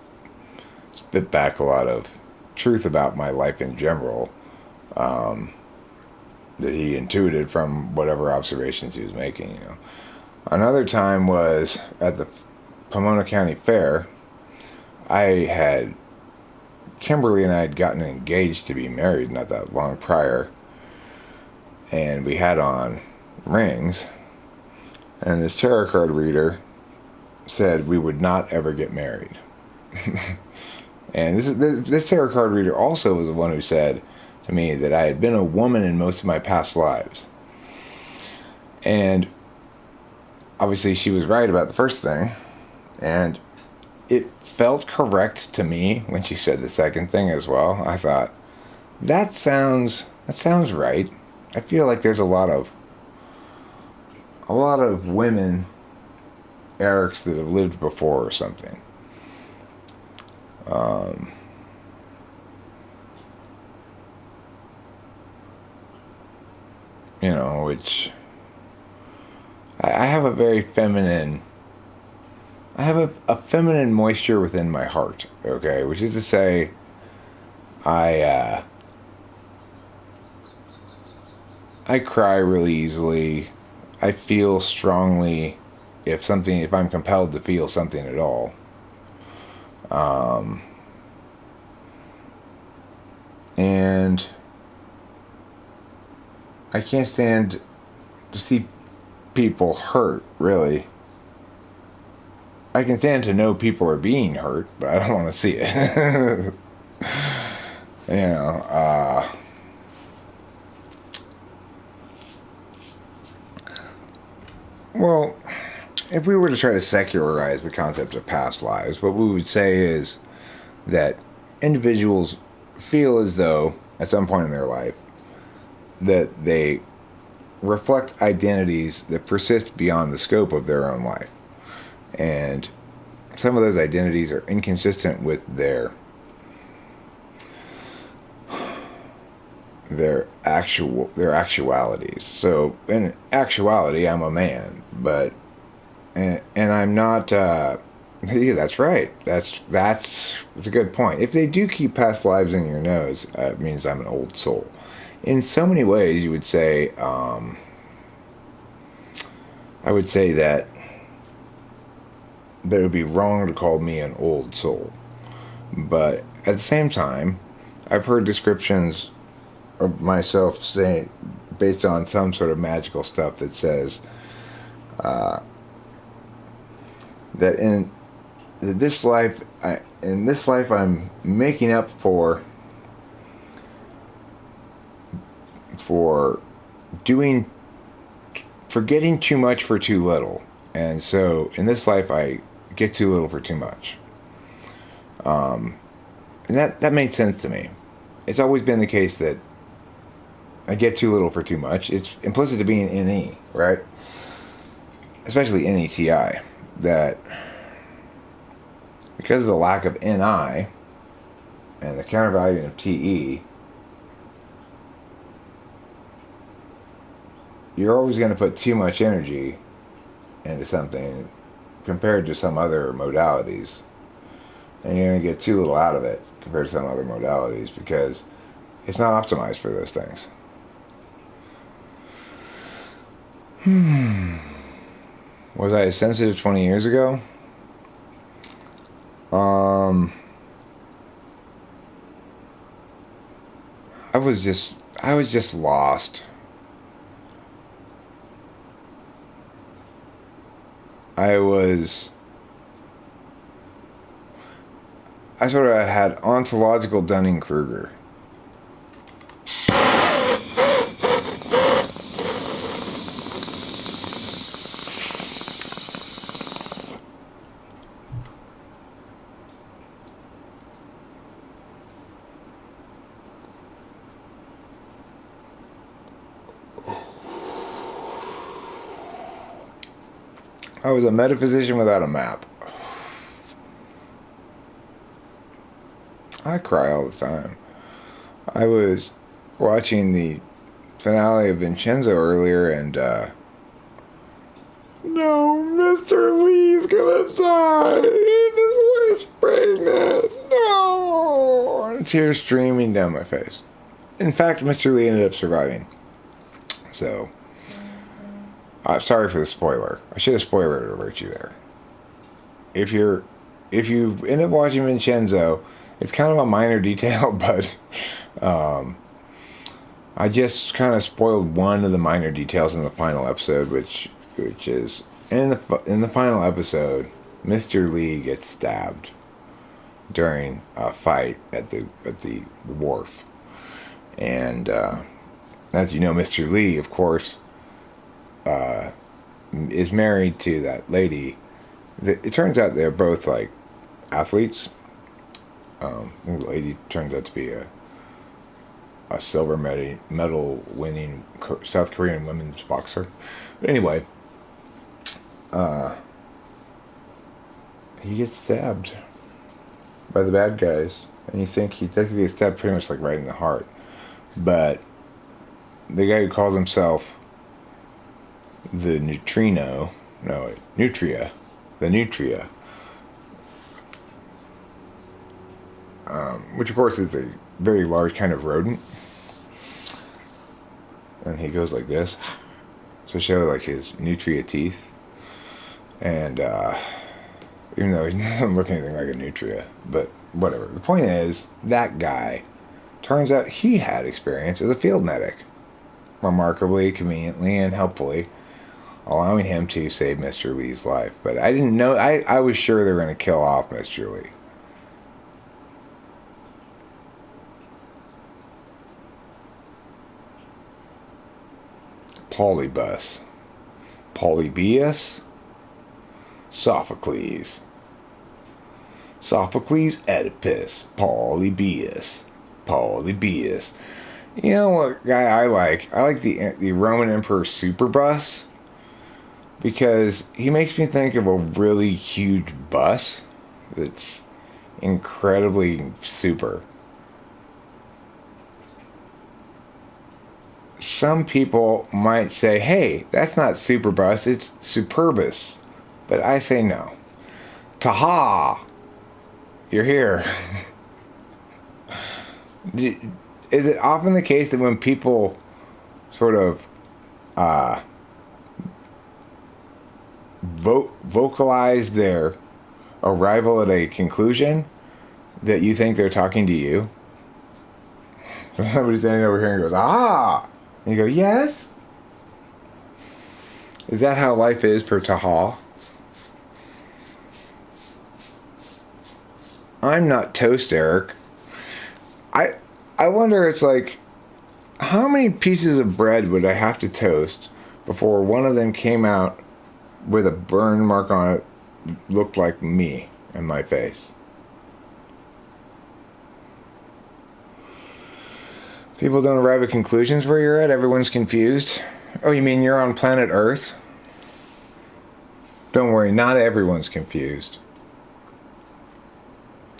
spit back a lot of truth about my life in general that he intuited from whatever observations he was making, you know. Another time was at the Pomona County Fair. Kimberly and I had gotten engaged to be married not that long prior, and we had on rings, and this tarot card reader said we would not ever get married. And this tarot card reader also was the one who said to me that I had been a woman in most of my past lives. And obviously she was right about the first thing, and it felt correct to me when she said the second thing as well. I thought, that sounds right. I feel like there's a lot of women Erics that have lived before or something. Which I have a very feminine. I have a feminine moisture within my heart. Okay, which is to say, I cry really easily. I feel strongly if I'm compelled to feel something at all. And I can't stand to see people hurt, really. I can stand to know people are being hurt, but I don't want to see it. Well, if we were to try to secularize the concept of past lives, what we would say is that individuals feel as though, at some point in their life, that they reflect identities that persist beyond the scope of their own life. And some of those identities are inconsistent with their actualities. So in actuality, I'm a man, but and I'm not. Yeah, that's right. That's a good point. If they do keep past lives in your nose, it means I'm an old soul. In so many ways, you would say. I would say that it would be wrong to call me an old soul, but at the same time, I've heard descriptions of myself saying, based on some sort of magical stuff that says that in this life, I'm making up for getting too much for too little, and so in this life I get too little for too much. And that made sense to me. It's always been the case that I get too little for too much. It's implicit to being NE, right? Especially NETI, that because of the lack of NI and the countervaluing of TE, you're always going to put too much energy into something compared to some other modalities. And you're going to get too little out of it compared to some other modalities because it's not optimized for those things. Was I as sensitive 20 years ago? I was just lost. I sort of had ontological Dunning-Kruger. I was a metaphysician without a map. I cry all the time. I was watching the finale of Vincenzo earlier, and no, Mr. Lee's gonna die. He was whispering that. No, and tears streaming down my face. In fact, Mr. Lee ended up surviving. So, sorry for the spoiler. I should have spoiler alert you there. If you end up watching Vincenzo, it's kind of a minor detail, but I just kind of spoiled one of the minor details in the final episode, which is in the final episode, Mr. Lee gets stabbed during a fight at the wharf, and as you know, Mr. Lee, of course, is married to that lady. It turns out they're both like athletes. The lady turns out to be a silver medal winning South Korean women's boxer. But anyway, he gets stabbed by the bad guys, and you think he technically gets stabbed pretty much like right in the heart. But the guy who calls himself the Nutria, which of course is a very large kind of rodent, and he goes like this, so show like his nutria teeth, and even though he doesn't look anything like a nutria, but whatever. The point is, that guy, turns out he had experience as a field medic, remarkably, conveniently, and helpfully, allowing him to save Mr. Lee's life. But I didn't know, I was sure they were going to kill off Mr. Lee. Polybus, Polybius, Sophocles, Oedipus, Polybius. You know what guy I like? I like the Roman Emperor Superbus, because he makes me think of a really huge bus that's incredibly super. Some people might say, hey, that's not Superbus, it's Superbus. But I say no. Taha! You're here. Is it often the case that when people sort of vocalize their arrival at a conclusion that you think they're talking to you? Somebody's standing over here and goes, ah! And you go, yes? Is that how life is for Taha? I'm not toast, Eric. I wonder, it's like, how many pieces of bread would I have to toast before one of them came out with a burn mark on it, looked like me and my face? People don't arrive at conclusions where you're at. Everyone's confused. Oh, you mean you're on planet Earth? Don't worry, not everyone's confused.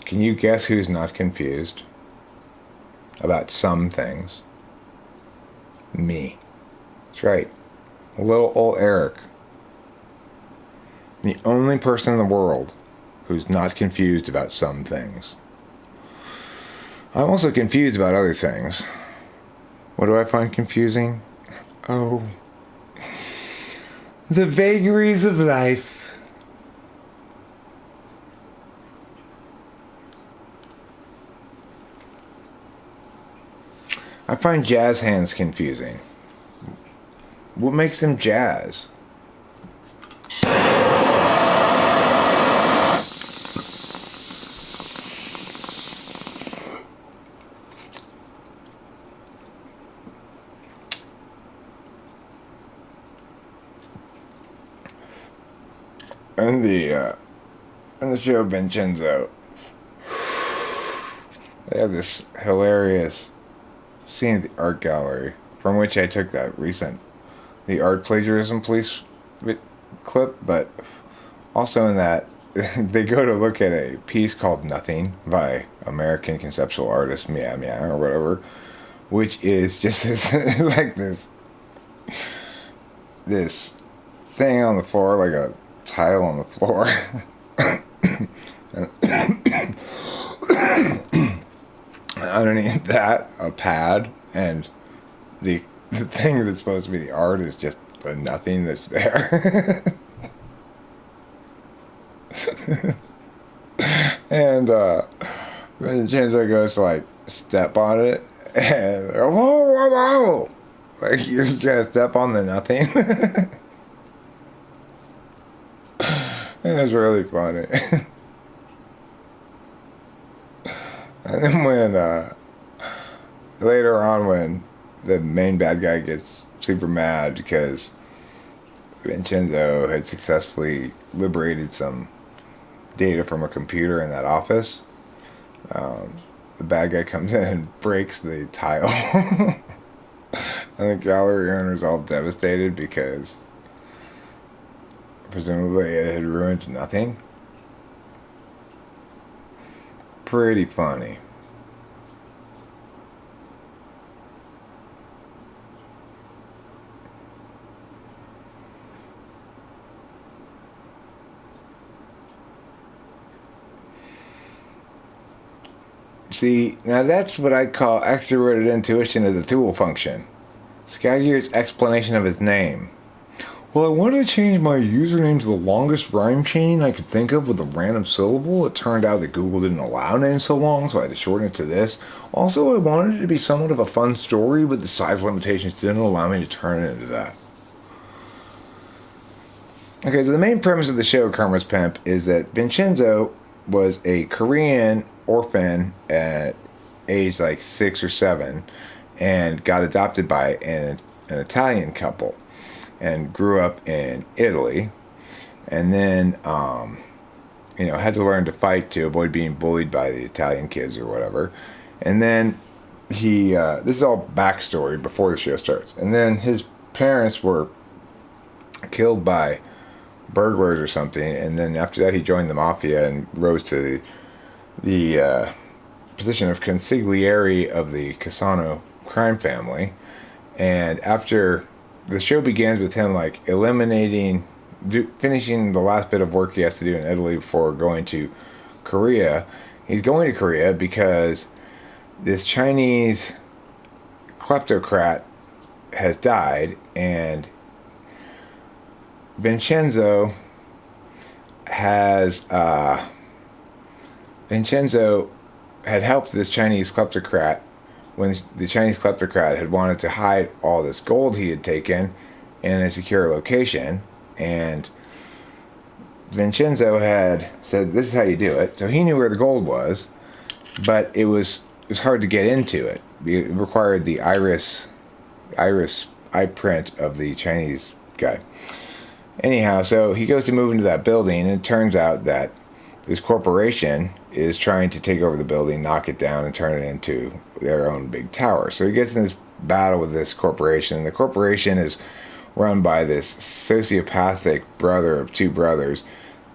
Can you guess who's not confused about some things? Me. That's right. Little old Eric. The only person in the world who's not confused about some things. I'm also confused about other things. What do I find confusing? Oh, the vagaries of life. I find jazz hands confusing. What makes them jazz? In the show Vincenzo, they have this hilarious scene at the art gallery, from which I took that the art plagiarism police clip, but also in that they go to look at a piece called Nothing by American conceptual artist Meow Meow or whatever, which is just this thing on the floor, like a tile on the floor. Underneath that, a pad, and the thing that's supposed to be the art is just the nothing that's there. And Vincenzo goes to like step on it, and whoa, whoa, whoa! Like, you're gonna step on the nothing. It was really funny. And then when later on, when the main bad guy gets super mad because Vincenzo had successfully liberated some data from a computer in that office. The bad guy comes in and breaks the tile. And the gallery owner's all devastated because presumably it had ruined nothing. Pretty funny. See, now that's what I call extroverted intuition as a tool function. Scaggier's explanation of his name. Well, I wanted to change my username to the longest rhyme chain I could think of with a random syllable. It turned out that Google didn't allow names so long, so I had to shorten it to this. Also, I wanted it to be somewhat of a fun story, but the size limitations didn't allow me to turn it into that. Okay, so the main premise of the show, Karma's Pimp, is that Vincenzo was a Korean orphan at age like 6 or 7 and got adopted by an Italian couple and grew up in Italy, and then had to learn to fight to avoid being bullied by the Italian kids or whatever. And then he this is all backstory before the show starts. And then his parents were killed by burglars or something, and then after that he joined the mafia and rose to the position of consigliere of the Cassano crime family. And after the show begins with him like finishing the last bit of work he has to do in Italy before going to Korea. He's going to Korea because this Chinese kleptocrat has died, and Vincenzo had helped this Chinese kleptocrat when the Chinese kleptocrat had wanted to hide all this gold he had taken in a secure location, and Vincenzo had said, "This is how you do it." So he knew where the gold was, but it was hard to get into it. It required the iris eye print of the Chinese guy. Anyhow, so he goes to move into that building, and it turns out that this corporation is trying to take over the building, knock it down, and turn it into their own big tower. So he gets in this battle with this corporation, and the corporation is run by this sociopathic brother of two brothers,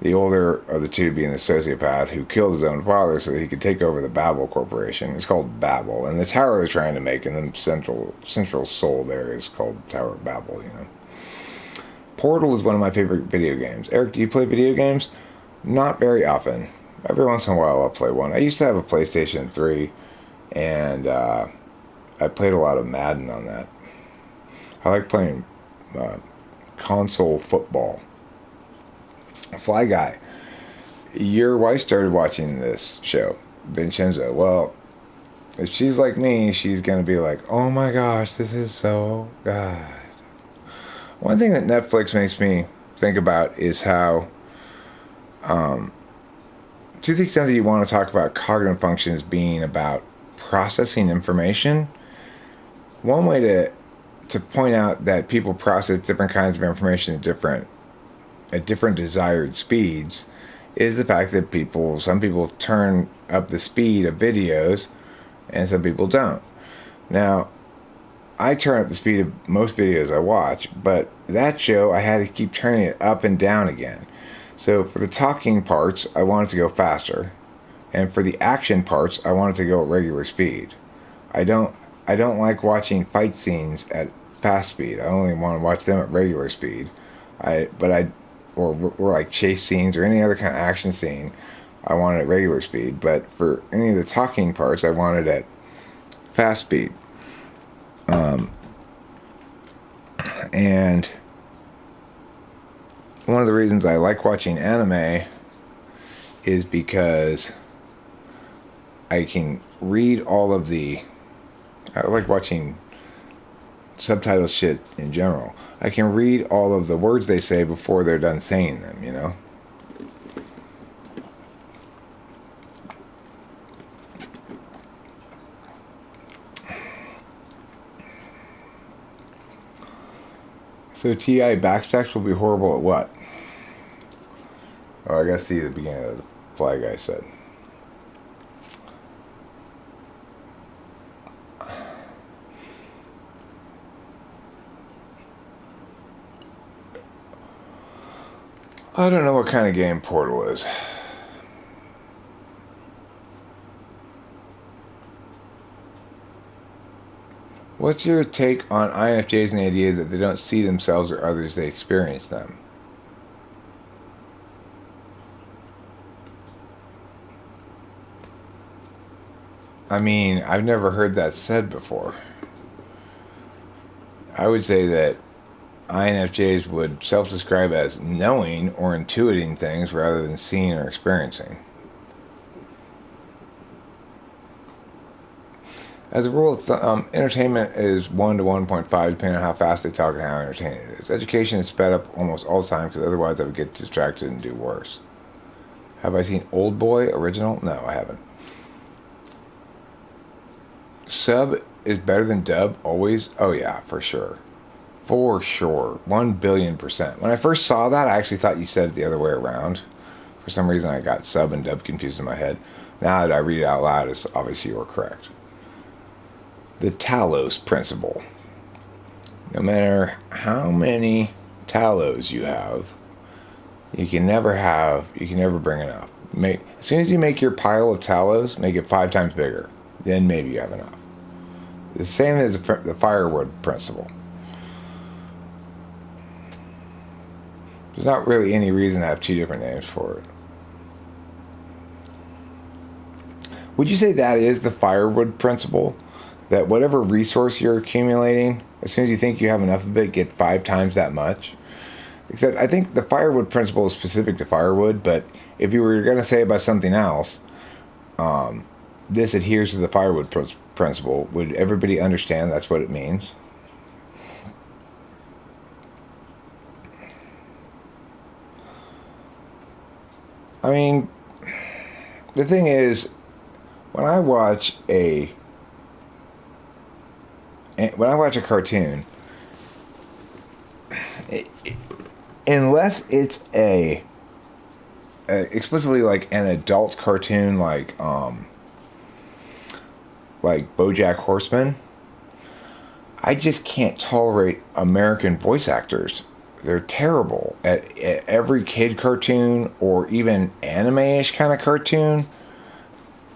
the older of the two being the sociopath who killed his own father so that he could take over the Babel Corporation. It's called Babel, and the tower they're trying to make in the central soul there is called Tower of Babel, Portal is one of my favorite video games. Eric, do you play video games? Not very often. Every once in a while I'll play one. I used to have a PlayStation 3, and I played a lot of Madden on that. I like playing console football. Fly Guy, your wife started watching this show, Vincenzo. Well, if she's like me, she's going to be like, oh my gosh, this is so good. One thing that Netflix makes me think about is how, to the extent that you want to talk about cognitive functions being about processing information, one way to point out that people process different kinds of information at different desired speeds is the fact that some people turn up the speed of videos and some people don't. Now, I turn up the speed of most videos I watch, but that show I had to keep turning it up and down again. So for the talking parts, I wanted to go faster, and for the action parts, I wanted to go at regular speed. I don't like watching fight scenes at fast speed. I only want to watch them at regular speed. Or like chase scenes or any other kind of action scene, I want it at regular speed. But for any of the talking parts, I want it at fast speed. And one of the reasons I like watching anime is because I can read all of I like watching subtitle shit in general. I can read all of the words they say before they're done saying them, So TI backstacks will be horrible at what? Oh, I gotta see the beginning of Fly Guy said. I don't know what kind of game Portal is. What's your take on INFJs and the idea that they don't see themselves or others, they experience them? I mean, I've never heard that said before. I would say that INFJs would self-describe as knowing or intuiting things rather than seeing or experiencing. As a rule of thumb, entertainment is 1 to 1.5 depending on how fast they talk and how entertaining it is. Education is sped up almost all the time because otherwise I would get distracted and do worse. Have I seen Old Boy original? No, I haven't. Sub is better than dub always? Oh yeah, for sure. For sure. 1,000,000,000%. When I first saw that, I actually thought you said it the other way around. For some reason, I got sub and dub confused in my head. Now that I read it out loud, it's obviously you're correct. The Talos principle. No matter how many Talos you have, you can never bring enough. As soon as you make your pile of Talos, make it 5 times bigger. Then maybe you have enough. The same as the firewood principle. There's not really any reason to have 2 different names for it. Would you say that is the firewood principle? That whatever resource you're accumulating, as soon as you think you have enough of it, get 5 times that much? Except I think the firewood principle is specific to firewood, but if you were going to say about something else, this adheres to the firewood principle. Would everybody understand that's what it means? I mean, the thing is, when I watch a cartoon, unless it's explicitly like an adult cartoon, like BoJack Horseman, I just can't tolerate American voice actors. They're terrible at every kid cartoon or even anime-ish kind of cartoon.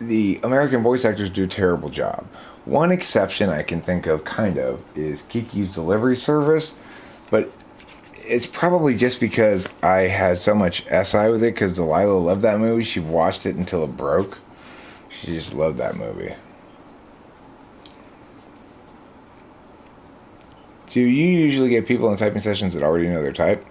The American voice actors do a terrible job. One exception I can think of, kind of, is Kiki's Delivery Service, but it's probably just because I had so much SI with it, because Delilah loved that movie. She watched it until it broke. She just loved that movie. Do you usually get people in typing sessions that already know their type?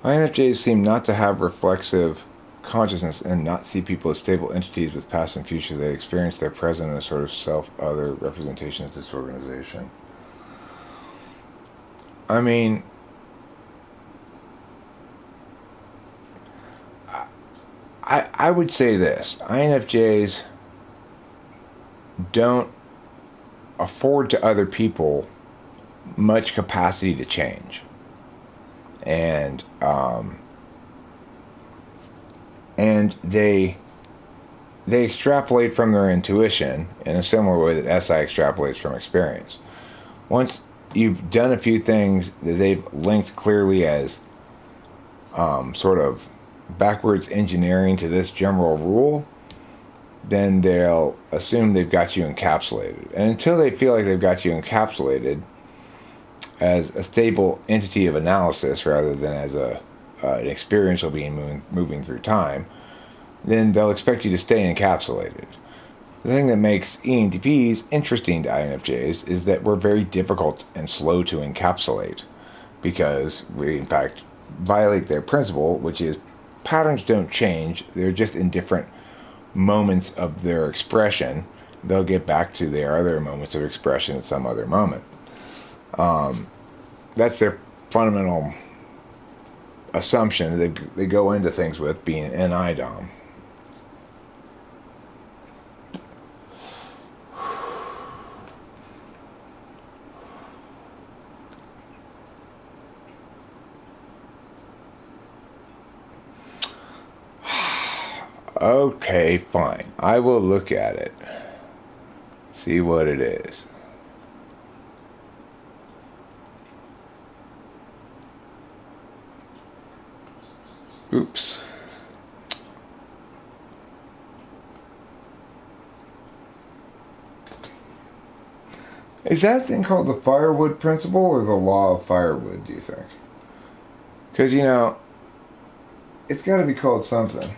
INFJs seem not to have reflexive consciousness and not see people as stable entities with past and future. They experience their present in a sort of self-other representation of this organization. I mean, I would say this. INFJs don't afford to other people much capacity to change. And they extrapolate from their intuition in a similar way that SI extrapolates from experience. Once you've done a few things that they've linked clearly as sort of backwards engineering to this general rule, then they'll assume they've got you encapsulated. And until they feel like they've got you encapsulated as a stable entity of analysis rather than as an experiential being moving through time, then they'll expect you to stay encapsulated. The thing that makes ENTPs interesting to INFJs is that we're very difficult and slow to encapsulate, because we, in fact, violate their principle, which is patterns don't change. They're just in different moments of their expression. They'll get back to their other moments of expression at some other moment. That's their fundamental assumption that they go into things with, being an IDOM. Okay, fine. I will look at it. See what it is. Oops. Is that thing called the firewood principle or the law of firewood, do you think? Because, you know, it's got to be called something.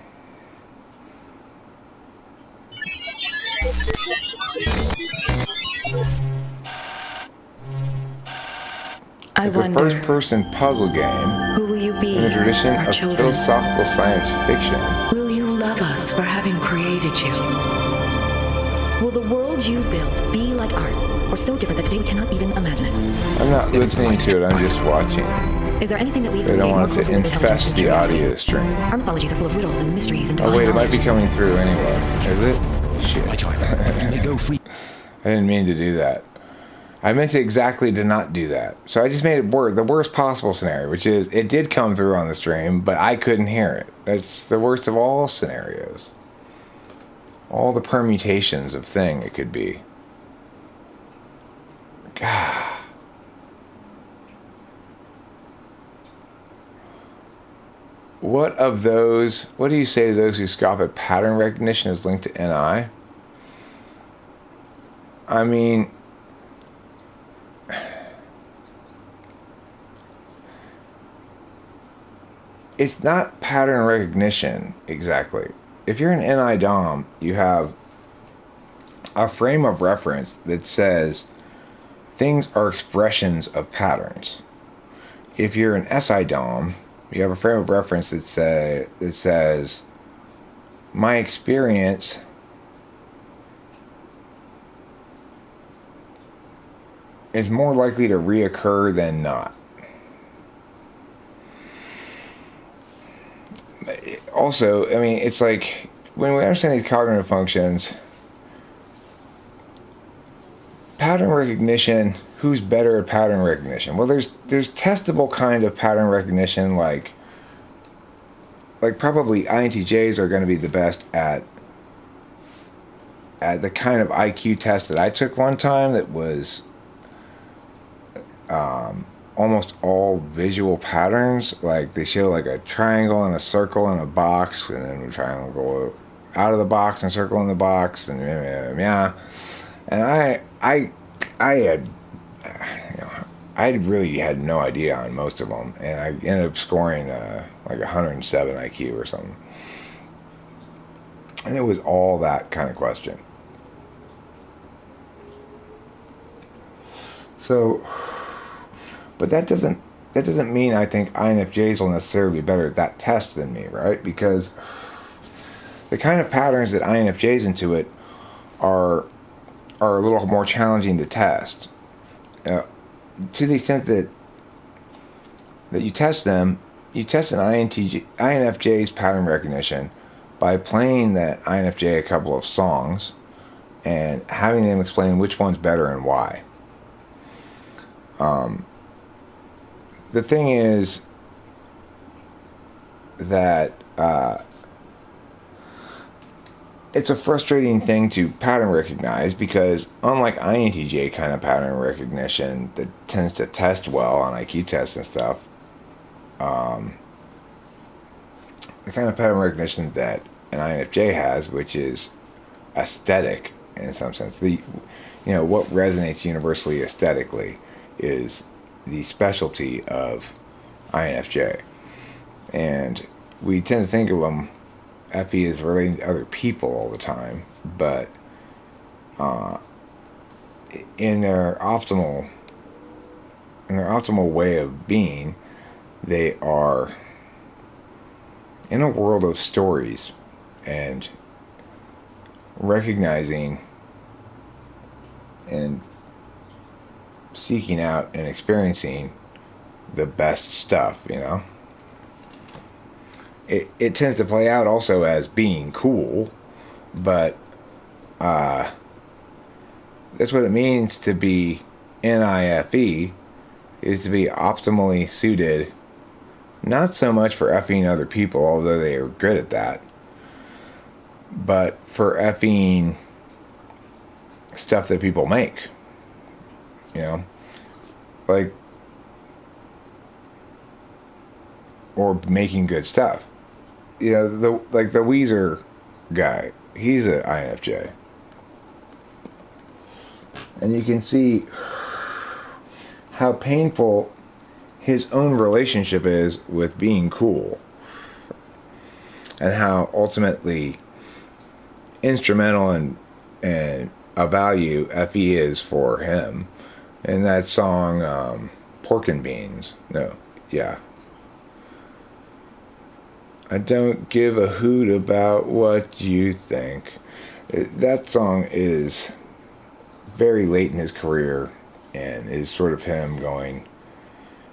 It's a first-person puzzle game who will you be in the tradition our of children? philosophical science fiction. Will you love us for having created you? Will the world you build be like ours, or so different that today we cannot even imagine it? I'm not listening to it, I'm just watching it. Is there anything that we I associate don't more want it closely to with intelligence infest and the curiosity? audio stream. Our mythologies are full of riddles and mysteries and Oh divine wait, it might knowledge. be coming through anyway. Is it? Shit. My child, you may go free. I didn't mean to do that. I meant to not do that. So I just made it the worst possible scenario, which is it did come through on the stream, but I couldn't hear it. That's the worst of all scenarios. All the permutations of thing it could be. God. What do you say to those who scoff at pattern recognition as linked to NI? I mean, it's not pattern recognition exactly. If you're an NI Dom, you have a frame of reference that says things are expressions of patterns. If you're an SI Dom, you have a frame of reference that says my experience is more likely to reoccur than not. Also, I mean, it's like when we understand these cognitive functions, pattern recognition, who's better at pattern recognition? Well, there's testable kind of pattern recognition, like probably INTJs are going to be the best at the kind of IQ test that I took one time that was almost all visual patterns. Like they show like a triangle and a circle and a box, and then a triangle go out of the box and circle in the box, and yeah. And I really had no idea on most of them, and I ended up scoring like 107 IQ or something. And it was all that kind of question. So, but that doesn't mean I think INFJs will necessarily be better at that test than me, right? Because the kind of patterns that INFJs intuit are a little more challenging to test. To the extent that you test them, you test an INFJ's pattern recognition by playing that INFJ a couple of songs and having them explain which one's better and why. The thing is that it's a frustrating thing to pattern recognize because unlike INTJ kind of pattern recognition that tends to test well on IQ tests and stuff, the kind of pattern recognition that an INFJ has, which is aesthetic in some sense, what resonates universally aesthetically is the specialty of INFJ. And we tend to think of them, FE, is relating to other people all the time, but in their optimal way of being, they are in a world of stories and recognizing and seeking out and experiencing the best stuff, It tends to play out also as being cool, but that's what it means to be NIFE, is to be optimally suited, not so much for FEing other people, although they are good at that, but for effing stuff that people make, you know, like, or making good stuff. You know, the Weezer guy, he's an INFJ, and you can see how painful his own relationship is with being cool, and how ultimately instrumental and a value FE is for him. And that song, Pork and Beans. No, yeah. I don't give a hoot about what you think. That song is very late in his career and is sort of him going,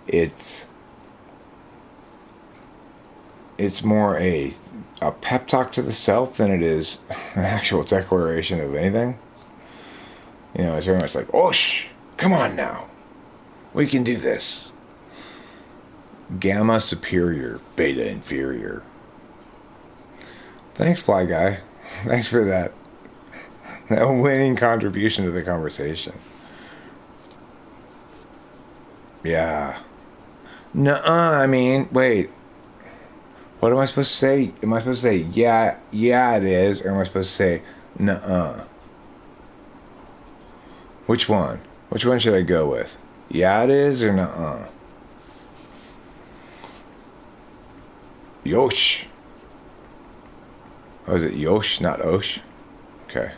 it's more a pep talk to the self than it is an actual declaration of anything. You know, it's very much like, oh, come on now. We can do this. Gamma superior, beta inferior. Thanks, Fly Guy. Thanks for that winning contribution to the conversation. Yeah. Nuh-uh, I mean, wait. What am I supposed to say? Am I supposed to say, yeah, it is? Or am I supposed to say, nuh-uh? Which one? Which one should I go with? Yeah, it is, or nuh-uh? Yosh. Oh, is it Yosh, not Osh? Okay.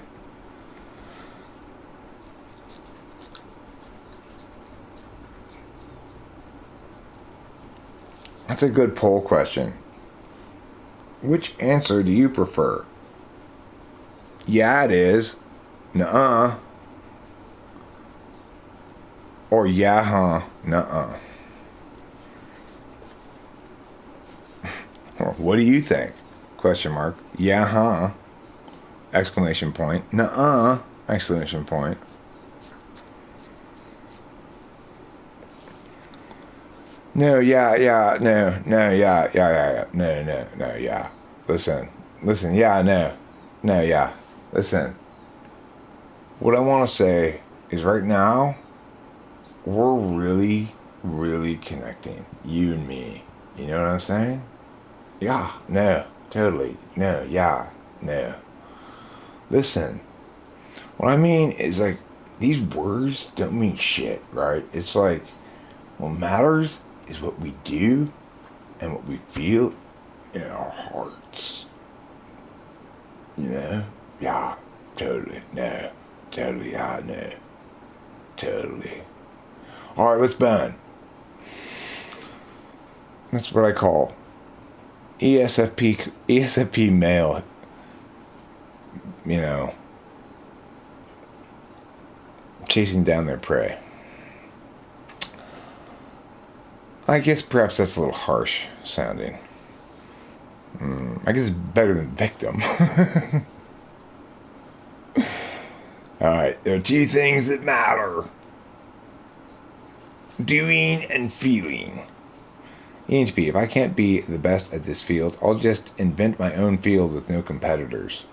That's a good poll question. Which answer do you prefer? Yeah, it is. Nuh-uh. Or yeah, huh? Nuh-uh. What do you think? Question mark. Yeah, huh? Exclamation point. Nuh-uh. Exclamation point. No, yeah, no, yeah, no, yeah. Listen, yeah, no, yeah. Listen. What I want to say is right now, we're really, really connecting. You and me. You know what I'm saying? Yeah, no, totally. No, yeah, no. Listen, what I mean is like, these words don't mean shit, right? It's like, what matters is what we do and what we feel in our hearts. You know? Yeah, totally. No, totally. Yeah, no, totally. All right, let's burn. That's what I call ESFP male, you know, chasing down their prey. I guess perhaps that's a little harsh sounding. I guess it's better than victim. Alright, there are two things that matter. Doing and feeling. ENTP, if I can't be the best at this field, I'll just invent my own field with no competitors.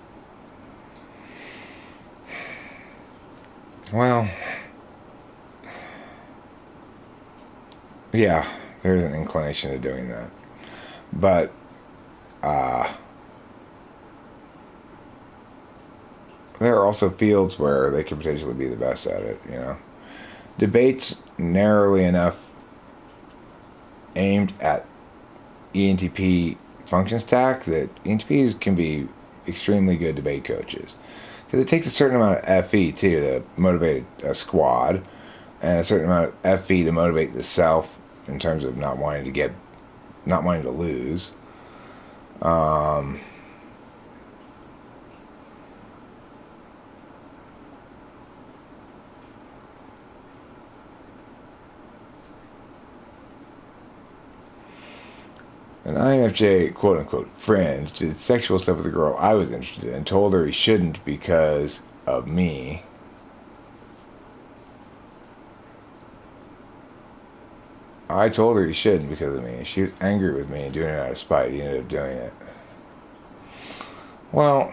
Well, yeah, there's an inclination to doing that. But, there are also fields where they could potentially be the best at it, you know. Debates narrowly enough aimed at ENTP function stack that ENTPs can be extremely good debate coaches. Because it takes a certain amount of FE, too, to motivate a squad, and a certain amount of FE to motivate the self in terms of not wanting to lose. An INFJ quote-unquote friend did sexual stuff with a girl I was interested in and told her he shouldn't because of me. I told her he shouldn't because of me. She was angry with me and doing it out of spite. He ended up doing it. Well,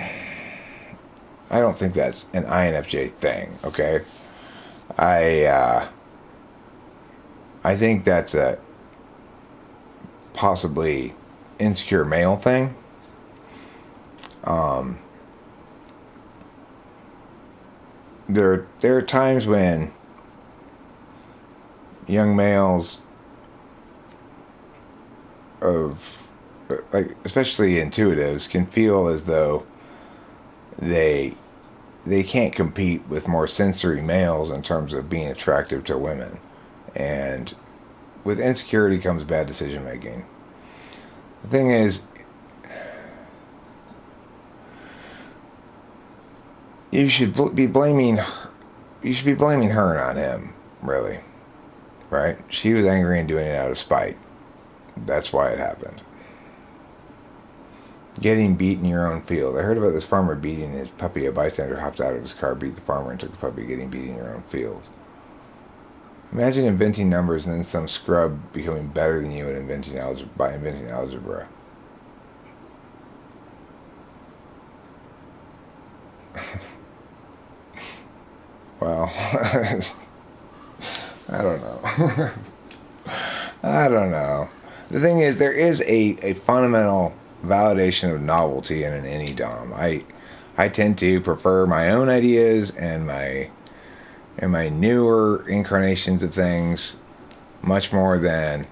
I don't think that's an INFJ thing, okay? I uh, I think that's a possibly insecure male thing. There are times when young males of like especially intuitives can feel as though they they can't compete with more sensory males in terms of being attractive to women. And with insecurity comes bad decision making. The thing is, you should be blaming you should be blaming her, not him, really. Right? She was angry and doing it out of spite. That's why it happened. Getting beat in your own field. I heard about this farmer beating his puppy. A bystander hopped out of his car, beat the farmer, and took the puppy. Getting beat in your own field. Imagine inventing numbers and then some scrub becoming better than you at inventing algebra. Well, I don't know. I don't know. The thing is, there is a fundamental validation of novelty in an any dom. I tend to prefer my own ideas and my newer incarnations of things much more than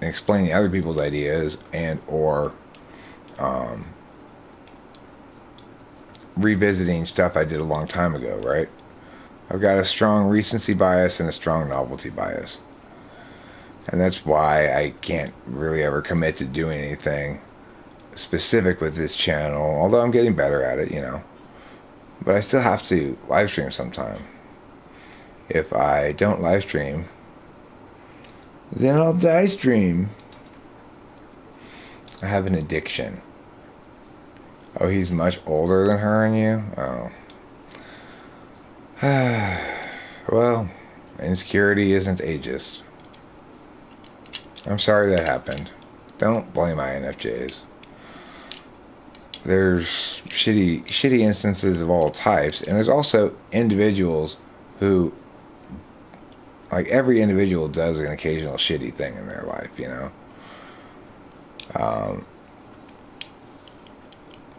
explaining other people's ideas and or revisiting stuff I did a long time ago, right? I've got a strong recency bias and a strong novelty bias. And that's why I can't really ever commit to doing anything specific with this channel, although I'm getting better at it, you know. But I still have to live stream sometime. If I don't live stream, then I'll die stream. I have an addiction. Oh, he's much older than her and you? Oh. Well, insecurity isn't ageist. I'm sorry that happened. Don't blame INFJs. There's shitty instances of all types, and there's also individuals who, like every individual does an occasional shitty thing in their life, you know?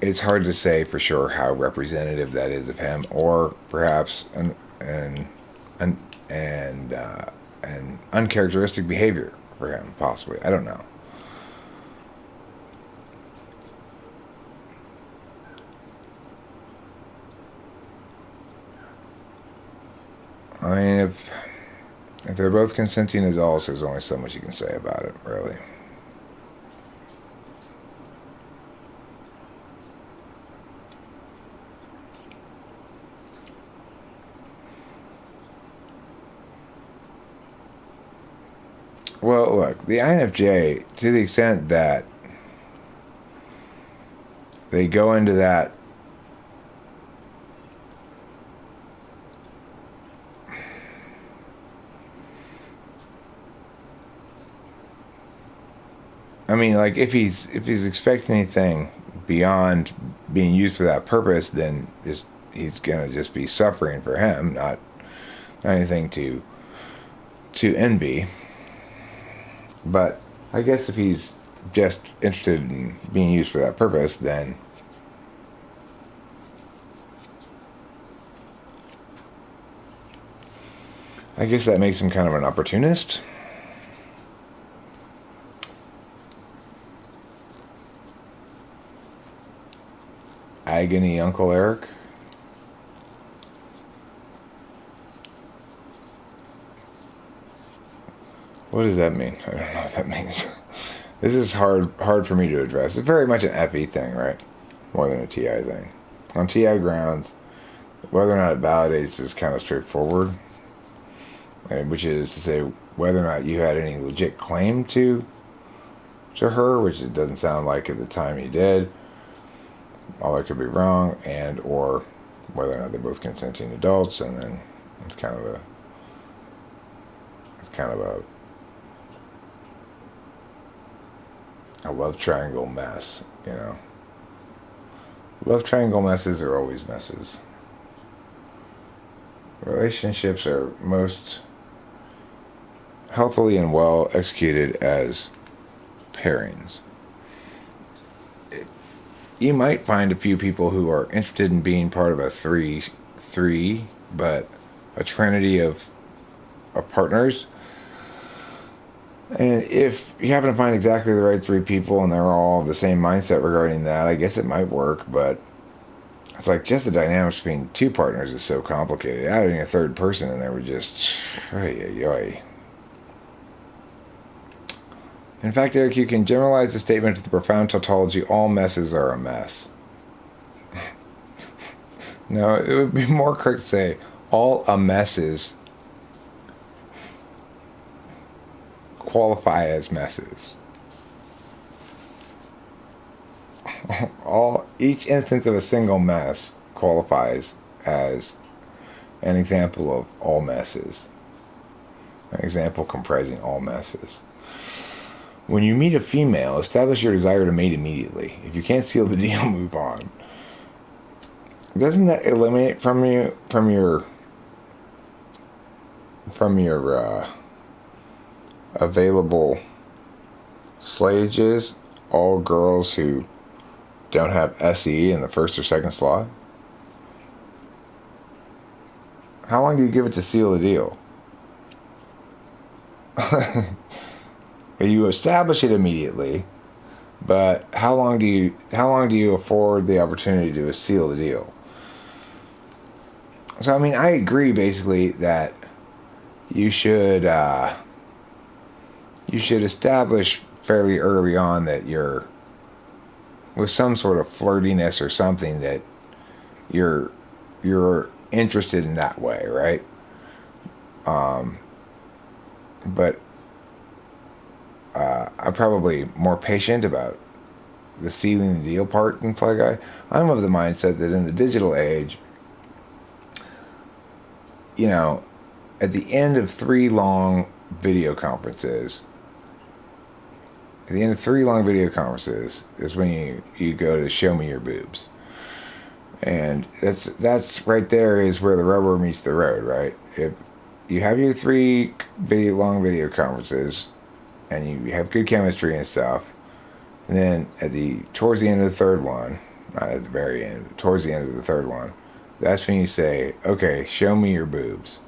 It's hard to say for sure how representative that is of him, or perhaps an uncharacteristic behavior for him, possibly. I don't know. I mean, if they're both consenting adults, there's only so much you can say about it, really. Well, look, the INFJ, to the extent that they go into that I mean, like if he's expecting anything beyond being used for that purpose, then he's gonna just be suffering for him, not anything to envy. But I guess if he's just interested in being used for that purpose, then I guess that makes him kind of an opportunist. Agony Uncle Eric. What does that mean? I don't know what that means. This is hard for me to address. It's very much an FE thing, right? More than a TI thing. On TI grounds, whether or not it validates is kind of straightforward. Which is to say whether or not you had any legit claim to her, which it doesn't sound like at the time you did. All that could be wrong, and or whether or not they're both consenting adults, and then it's kind of a love triangle mess, you know. Love triangle messes are always messes. Relationships are most healthily and well executed as pairings. You might find a few people who are interested in being part of a three, but a trinity of partners. And if you happen to find exactly the right three people and they're all the same mindset regarding that, I guess it might work, but it's like just the dynamics between two partners is so complicated. Adding a third person in there would just... Oy. In fact, Eric, you can generalize the statement to the profound tautology, all messes are a mess. No, it would be more correct to say, all a messes qualify as messes. Each instance of a single mess qualifies as an example of all messes. An example comprising all messes. When you meet a female, establish your desire to mate immediately. If you can't seal the deal, move on. Doesn't that eliminate from your available slayages all girls who don't have SE in the first or second slot? How long do you give it to seal the deal? You establish it immediately, but how long do you afford the opportunity to seal the deal? So I mean, I agree basically that you should establish fairly early on that you're with some sort of flirtiness or something, that you're interested in that way, right? But I'm probably more patient about the sealing the deal part than Fly Guy. I'm of the mindset that in the digital age, you know, at the end of 3 long video conferences, is when you go to show me your boobs. And that's right there is where the rubber meets the road, right? If you have your 3 long video conferences and you have good chemistry and stuff, and then towards the end of the third one, not at the very end, towards the end of the third one, that's when you say, okay, show me your boobs.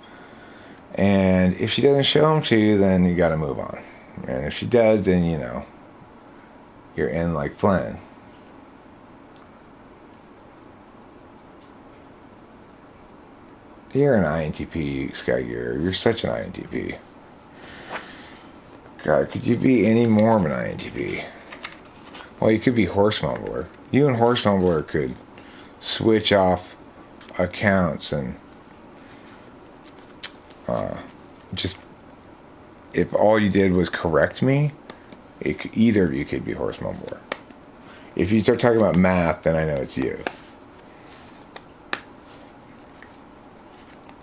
And if she doesn't show them to you, then you got to move on. And if she does, then, you know, you're in like Flynn. You're an INTP, Skygear. You're such an INTP. God, could you be any more of an INTP? Well, you could be Horse Mumbler. You and Horse Mumbler could switch off accounts and just, if all you did was correct me, either of you could be Horse Mumbler. If you start talking about math, then I know it's you.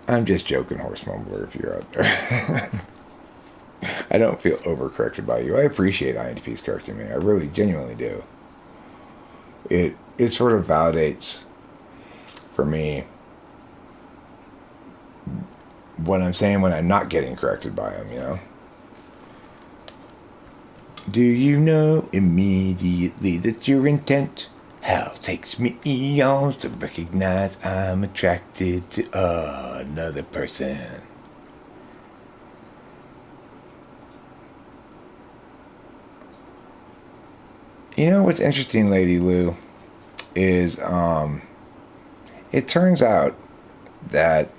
I'm just joking, Horse Mumbler, if you're out there. I don't feel overcorrected by you. I appreciate INTP's correcting me. I really, genuinely do. It sort of validates for me what I'm saying when I'm not getting corrected by them, you know? Do you know immediately that your intent hell takes me eons to recognize I'm attracted to another person? You know what's interesting, Lady Lou, is it turns out that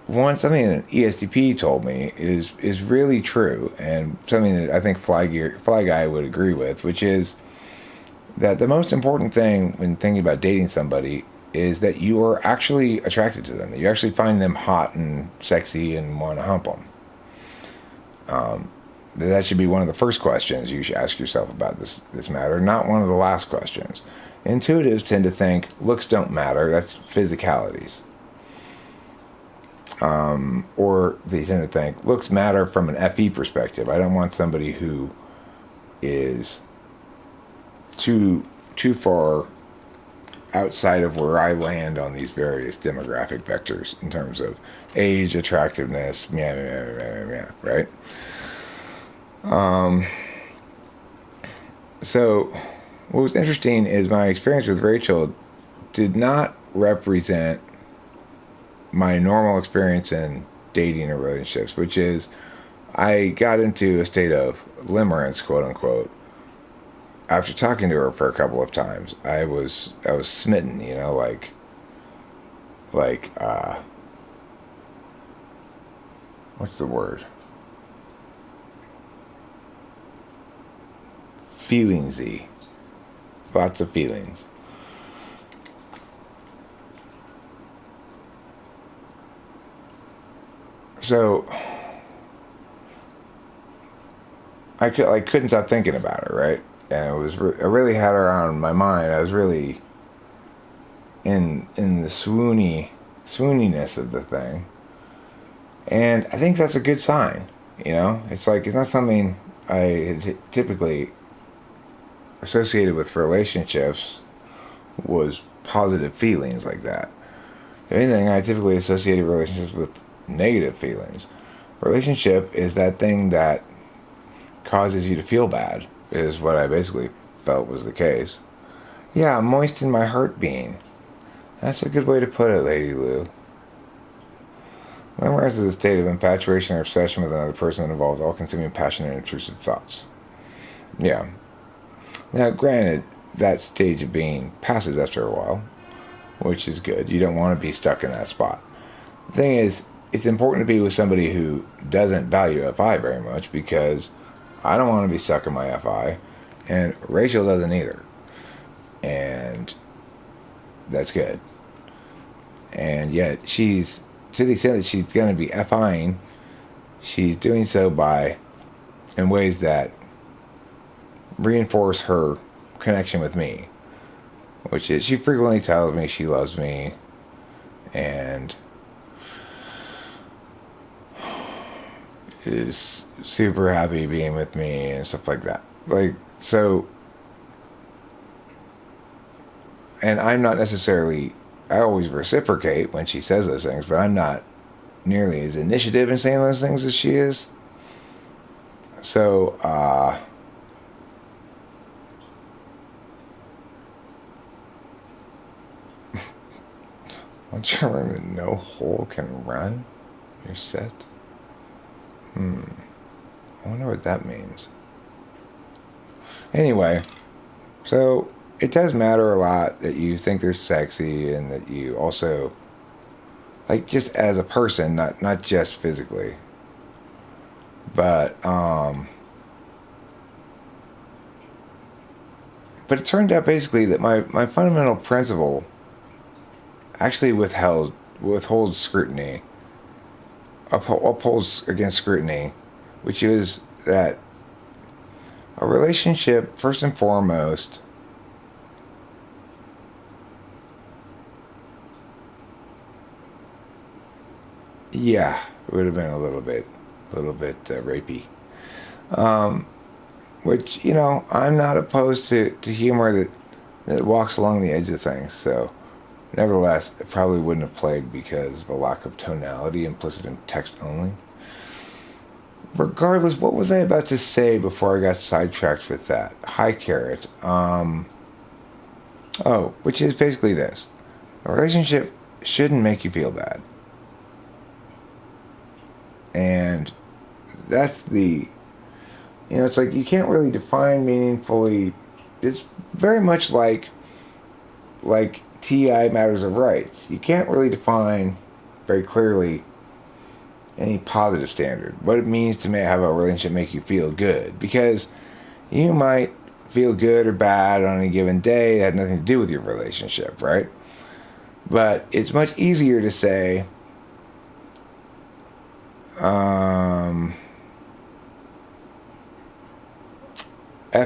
something an ESTP told me is really true, and something that I think Fly Guy would agree with, which is that the most important thing when thinking about dating somebody is that you are actually attracted to them, that you actually find them hot and sexy and want to hump them. That should be one of the first questions you should ask yourself about this matter, not one of the last questions. Intuitives tend to think looks don't matter, that's physicalities. Or they tend to think looks matter from an FE perspective. I don't want somebody who is too far outside of where I land on these various demographic vectors in terms of age, attractiveness, right? So what was interesting is my experience with Rachel did not represent my normal experience in dating or relationships, which is I got into a state of limerence, quote unquote. After talking to her for a couple of times, I was smitten, what's the word? Feelingsy. Lots of feelings. So I couldn't stop thinking about her, right? And I really had her on my mind. I was really in the swooniness of the thing, and I think that's a good sign. It's like it's not something I typically associated with relationships was positive feelings like that. If anything, I typically associated relationships with negative feelings. Relationship is that thing that causes you to feel bad, is what I basically felt was the case. Yeah, moist in my heart being. That's a good way to put it, Lady Lou. Limerence is a state of infatuation or obsession with another person that involves all-consuming passion and intrusive thoughts. Yeah. Now, granted, that stage of being passes after a while, which is good. You don't want to be stuck in that spot. The thing is, it's important to be with somebody who doesn't value FI very much, because I don't want to be stuck in my FI, and Rachel doesn't either. And that's good. And yet, she's, to the extent that she's going to be FIing, she's doing so in ways that reinforce her connection with me, which is she frequently tells me she loves me and is super happy being with me and stuff like that. And I'm not necessarily, I always reciprocate when she says those things, but I'm not nearly as initiative in saying those things as she is. So, once you're running that no hole can run, you're set. I wonder what that means. Anyway, so it does matter a lot that you think they're sexy and that you also, just as a person, not just physically. But it turned out basically that my fundamental principle actually withholds scrutiny, upholds against scrutiny, which is that a relationship, first and foremost, yeah, it would have been a little bit rapey. Which, I'm not opposed to humor that walks along the edge of things. So, nevertheless, it probably wouldn't have played because of a lack of tonality implicit in text only. Regardless, what was I about to say before I got sidetracked with that? Hi, Carrot. Which is basically this. A relationship shouldn't make you feel bad. And that's it's like you can't really define meaningfully. It's very much like TI matters of rights. You can't really define very clearly any positive standard, what it means to have a relationship make you feel good. Because you might feel good or bad on any given day. It had nothing to do with your relationship, right? But it's much easier to say,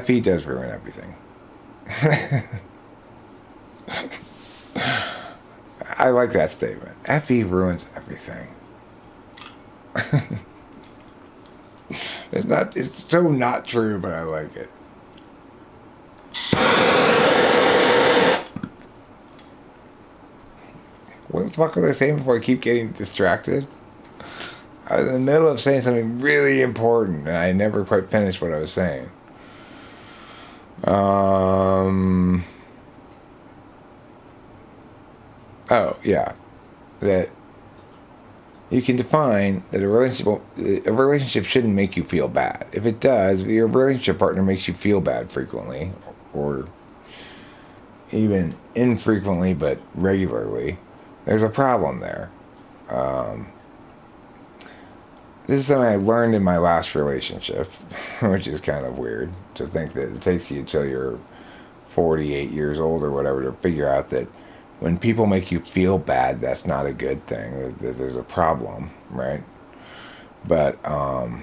FE does ruin everything. I like that statement. FE ruins everything. It's so not true, but I like it. the fuck was I saying before I keep getting distracted? I was in the middle of saying something really important, and I never quite finished what I was saying. Oh, yeah. That you can define that a relationship shouldn't make you feel bad. If it does, your relationship partner makes you feel bad frequently, or even infrequently but regularly, there's a problem there. This is something I learned in my last relationship, which is kind of weird to think that it takes you until you're 48 years old or whatever to figure out that when people make you feel bad, that's not a good thing, that there's a problem, right? But that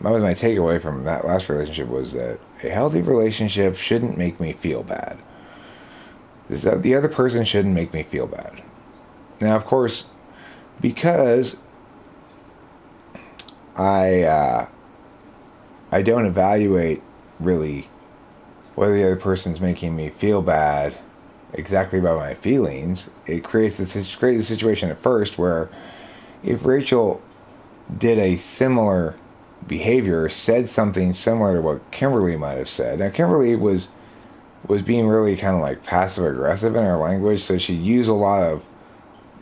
was my takeaway from that last relationship, was that a healthy relationship shouldn't make me feel bad. The other person shouldn't make me feel bad. Now, of course, because I don't evaluate really whether the other person's making me feel bad exactly by my feelings, it creates a situation at first where if Rachel did a similar behavior or said something similar to what Kimberly might have said. Now, Kimberly was being really kind of like passive aggressive in her language, so she'd use a lot of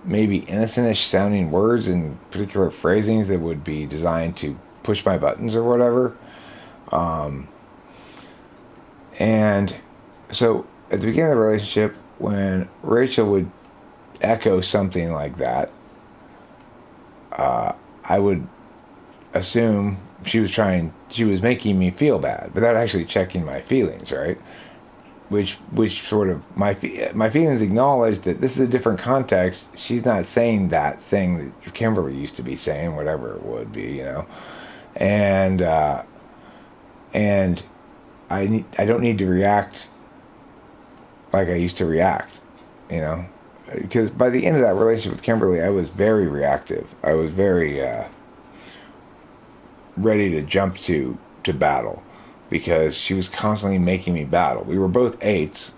maybe innocentish sounding words and particular phrasings that would be designed to push my buttons or whatever. And so at the beginning of the relationship, when Rachel would echo something like that, I would assume she was making me feel bad without actually checking my feelings, right? Which sort of, my feelings acknowledge that this is a different context. She's not saying that thing that Kimberly used to be saying, whatever it would be, you know. And I don't need to react like I used to react, you know, because by the end of that relationship with Kimberly, I was very reactive. I was very ready to jump to battle, because she was constantly making me battle. We were both 8s.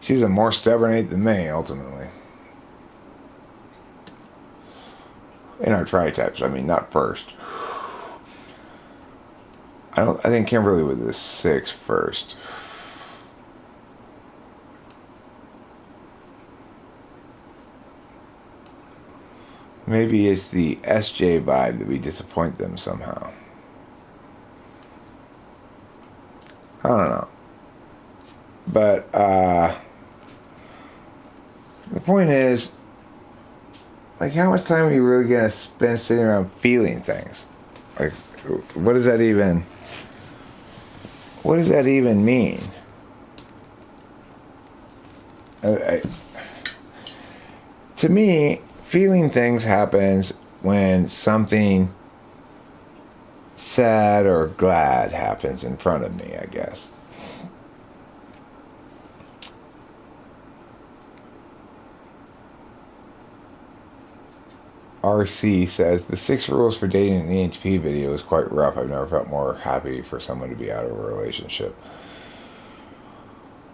She was a more stubborn 8 than me, ultimately. In our tri-types, I mean, not first. I think Kimberly was a 6 first. Maybe it's the SJ vibe that we disappoint them somehow. I don't know. But the point is, like, how much time are you really going to spend sitting around feeling things? Like, what does that even mean? To me, feeling things happens when something sad or glad happens in front of me, I guess. RC says, the 6 rules for dating an EHP video is quite rough. I've never felt more happy for someone to be out of a relationship.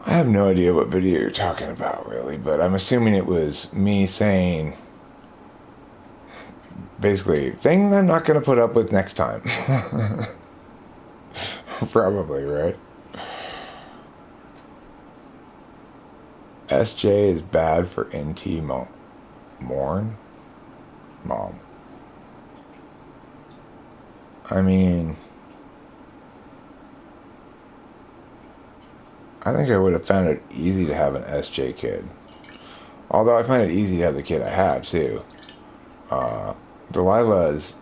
I have no idea what video you're talking about, really, but I'm assuming it was me saying, basically, things I'm not going to put up with next time. Probably, right? SJ is bad for NT Mom. I mean, I think I would have found it easy to have an SJ kid. Although I find it easy to have the kid I have, too. Delilah's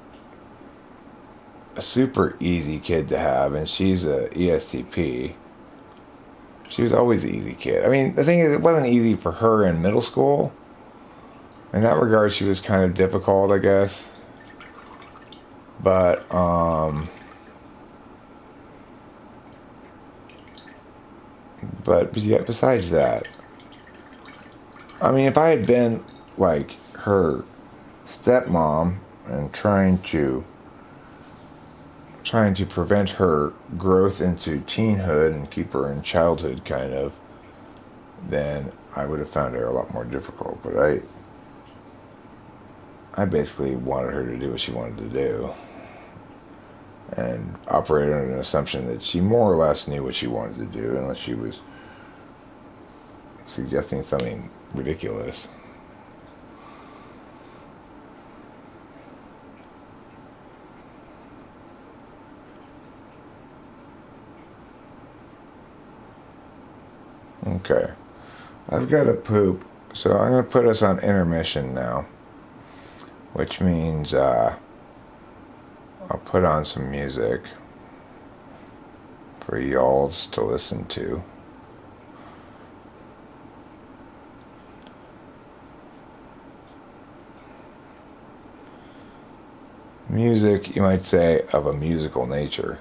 a super easy kid to have, and she's a ESTP. She was always an easy kid. I mean, the thing is, it wasn't easy for her in middle school. In that regard, she was kind of difficult, I guess. But, yeah, besides that, I mean, if I had been like her stepmom and trying to prevent her growth into teenhood and keep her in childhood, kind of, then I would have found her a lot more difficult. But I basically wanted her to do what she wanted to do, and operated under an assumption that she more or less knew what she wanted to do, unless she was suggesting something ridiculous. Okay, I've got to poop, so I'm going to put us on intermission now, which means I'll put on some music for y'alls to listen to. Music, you might say, of a musical nature.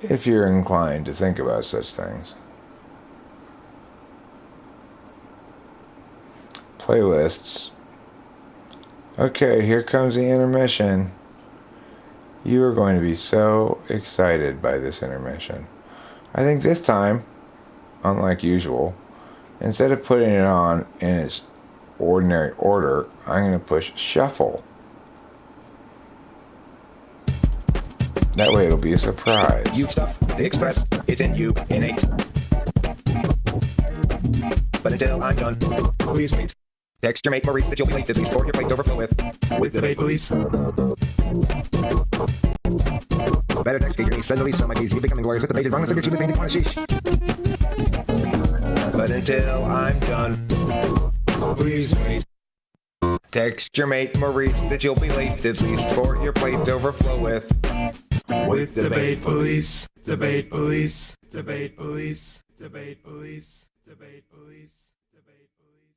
If you're inclined to think about such things. Playlists. Okay, here comes the intermission. You are going to be so excited by this intermission. I think this time, unlike usual, instead of putting it on in its ordinary order, I'm going to push shuffle. That way it'll be a surprise. You stuff the express, it's in you, innate. But until I'm done, please wait. Text your mate Maurice that you'll be late, at least 4 your plates overflow with the bait police. Better text your niece, send the least some ideas, you becoming lawyers with the baited wrong, let's get you the painted one, sheesh. But until I'm done, please wait. Text your mate Maurice that you'll be late, at least 4 your plates overflow with the bait police, the bait police, the bait police, the bait police, the bait police, the bait police.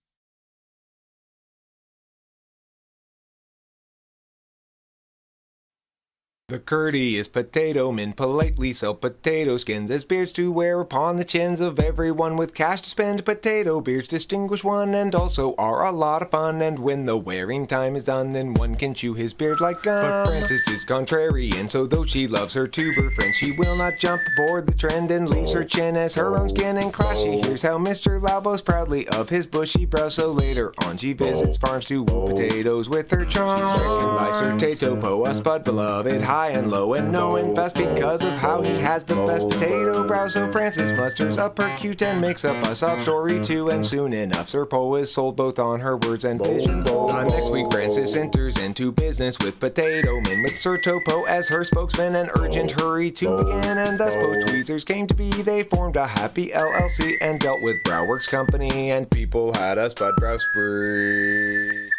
The courteous potato men politely sell potato skins as beards to wear upon the chins of everyone with cash to spend. Potato beards distinguish one and also are a lot of fun, and when the wearing time is done, then one can chew his beard like gum. But Frances is contrary, and so though she loves her tuber friend, she will not jump aboard the trend and leaves her chin as her own skin. And class she hears how Mr. Lau boasts proudly of his bushy brow, so later on she visits farms to woo potatoes with her charms. Stricken by Sir Tato Po, a spud beloved high and low and knowing best because of how he has the best potato brow. So Frances musters up her cute and makes up a sob story too, and soon enough Sir Po is sold both on her words and vision. Next week Frances enters into business with potato men, with Sir Topo as her spokesman, and urgent hurry to begin. And thus both tweezers came to be, they formed a happy LLC and dealt with Browworks Company, and people had a spud brow spree.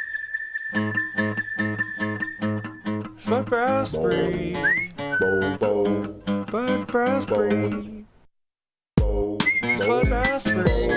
Spud brow spree, spud brow spree, spud brow spree.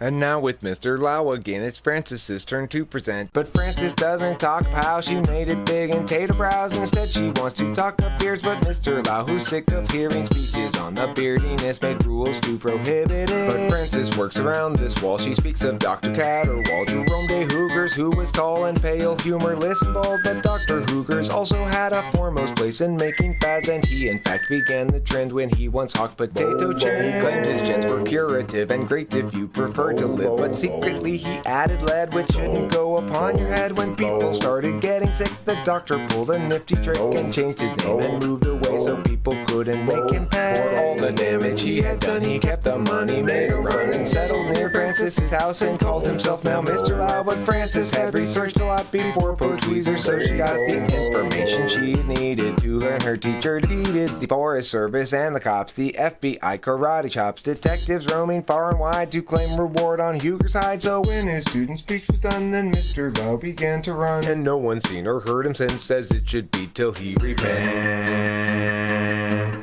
And now with Mr. Lau again, it's Frances's turn to present. But Frances doesn't talk of how she made it big in tato brows. Instead she wants to talk of beards, but Mr. Lau, who's sick of hearing speeches on the beardiness, made rules to prohibit it. But Frances works around this wall. She speaks of Dr. Catterwall, Jerome de Hoogers, who was tall and pale, humorless and bald. But Dr. Hoogers also had a foremost place in making fads, and he in fact began the trend when he once hawked potato chips. He claimed his gins were curative and great if you prefer to live, but secretly he added lead, which shouldn't go upon your head. When people started getting sick, the doctor pulled a nifty trick and changed his name and moved away so people couldn't make him pay. For all the damage he had done, he kept the money, made a run, and settled near Frances's house and called himself now Mr. Lau. But Frances had researched a lot before Po Tweezer, so she got the information she needed to learn. Her teacher defeated the Forest Service and the cops, the FBI karate chops, detectives roaming far and wide to claim reward on Huger's hide. So when his student speech was done, then Mr. Lau began to run, and no one's seen or heard him since, as it should be till he repents.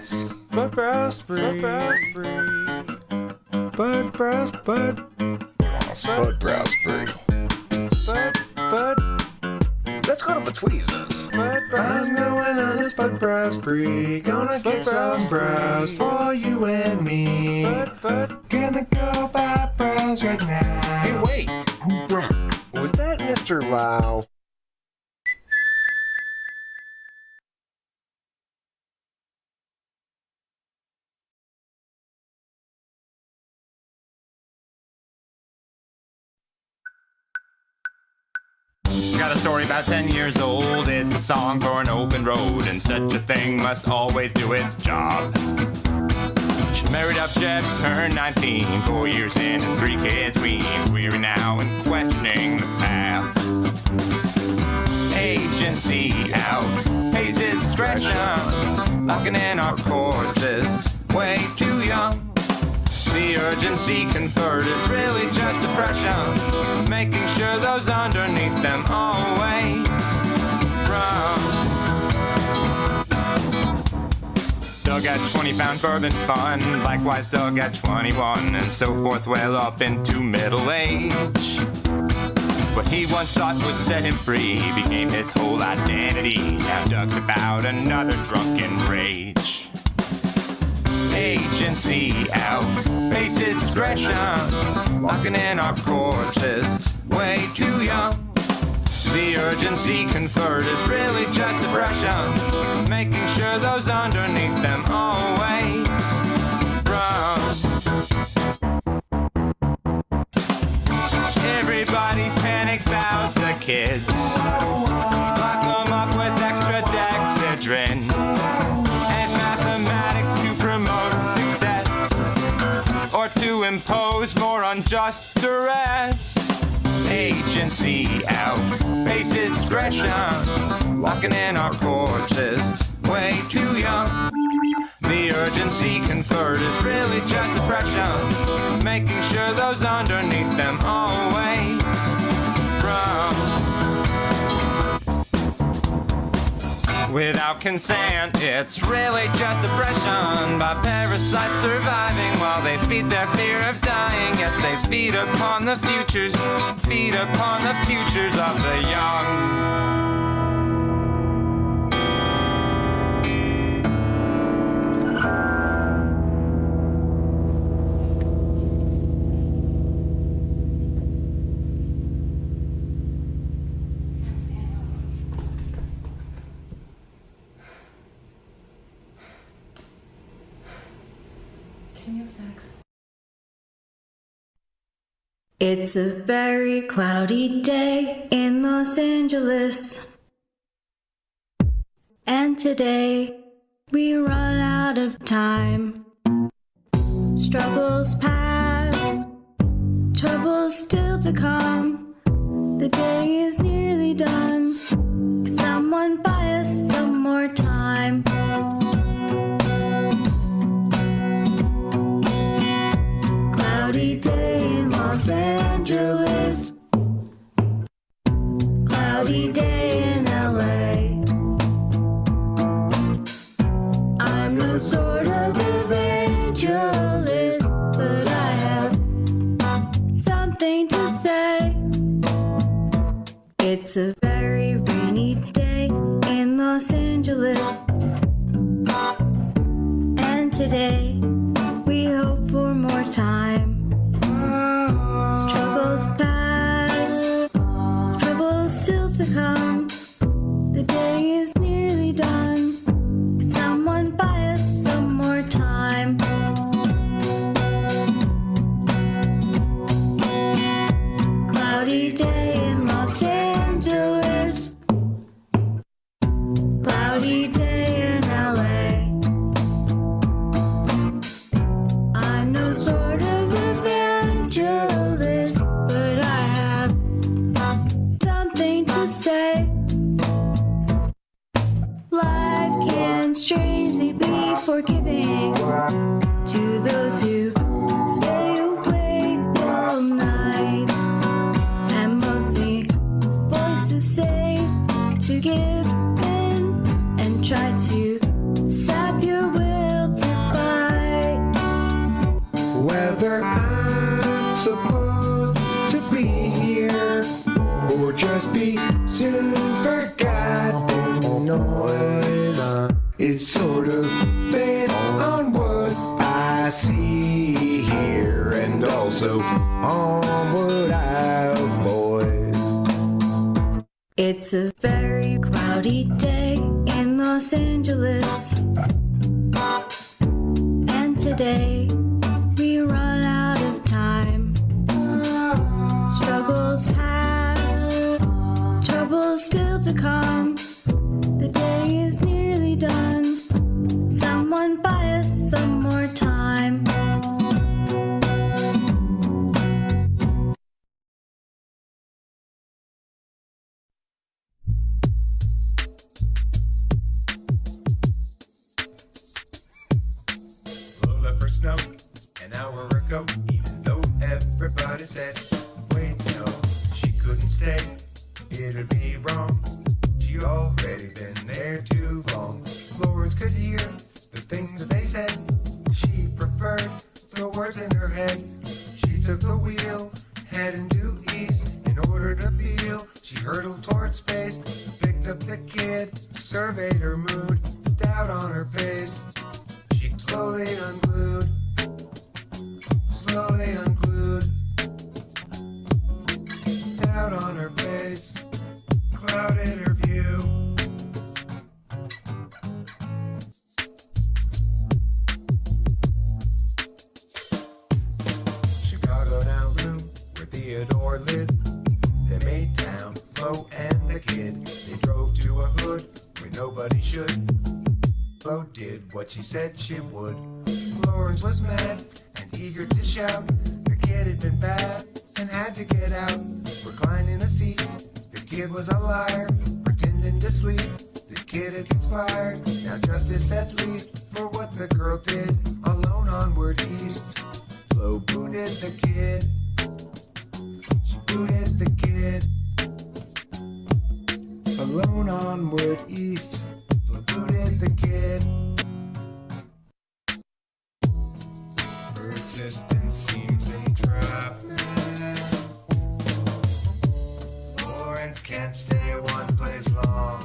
Spud brow spree, spud brow spree, spud brow spree, spud. Let's go to the tweezers. I'm going on a spud brow spree, gonna get some brows for you and me. Gonna go buy brows right now. Hey, wait! Was that Mr. Lau? got a story about 10 years old. It's a song for an open road, and such a thing must always do its job. She married up Jeff, turned 19, 4 years in and 3 kids weaned. Weary now and questioning the past. Agency out, pays his discretion, locking in our courses, way too young. The urgency conferred is really just depression, making sure those underneath them always run. Doug at 20 found bourbon fun, likewise Doug at 21, and so forth well up into middle age. What he once thought would set him free became his whole identity. Now Doug's about another drunken rage. Agency out, pays his discretion, locking in our courses, way too young. The urgency conferred is really just depression, making sure those underneath them always run. Everybody's panicked about the kids, lock them up with extra dexedrine and mathematics to promote success, or to impose more unjust duress. Agency out, pays his discretion, locking in our courses, way too young. The urgency conferred is really just depression, making sure those underneath them always run. Without consent, it's really just oppression by parasites surviving while they feed their fear of dying. Yes, they feed upon the futures of the young. It's a very cloudy day in Los Angeles, and today we run out of time. Struggles past, troubles still to come. The day is nearly done. Could someone buy us some more time? Cloudy day in Los Angeles, cloudy day in LA. I'm no sort of evangelist, but I have something to say. It's a very rainy day in Los Angeles, and today we hope for more time. Struggles past, troubles still to come. The day is nearly done. Could someone buy us some more time? Cloudy day in Los Angeles, cloudy day in LA. I'm no sort of evangelist, but I have something to say. Life can strangely be forgiving to those who stay awake all night, and mostly voices say to give in and try to sap your will to fight. Whether I'm supposed to be here or just be soon forgotten noise, it's sort of based on what I see here and also on what I avoid. It's a very cloudy day in Los Angeles, and today we run out of time. Struggles past, troubles to come. The day is nearly done. Someone buy us some more time. Lola first snow an hour ago, even though everybody said, wait, no, she couldn't stay. It'd be wrong. She already been there too long. Florence could hear the things they said. She preferred the words in her head. She took the wheel, heading due east. In order to feel, she hurtled towards space. Picked up the kid, surveyed her mood, doubt on her face. She slowly unglued, doubt on her face, clouded her view. Chicago now room where Theodore lived. They made town, Flo and the kid. They drove to a hood where nobody should. Flo did what she said she would. Florence was mad and eager to shout. The kid had been bad and had to get out. Reclined in a seat, the kid was a liar, pretending to sleep. The kid had conspired, now justice at least, for what the girl did, alone onward east. Flo booted the kid, she booted the kid. Alone onward east, Flo booted the kid. Her existence seems entrapped. Florence can't stay one place long.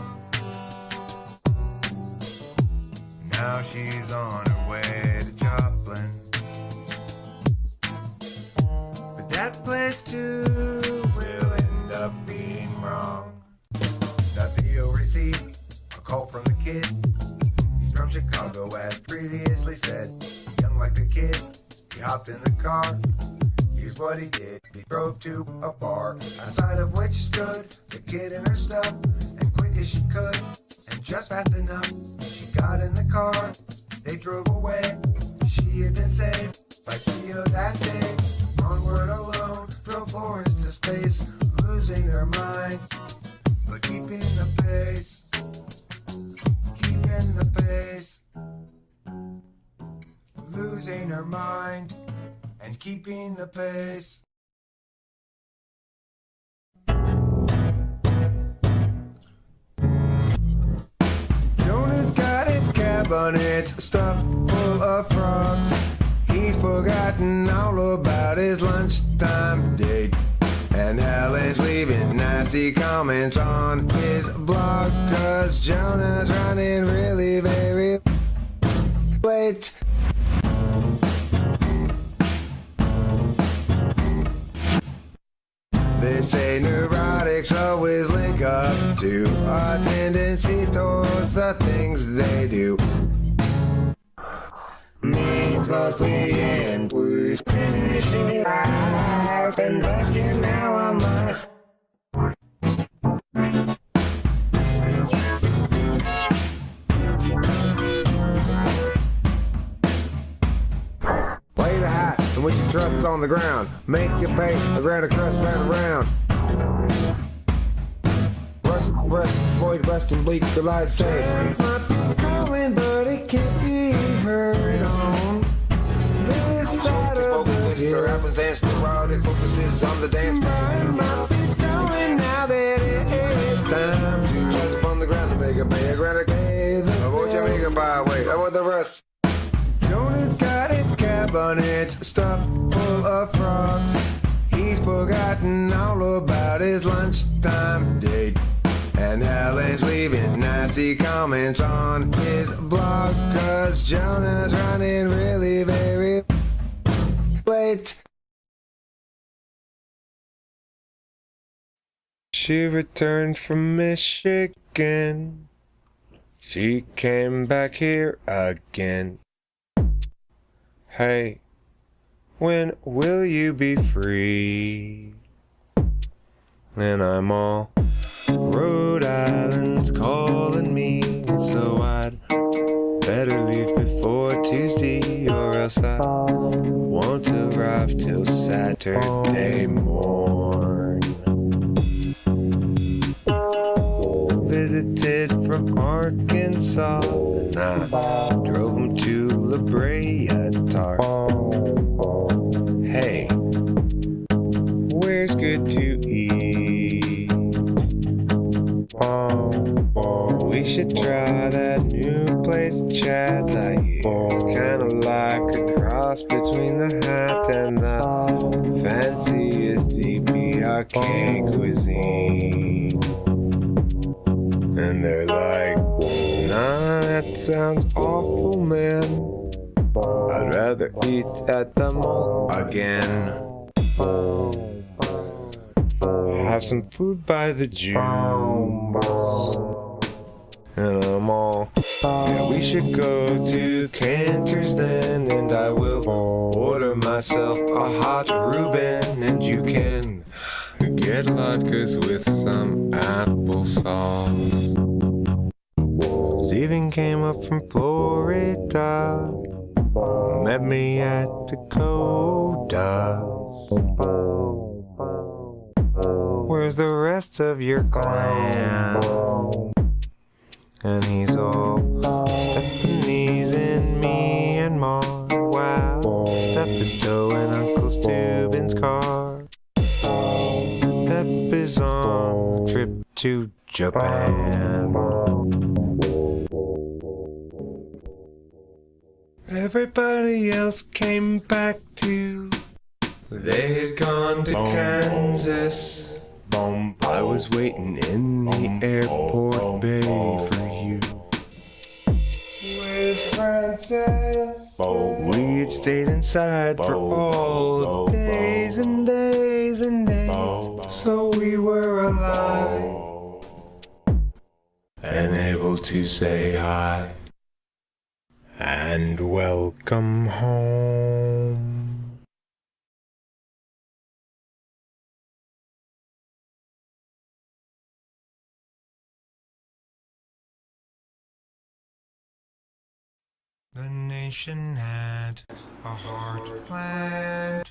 Now she's on her way to Joplin. But that place too will end up being wrong. That Theo received a call from the kid. He's from Chicago, as previously said. Young like the kid, he hopped in the car. Here's what he did. He drove to a bar, outside of which stood the kid and her stuff. And quick as she could, and just fast enough, she got in the car. They drove away. She had been saved by Theo that day. Onward alone, drove Florence to space, losing her mind, but keeping the pace. Keeping the pace. Losing her mind and keeping the pace. Jonah's got his cabinet stuffed full of frogs. He's forgotten all about his lunchtime date. And Helen's leaving nasty comments on his blog, 'cause Jonah's running really very late. They say neurotics always link up to a tendency towards the things they do. Means mostly in blues, finishing life and rescue now I must. Lay the hat and when you trust on the ground, make your pay a ground of crust round around. Rust, void, rust and bleak, the light say might be calling, but it can't be heard on this side of the hill. Happenstance, neurotic focuses on the dance. Might be stolen now that it is time to trust upon the ground to make a pay a ground of day. Avoid your make a byway, avoid the rust. Jonah's got his cabinet stuffed full of frogs. He's forgotten all about his lunchtime date. And Helen's leaving nasty comments on his blog, 'cause Jonah's running really very late. She returned from Michigan. She came back here again. Hey, when will you be free? And I'm all Rhode Island's calling me, so I'd better leave before Tuesday, or else I won't arrive till Saturday morn. Visited from Arkansas, and I drove him to La Brea Tar. Hey, where's good to eat? We should try that new place at Chad's. I hear it's kinda like a cross between the hat and the fanciest DPRK cuisine. And they're like, nah, that sounds awful, man. I'd rather eat at the mall again. Have some food by the Jews. And I'm all, yeah, we should go to Cantor's then, and I will order myself a hot Reuben, and you can get latkes with some applesauce. Steven came up from Florida, met me at Dakota's. Where's the rest of your clan? And he's all, Stephanie's in Myanmar. Wow, Step his toe in Uncle Steuben's car. Pep is on a trip to Japan. Everybody else came back too. They had gone to Kansas. I was waiting in the airport bay for you. With Francis, we had stayed inside for all of days and days and days. So we were alive and able to say hi and welcome home. The nation had a hard plan.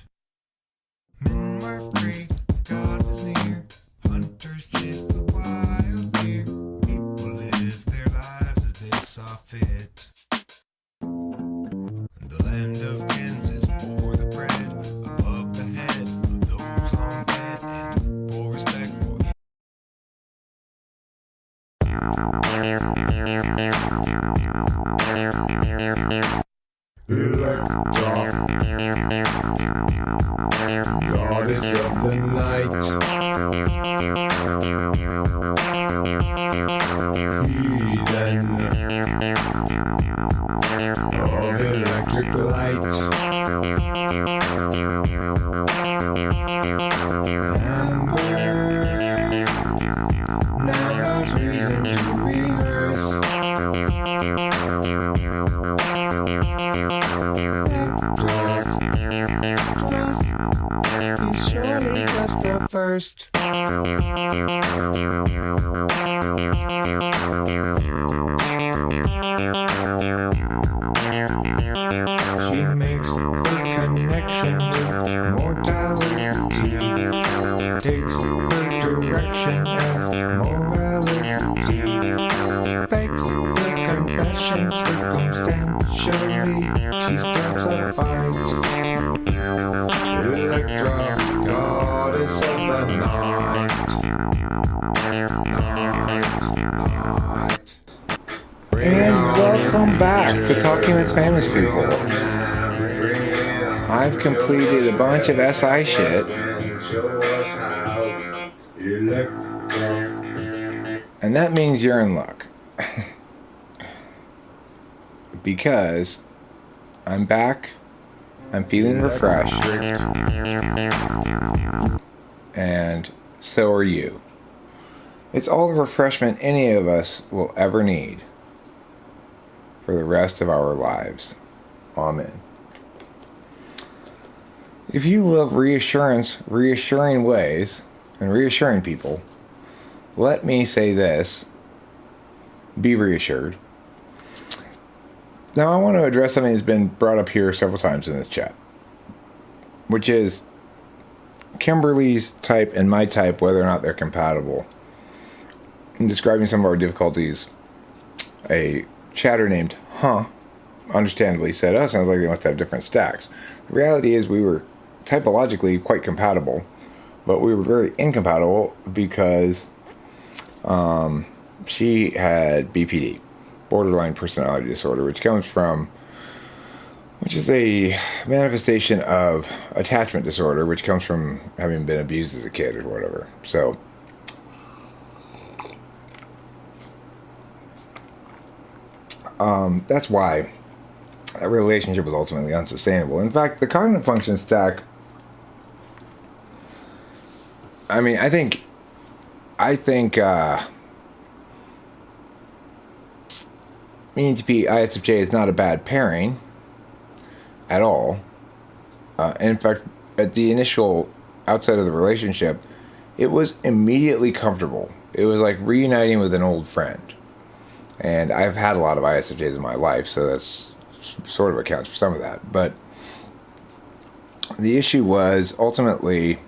Men were free, God was near. Hunters chased the wild deer. People lived their lives as they saw fit. The land of Kansas bore the bread above the head of those on bed, and bore respect for Electra, goddess of the night. Heathen of electric light. Amber, now there's reason to rehearse. He's surely just the first. She makes the connection with mortality, takes her direction as morality, fakes the confession circumstantially. She starts a fight. Electra, goddess of the night. And welcome back to Talking with Famous People. I've completed a bunch of SI shit. And that means you're in luck. Because I'm back. I'm feeling refreshed. And so are you. It's all the refreshment any of us will ever need for the rest of our lives. Amen. If you love reassurance, reassuring ways, and reassuring people, let me say this. Be reassured. Now I want to address something that's been brought up here several times in this chat, which is Kimberly's type and my type, whether or not they're compatible. In describing some of our difficulties, a chatter named understandably said, oh, sounds like they must have different stacks. The reality is we were typologically quite compatible, but we were very incompatible because she had BPD, borderline personality disorder, which is a manifestation of attachment disorder, which comes from having been abused as a kid or whatever. So that's why that relationship was ultimately unsustainable. In fact, the cognitive function stack, I mean, I think ENTP ISFJ is not a bad pairing at all. In fact, at the initial outside of the relationship, it was immediately comfortable. It was like reuniting with an old friend. And I've had a lot of ISFJs in my life, so that's sort of accounts for some of that. But the issue was ultimately,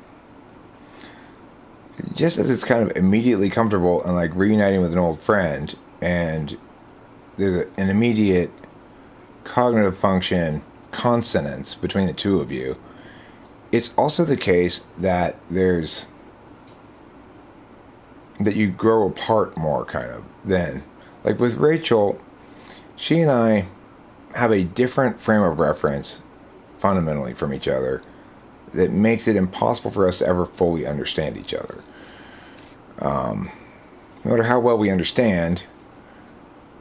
just as it's kind of immediately comfortable and like reuniting with an old friend, and there's an immediate cognitive function consonance between the two of you, it's also the case that that you grow apart more, kind of, then. Like with Rachel, she and I have a different frame of reference fundamentally from each other that makes it impossible for us to ever fully understand each other. No matter how well we understand,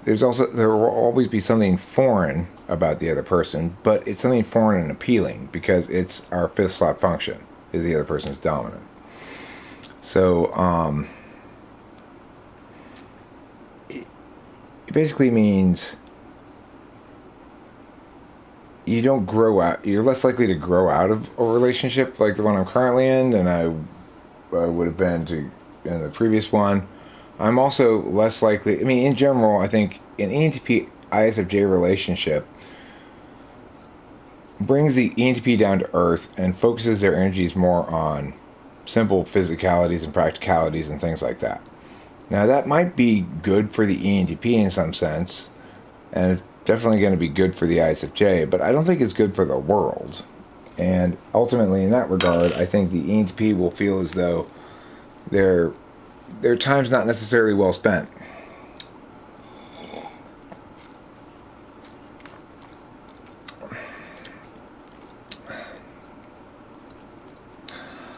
there will always be something foreign about the other person, but it's something foreign and appealing because it's our fifth slot function is the other person's dominant. So it basically means you don't grow out. You're less likely to grow out of a relationship like the one I'm currently in than I would have been in the previous one. I'm also less likely, I mean, in general, I think an ENTP ISFJ relationship brings the ENTP down to earth and focuses their energies more on simple physicalities and practicalities and things like that. Now, that might be good for the ENTP in some sense, and it's definitely going to be good for the ISFJ, but I don't think it's good for the world. And ultimately, in that regard, I think the ENTP will feel as though their time's not necessarily well spent.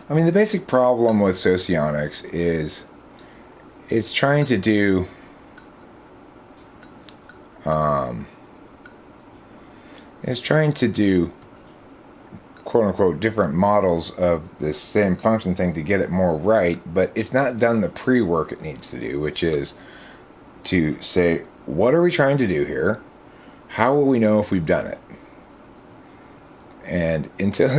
I mean, the basic problem with socionics is it's trying to do quote unquote different models of the same function thing to get it more right, but it's not done the pre-work it needs to do, which is to say, what are we trying to do here? How will we know if we've done it? And until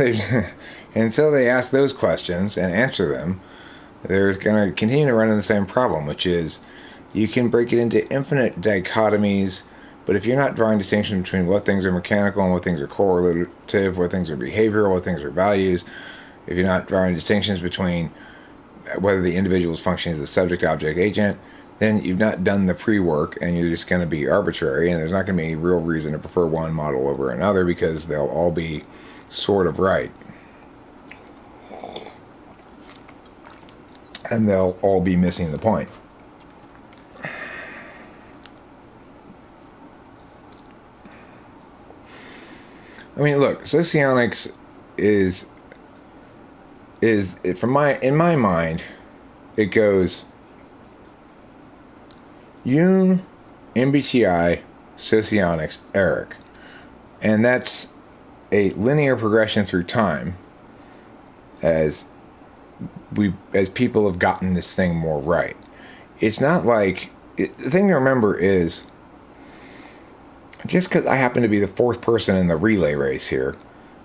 they ask those questions and answer them, they're going to continue to run into the same problem, which is you can break it into infinite dichotomies, but if you're not drawing distinctions between what things are mechanical and what things are correlative, what things are behavioral, what things are values, if you're not drawing distinctions between whether the individual is functioning as a subject, object, agent, then you've not done the pre-work and you're just going to be arbitrary, and there's not going to be any real reason to prefer one model over another because they'll all be sort of right. And they'll all be missing the point. I mean, look, socionics is in my mind, it goes Jung, MBTI, socionics, Eric, and that's a linear progression through time as people have gotten this thing more right. It's not like the thing to remember is, just because I happen to be the fourth person in the relay race here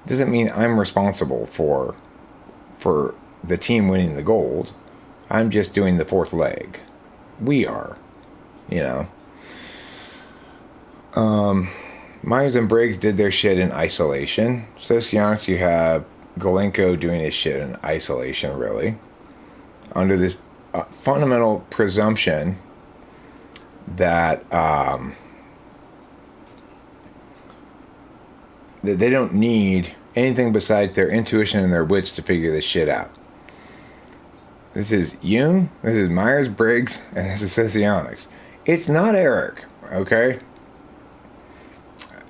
doesn't mean I'm responsible for the team winning the gold. I'm just doing the fourth leg. We are, you know. Myers and Briggs did their shit in isolation. Socionics, you have Golenko doing his shit in isolation, really, under this fundamental presumption that that they don't need anything besides their intuition and their wits to figure this shit out. This is Jung, this is Myers-Briggs, and this is Socionics. It's not Eric, okay?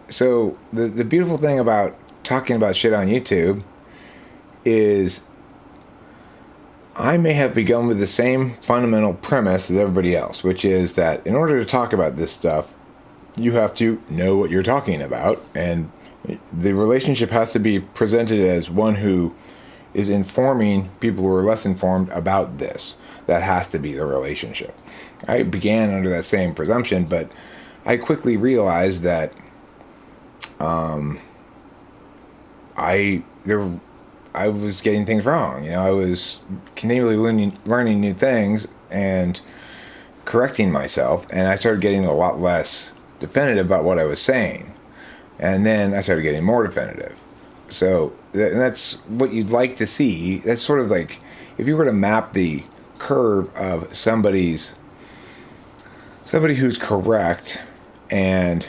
So the beautiful thing about talking about shit on YouTube is I may have begun with the same fundamental premise as everybody else, which is that in order to talk about this stuff, you have to know what you're talking about, and the relationship has to be presented as one who is informing people who are less informed about this. That has to be the relationship. I began under that same presumption, but I quickly realized that I was getting things wrong. You know, I was continually learning new things and correcting myself, and I started getting a lot less definitive about what I was saying. And then I started getting more definitive. So that's what you'd like to see. That's sort of like if you were to map the curve of somebody who's correct and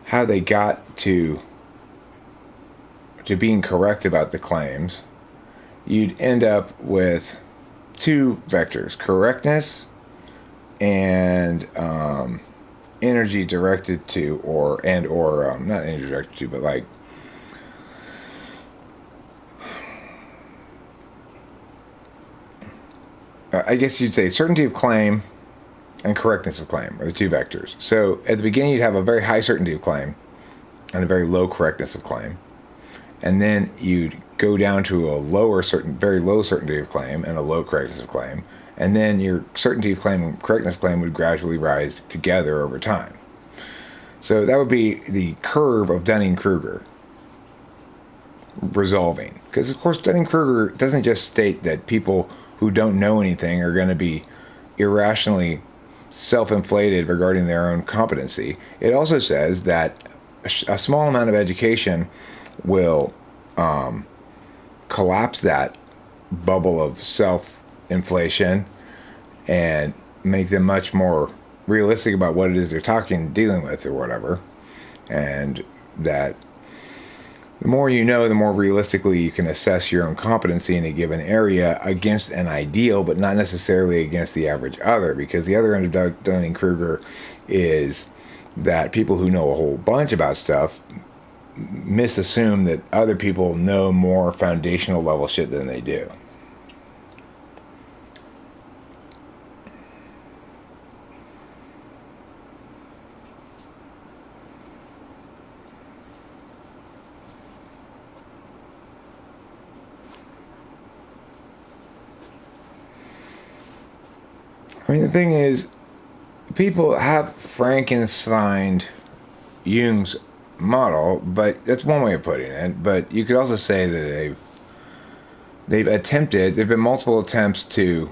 how they got to being correct about the claims, you'd end up with two vectors: correctness and energy directed to, or not energy directed to, but like I guess you'd say certainty of claim and correctness of claim are the two vectors. So at the beginning, you'd have a very high certainty of claim and a very low correctness of claim. And then you'd go down to a very low certainty of claim and a low correctness of claim. And then your certainty of claim and correctness of claim would gradually rise together over time. So that would be the curve of Dunning-Kruger resolving. Because, of course, Dunning-Kruger doesn't just state that people who don't know anything are going to be irrationally self-inflated regarding their own competency. It also says that a small amount of education will collapse that bubble of self-inflation and make them much more realistic about what it is they're dealing with or whatever. And that the more you know, the more realistically you can assess your own competency in a given area against an ideal, but not necessarily against the average other, because the other end of Dunning-Kruger is that people who know a whole bunch about stuff misassume that other people know more foundational level shit than they do. I mean, the thing is, people have Frankensteined Jung's model, but that's one way of putting it. But you could also say that there've been multiple attempts to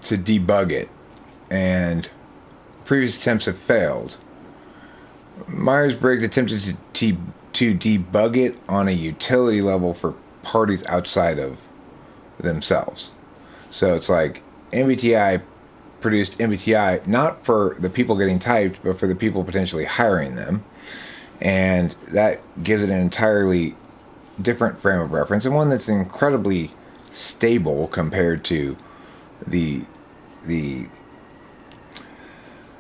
debug it, and previous attempts have failed. Myers-Briggs attempted to debug it on a utility level for parties outside of themselves. So it's like MBTI produced MBTI not for the people getting typed, but for the people potentially hiring them, and that gives it an entirely different frame of reference, and one that's incredibly stable compared to the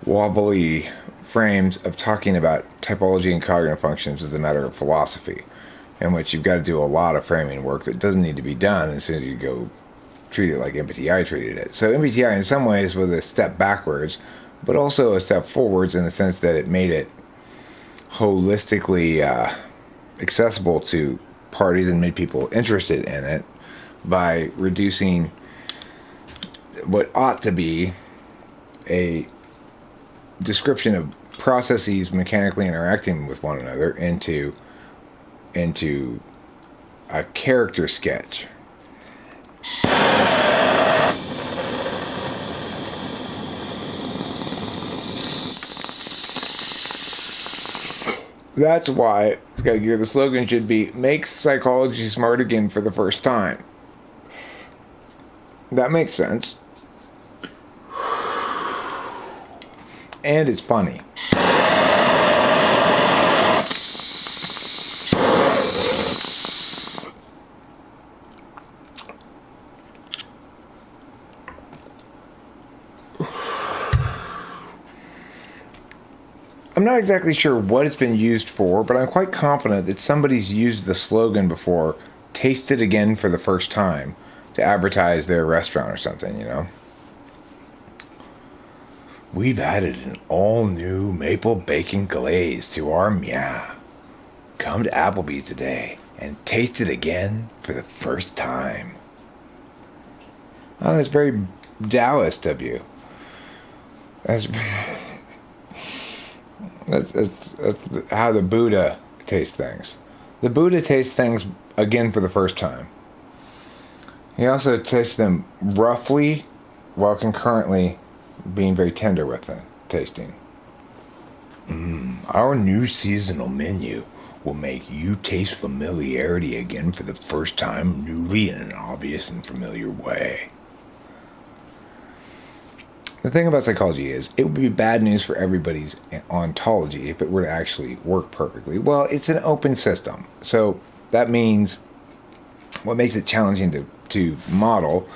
wobbly frames of talking about typology and cognitive functions as a matter of philosophy, in which you've got to do a lot of framing work that doesn't need to be done as soon as you go treat it like MBTI treated it. So MBTI in some ways was a step backwards, but also a step forwards in the sense that it made it holistically accessible to parties and made people interested in it by reducing what ought to be a description of processes mechanically interacting with one another into a character sketch. That's why the slogan should be, "Make psychology smart again for the first time." That makes sense. And it's funny. I'm not exactly sure what it's been used for, but I'm quite confident that somebody's used the slogan before, "Taste it again for the first time," to advertise their restaurant or something, you know? "We've added an all-new maple bacon glaze to our meow. Come to Applebee's today and taste it again for the first time." Oh, that's very Taoist of you. That's how the Buddha tastes things. The Buddha tastes things again for the first time. He also tastes them roughly while concurrently being very tender with them, tasting. Our new seasonal menu will make you taste familiarity again for the first time, newly in an obvious and familiar way. The thing about psychology is, it would be bad news for everybody's ontology if it were to actually work perfectly. Well, it's an open system. So that means what makes it challenging to model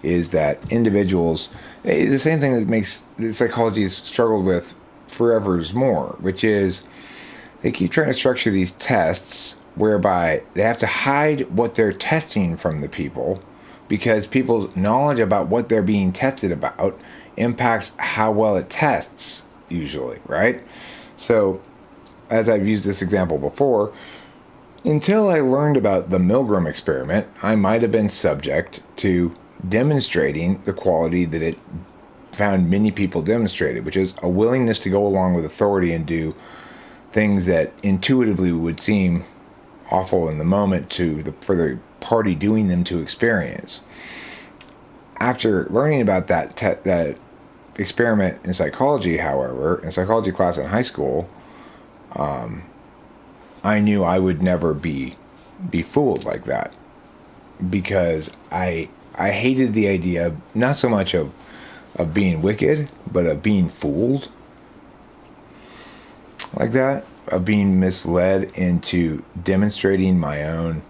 is that individuals, the same thing that psychology has struggled with forever is more, which is they keep trying to structure these tests whereby they have to hide what they're testing from the people because people's knowledge about what they're being tested about impacts how well it tests, usually, right? So, as I've used this example before, until I learned about the Milgram experiment, I might have been subject to demonstrating the quality that it found many people demonstrated, which is a willingness to go along with authority and do things that intuitively would seem awful in the moment for the party doing them to experience. After learning about that experiment in psychology, however, in psychology class in high school, I knew I would never be fooled like that, because I hated the idea not so much of being wicked, but of being fooled like that, of being misled into demonstrating my own.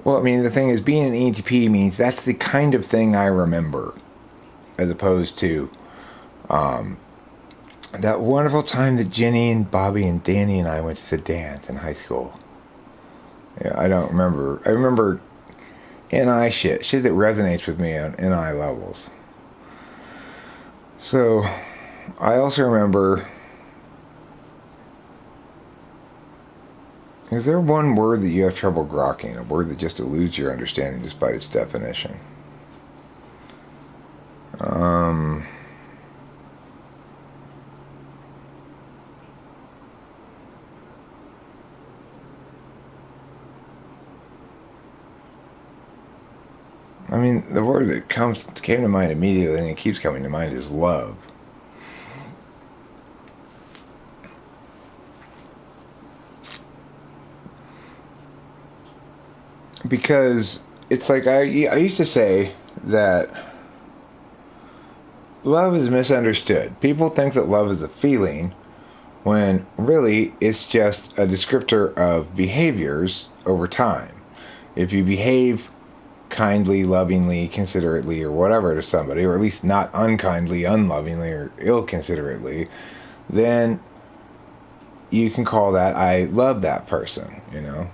Well, I mean, the thing is, being an ENTP means that's the kind of thing I remember, as opposed to that wonderful time that Jenny and Bobby and Danny and I went to the dance in high school. Yeah, I don't remember. I remember NI shit that resonates with me on NI levels. So, I also remember. Is there one word that you have trouble grokking? A word that just eludes your understanding despite its definition? I mean, the word that came to mind immediately and it keeps coming to mind is love. Because it's like I used to say that love is misunderstood. People think that love is a feeling when really it's just a descriptor of behaviors over time. If you behave kindly, lovingly, considerately, or whatever to somebody, or at least not unkindly, unlovingly, or ill-considerately, then you can call that, I love that person, you know?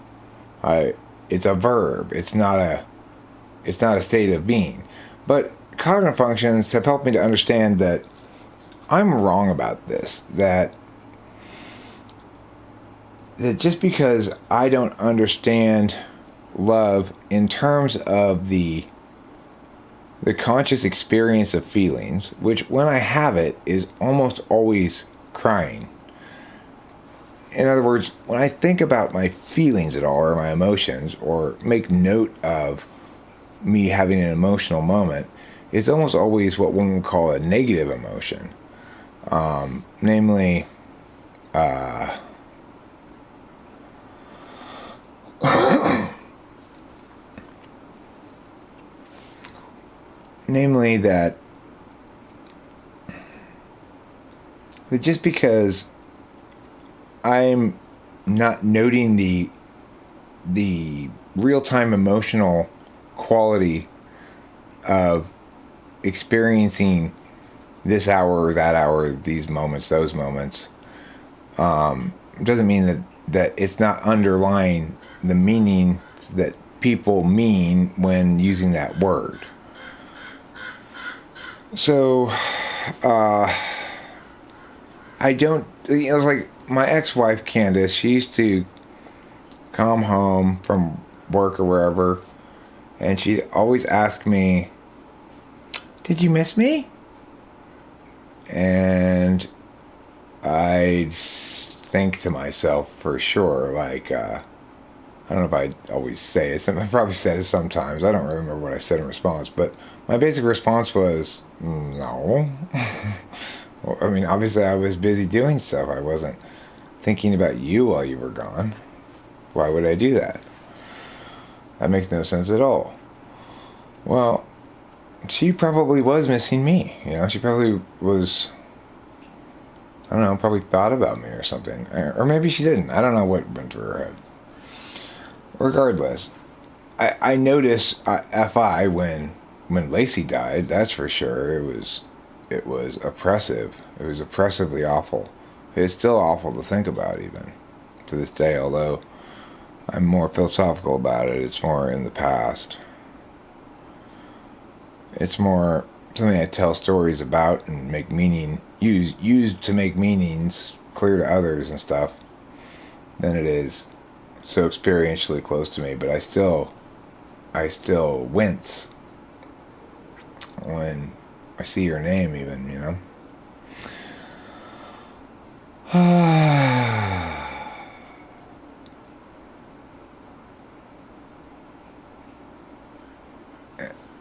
It's a verb. It's not a state of being. But cognitive functions have helped me to understand that I'm wrong about this. That just because I don't understand love in terms of the conscious experience of feelings, which when I have it is almost always crying. in other words, when I think about my feelings at all, or my emotions, or make note of me having an emotional moment, it's almost always what one would call a negative emotion. Namely, namely that just because I'm not noting the real-time emotional quality of experiencing this hour or that hour, these moments, those moments, doesn't mean that it's not underlying the meaning that people mean when using that word. So, I don't, it's like my ex-wife Candace, she used to come home from work or wherever, and she'd always ask me, "Did you miss me?" And I'd think to myself for sure, like, I don't know if I always say it. I probably said it sometimes. I don't remember what I said in response, but my basic response was, no. Well, I mean, obviously I was busy doing stuff. I wasn't thinking about you while you were gone. Why would I do that? That makes no sense at all. Well, she probably was missing me. You know, she probably was, I don't know, probably thought about me or something. Or maybe she didn't. I don't know what went through her head. Regardless, I noticed FI when Lacey died, that's for sure. It was oppressive. It was oppressively awful. It's still awful to think about even to this day, although I'm more philosophical about it. It's more in the past. It's more something I tell stories about and make meaning, use to make meanings clear to others and stuff, than it is so experientially close to me. But I still wince when I see your name even, you know.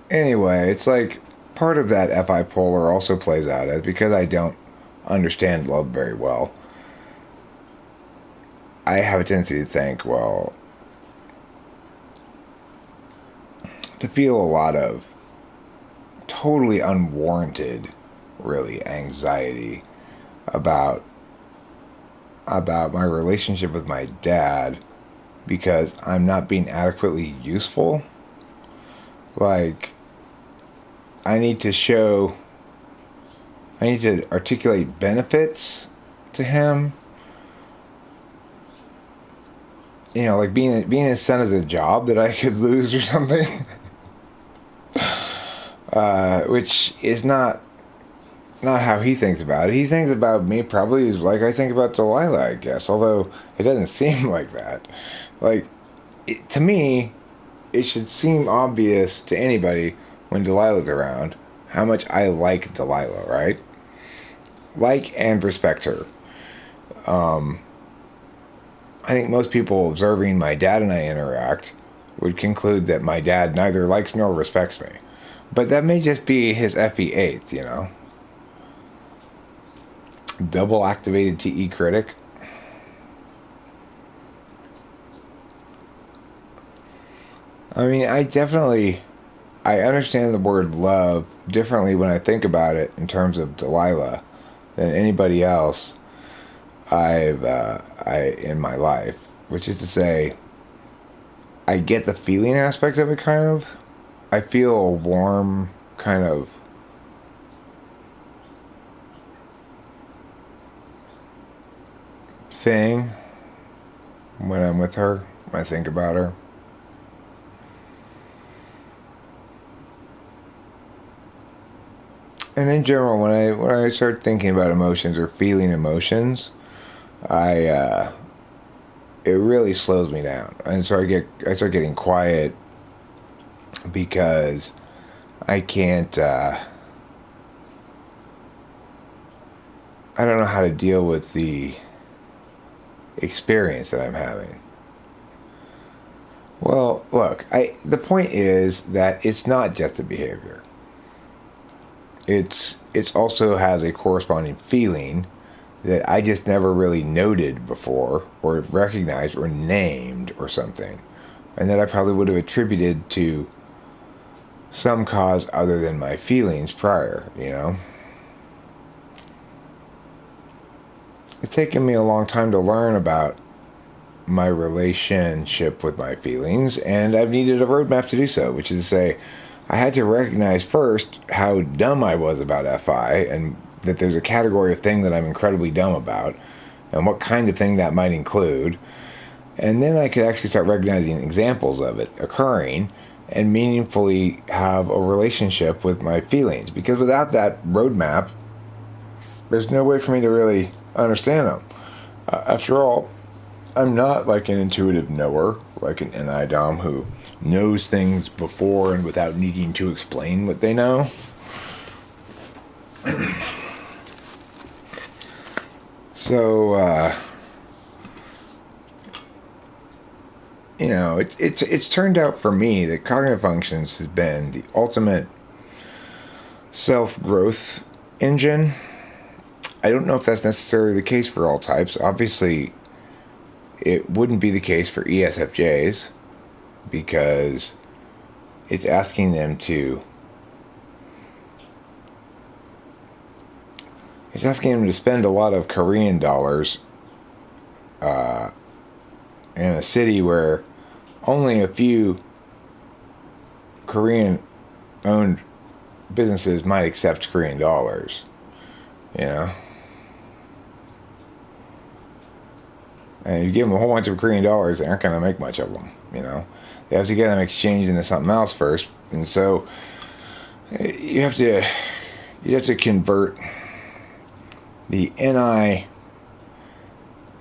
Anyway, it's like part of that FI polar also plays out as because I don't understand love very well, I have a tendency to think, well, to feel a lot of totally unwarranted, really, anxiety about my relationship with my dad because I'm not being adequately useful. Like, I need to articulate benefits to him. You know, like being his son is a job that I could lose or something. Which is not how he thinks about it. He thinks about me probably like I think about Delilah, I guess. Although it doesn't seem like that. Like, to me, it should seem obvious to anybody when Delilah's around how much I like Delilah, right? Like and respect her. I think most people observing my dad and I interact would conclude that my dad neither likes nor respects me. But that may just be his FE8, you know? Double activated TE critic. I mean, I understand the word love differently when I think about it in terms of Delilah than anybody else in my life, which is to say, I get the feeling aspect of it, kind of. I feel a warm kind of thing when I'm with her, when I think about her. And in general, when I start thinking about emotions or feeling emotions, it really slows me down, and so I start getting quiet because I can't. I don't know how to deal with the experience that I'm having? Well, look, the point is that it's not just a behavior. It's also has a corresponding feeling that I just never really noted before, or recognized, or named, or something, and that I probably would have attributed to some cause other than my feelings prior, you know? It's taken me a long time to learn about my relationship with my feelings, and I've needed a roadmap to do so, which is to say, I had to recognize first how dumb I was about FI, and that there's a category of thing that I'm incredibly dumb about, and what kind of thing that might include. And then I could actually start recognizing examples of it occurring and meaningfully have a relationship with my feelings. Because without that roadmap, there's no way for me to really understand them. After all, I'm not like an intuitive knower, like an NI-DOM who knows things before and without needing to explain what they know. So, you know, it's turned out for me that cognitive functions has been the ultimate self-growth engine. I don't know if that's necessarily the case for all types. Obviously, it wouldn't be the case for ESFJs because it's asking them to spend a lot of Korean dollars in a city where only a few Korean-owned businesses might accept Korean dollars, you know? And you give them a whole bunch of Korean dollars, they aren't going to make much of them, you know? They have to get them exchanged into something else first. And so you have to convert the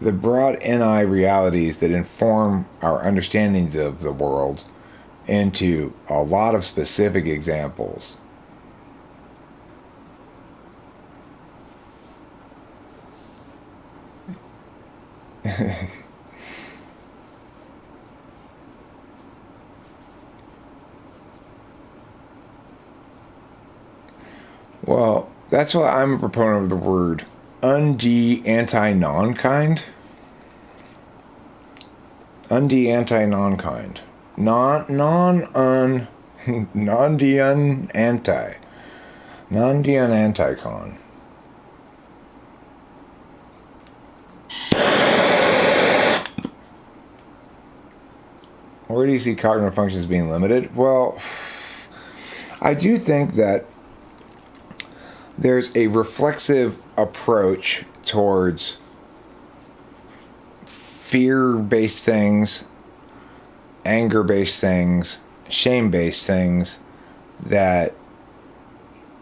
broad NI realities that inform our understandings of the world into a lot of specific examples. Well, that's why I'm a proponent of the word anti-non-kind. Anti-non-kind. Non-anti. Non-anti-con. Where do you see cognitive functions being limited? Well, I do think that there's a reflexive approach towards fear-based things, anger-based things, shame-based things that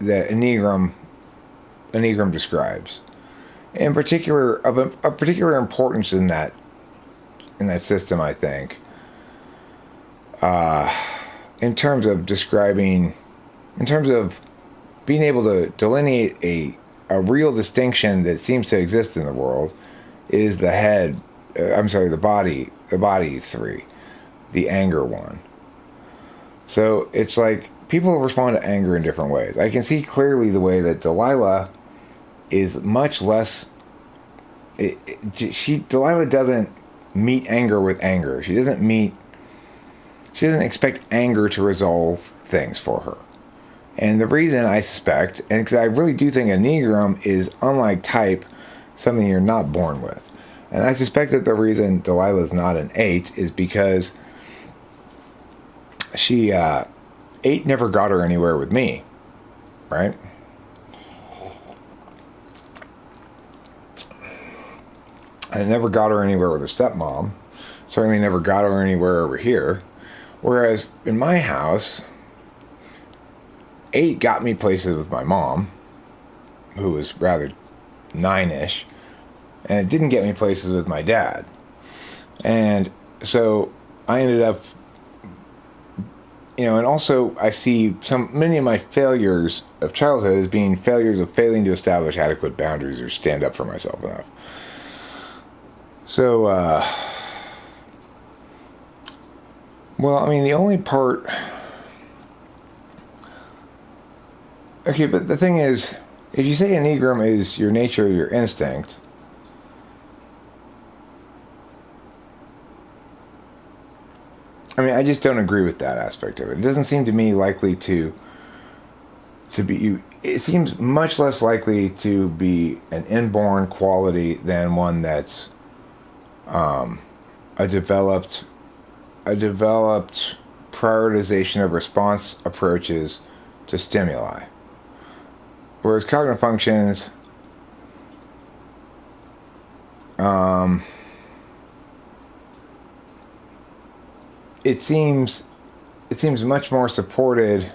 Enneagram describes. In particular, of a particular importance in that system, I think, in terms of being able to delineate a real distinction that seems to exist in the world, is the body three, the anger one. So it's like people respond to anger in different ways. I can see clearly the way that Delilah is much less. Delilah doesn't meet anger with anger. She doesn't expect anger to resolve things for her. And the reason I suspect, and because I really do think Enneagram is, unlike type, something you're not born with. And I suspect that the reason Delilah's not an 8 is because 8 never got her anywhere with me, right? And it never got her anywhere with her stepmom. Certainly never got her anywhere over here. Whereas in my house, 8 got me places with my mom, who was rather 9-ish, and it didn't get me places with my dad. And so I ended up, and also I see many of my failures of childhood as being failures of failing to establish adequate boundaries or stand up for myself enough. So, well, I mean, the only part. Okay, but the thing is, if you say Enneagram is your nature, your instinct, I mean, I just don't agree with that aspect of it. It doesn't seem to me likely to be. It seems much less likely to be an inborn quality than one that's a developed prioritization of response approaches to stimuli. Whereas cognitive functions, it seems much more supported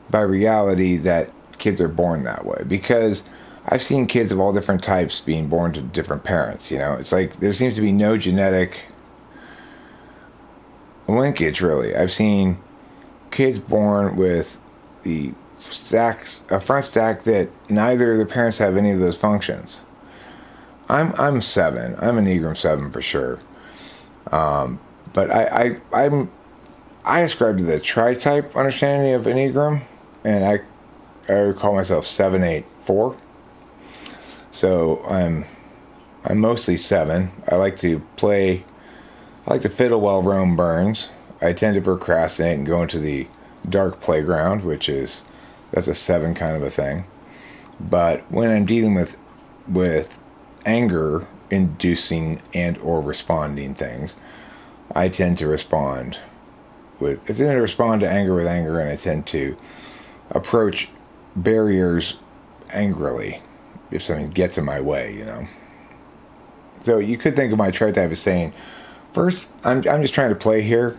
by reality that kids are born that way, because I've seen kids of all different types being born to different parents. It's like there seems to be no genetic linkage, really. I've seen kids born with a front stack that neither of the parents have any of those functions. I'm 7. I'm an Enneagram 7 for sure. But I ascribe to the tri-type understanding of Enneagram, and I call myself 784. So I'm mostly 7. I like to fiddle while Rome burns. I tend to procrastinate and go into the dark playground, that's a 7 kind of a thing. But when I'm dealing with anger inducing and or responding things, I tend to respond to anger with anger, and I tend to approach barriers angrily if something gets in my way, So you could think of my tri-type as saying, first, I'm just trying to play here,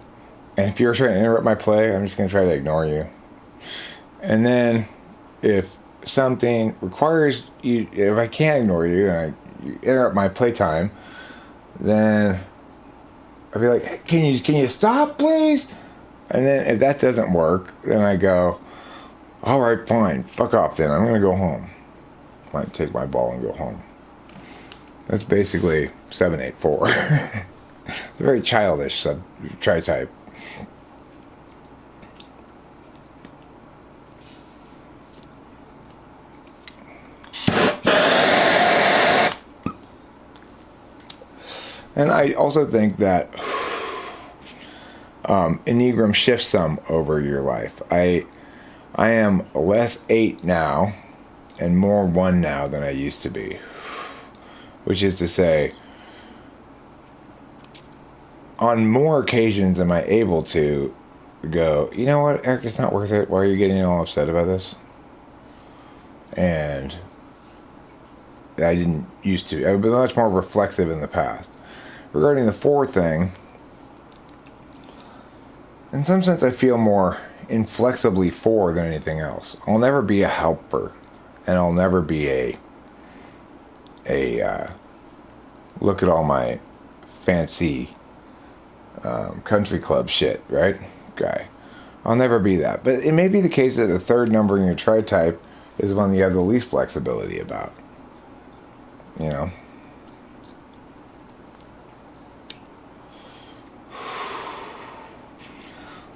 and if you're trying to interrupt my play, I'm just going to try to ignore you. And then if something requires you, if I can't ignore you and you interrupt my playtime, then I'll be like, hey, can you stop, please? And then if that doesn't work, then I go, all right, fine, fuck off then. I'm going to go home. Might take my ball and go home. That's basically 784. It's a very childish tri-type. And I also think that Enneagram shifts some over your life. I am less 8 now and more 1 now than I used to be. Which is to say, on more occasions am I able to go, you know what, Eric, it's not worth it. Why are you getting all upset about this? And I didn't used to. I've been much more reflexive in the past. Regarding the 4 thing, in some sense I feel more inflexibly 4 than anything else. I'll never be a helper, and I'll never be a look at all my fancy country club shit, right, guy. I'll never be that. But it may be the case that the 3rd number in your tri-type is one you have the least flexibility about. The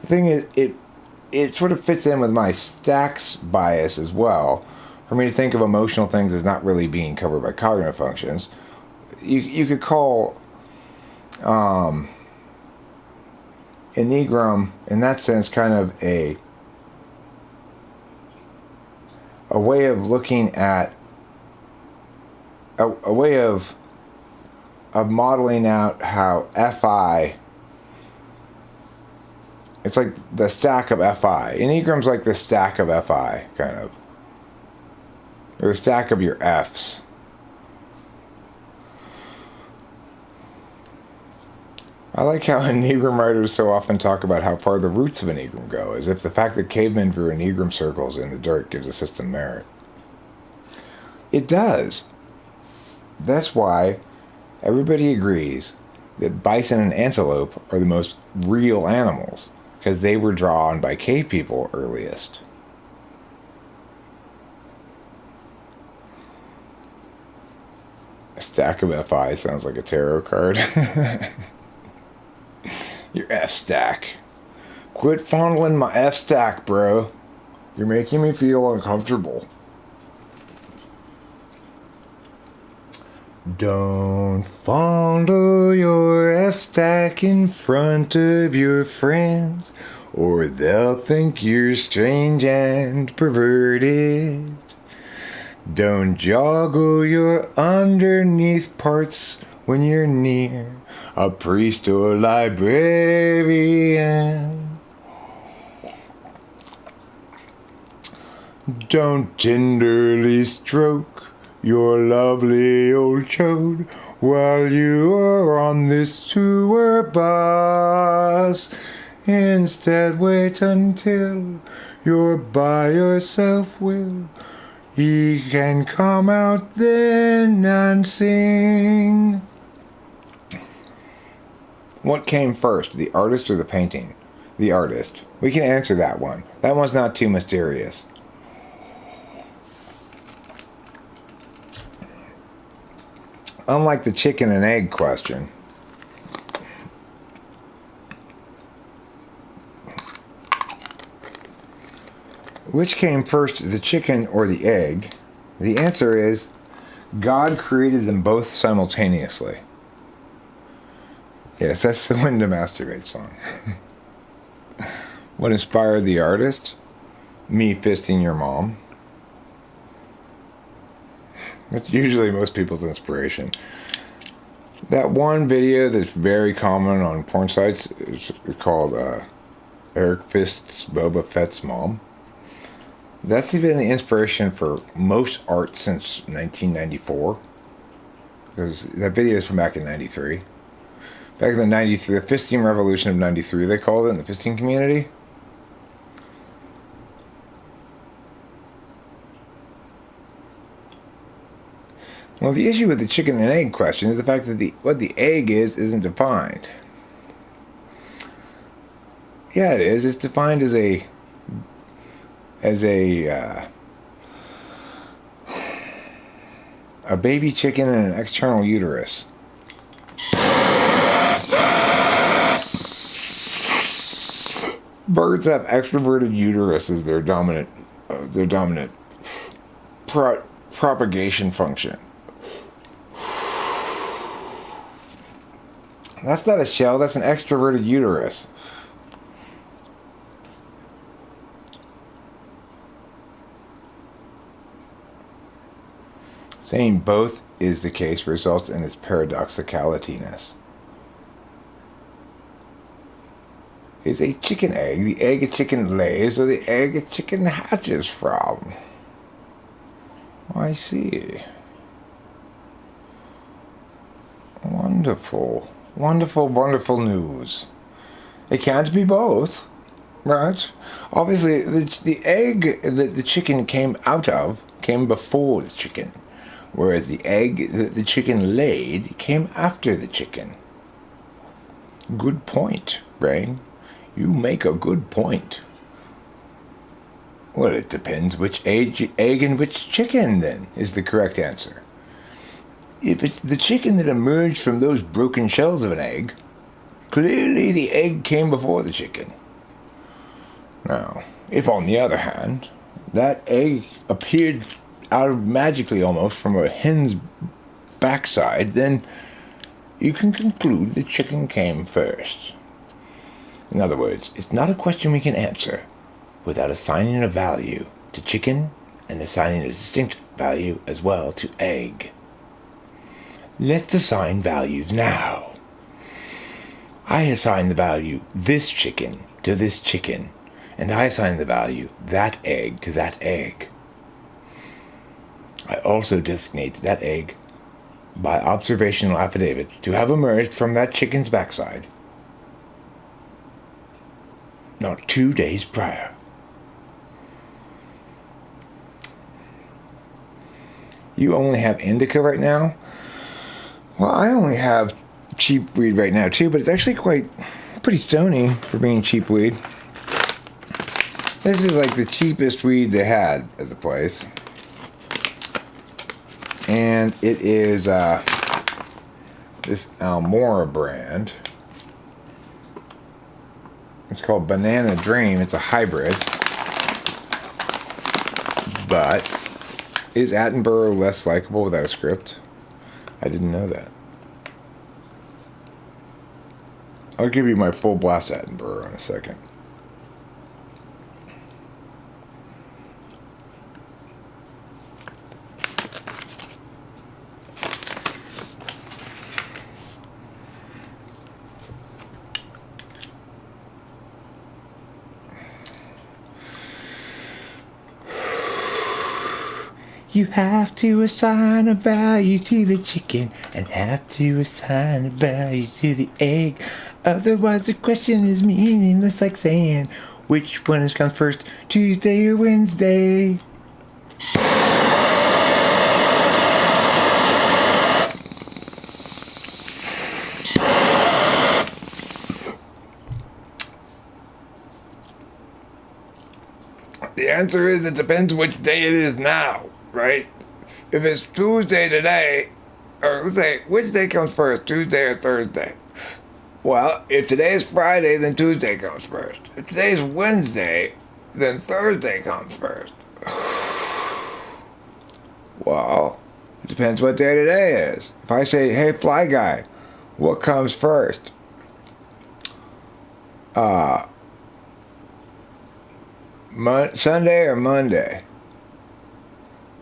thing is, it sort of fits in with my stacks bias as well. For me to think of emotional things as not really being covered by cognitive functions, you could call Enneagram in that sense kind of a way of looking at a way of modeling out how FI. It's like the stack of FI. Enneagram's like the stack of FI, kind of. Or the stack of your Fs. I like how Enneagram writers so often talk about how far the roots of Enneagram go, as if the fact that cavemen drew Enneagram circles in the dirt gives a system merit. It does. That's why everybody agrees that bison and antelope are the most real animals, because they were drawn by cave people earliest. Stack of FI sounds like a tarot card. Your F stack. Quit fondling my F stack, bro. You're making me feel uncomfortable. Don't fondle your F stack in front of your friends, or they'll think you're strange and perverted. Don't joggle your underneath parts when you're near a priest or librarian. Don't tenderly stroke your lovely old chode while you are on this tour bus. Instead, wait until you're by yourself, Will. He can come out then and sing. What came first, the artist or the painting? The artist. We can answer that one. That one's not too mysterious. Unlike the chicken and egg question, which came first, the chicken or the egg? The answer is God created them both simultaneously. Yes, that's the When to Masturbate song. What inspired the artist? Me fisting your mom. That's usually most people's inspiration. That one video that's very common on porn sites is called Eric Fists Boba Fett's Mom. That's been the inspiration for most art since 1994. Because that video is from back in 93. Back in the 93, the fisting revolution of 93, they called it in the fisting community. Well, the issue with the chicken and egg question is the fact that what the egg isn't defined. Yeah, it is. It's defined as a baby chicken in an external uterus. Birds have extroverted uterus as their dominant propagation function. That's not a shell, that's an extroverted uterus. Saying both is the case results in its paradoxicalityness. Is a chicken egg the egg a chicken lays or the egg a chicken hatches from? I see. Wonderful. Wonderful, wonderful news. It can't be both, right? Obviously, the egg that the chicken came out of came before the chicken, whereas the egg that the chicken laid came after the chicken. Good point, Brain. You make a good point. Well, it depends which egg and which chicken, then, is the correct answer. If it's the chicken that emerged from those broken shells of an egg, clearly the egg came before the chicken. Now, if on the other hand, that egg appeared out of magically almost from a hen's backside, then you can conclude the chicken came first. In other words, it's not a question we can answer without assigning a value to chicken and assigning a distinct value as well to egg. Let's assign values now. I assign the value this chicken to this chicken, and I assign the value that egg to that egg. I also designate that egg by observational affidavit to have emerged from that chicken's backside not 2 days prior. You only have indica right now? Well, I only have cheap weed right now too, but it's actually pretty stony for being cheap weed. This is like the cheapest weed they had at the place. And it is this Almora brand. It's called Banana Dream. It's a hybrid. But is Attenborough less likable without a script? I didn't know that. I'll give you my full blast Attenborough in a second. You have to assign a value to the chicken and have to assign a value to the egg. Otherwise the question is meaningless, like saying which one comes first, Tuesday or Wednesday. The answer is it depends which day it is now. Right? If it's Tuesday today, or let's say, which day comes first, Tuesday or Thursday? Well, if today is Friday, then Tuesday comes first. If today's Wednesday, then Thursday comes first. Well, it depends what day today is. If I say, hey, fly guy, what comes first? Sunday or Monday?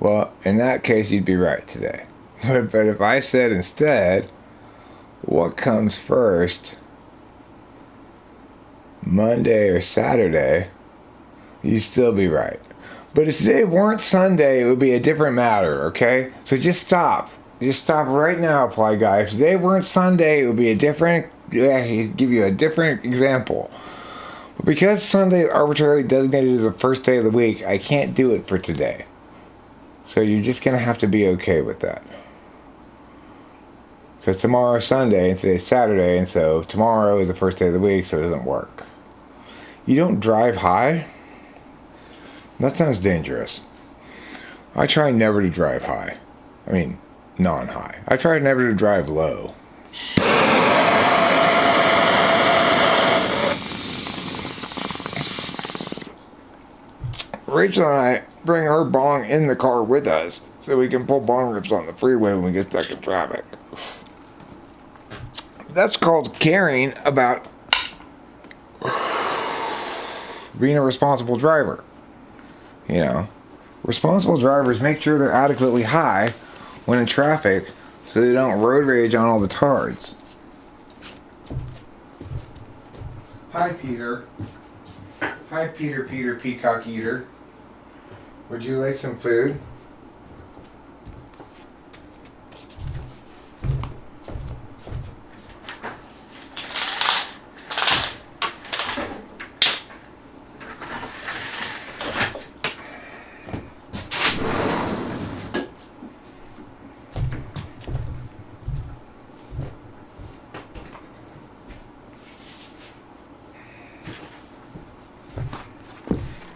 Well, in that case, you'd be right today. But if I said instead, what comes first, Monday or Saturday, you'd still be right. But if today weren't Sunday, it would be a different matter, okay? So just stop. Just stop right now, Fly Guy. If today weren't Sunday, it would be a different, he'd give you a different example. But because Sunday is arbitrarily designated as the first day of the week, I can't do it for today. So you're just going to have to be okay with that. Because tomorrow's Sunday and today's Saturday, and so tomorrow is the first day of the week, so it doesn't work. You don't drive high? That sounds dangerous. I try never to drive high. I mean, non-high. I try never to drive low. Rachel and I bring her bong in the car with us so we can pull bong rips on the freeway when we get stuck in traffic. That's called caring about being a responsible driver. You know, responsible drivers make sure they're adequately high when in traffic so they don't road rage on all the tards. Hi, Peter. Hi, Peter, Peacock Eater. Would you like some food?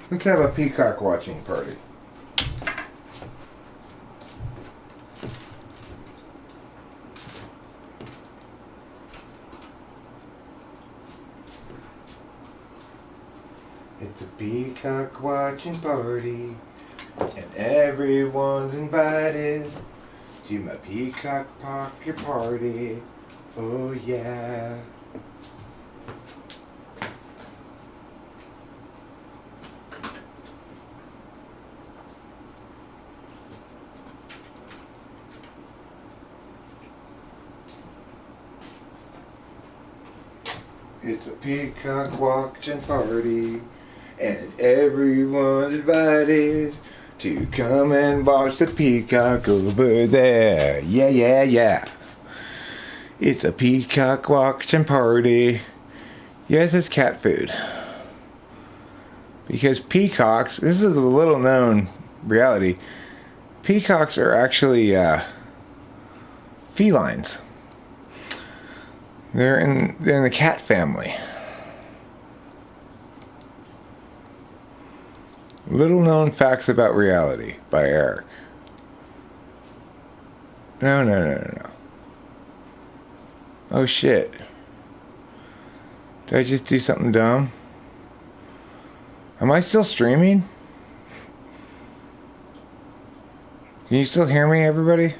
Let's have a peacock watching party. It's a peacock watching party, and everyone's invited to my peacock pocket party. Oh yeah. It's a peacock watching party, and everyone's invited to come and watch the peacock over there. Yeah, yeah, yeah. It's a peacock watching party. Yes, it's cat food. Because peacocks, this is a little known reality, peacocks are actually felines. They're in the cat family. Little known facts about reality by Eric. No. Oh shit. Did I just do something dumb? Am I still streaming? Can you still hear me, everybody?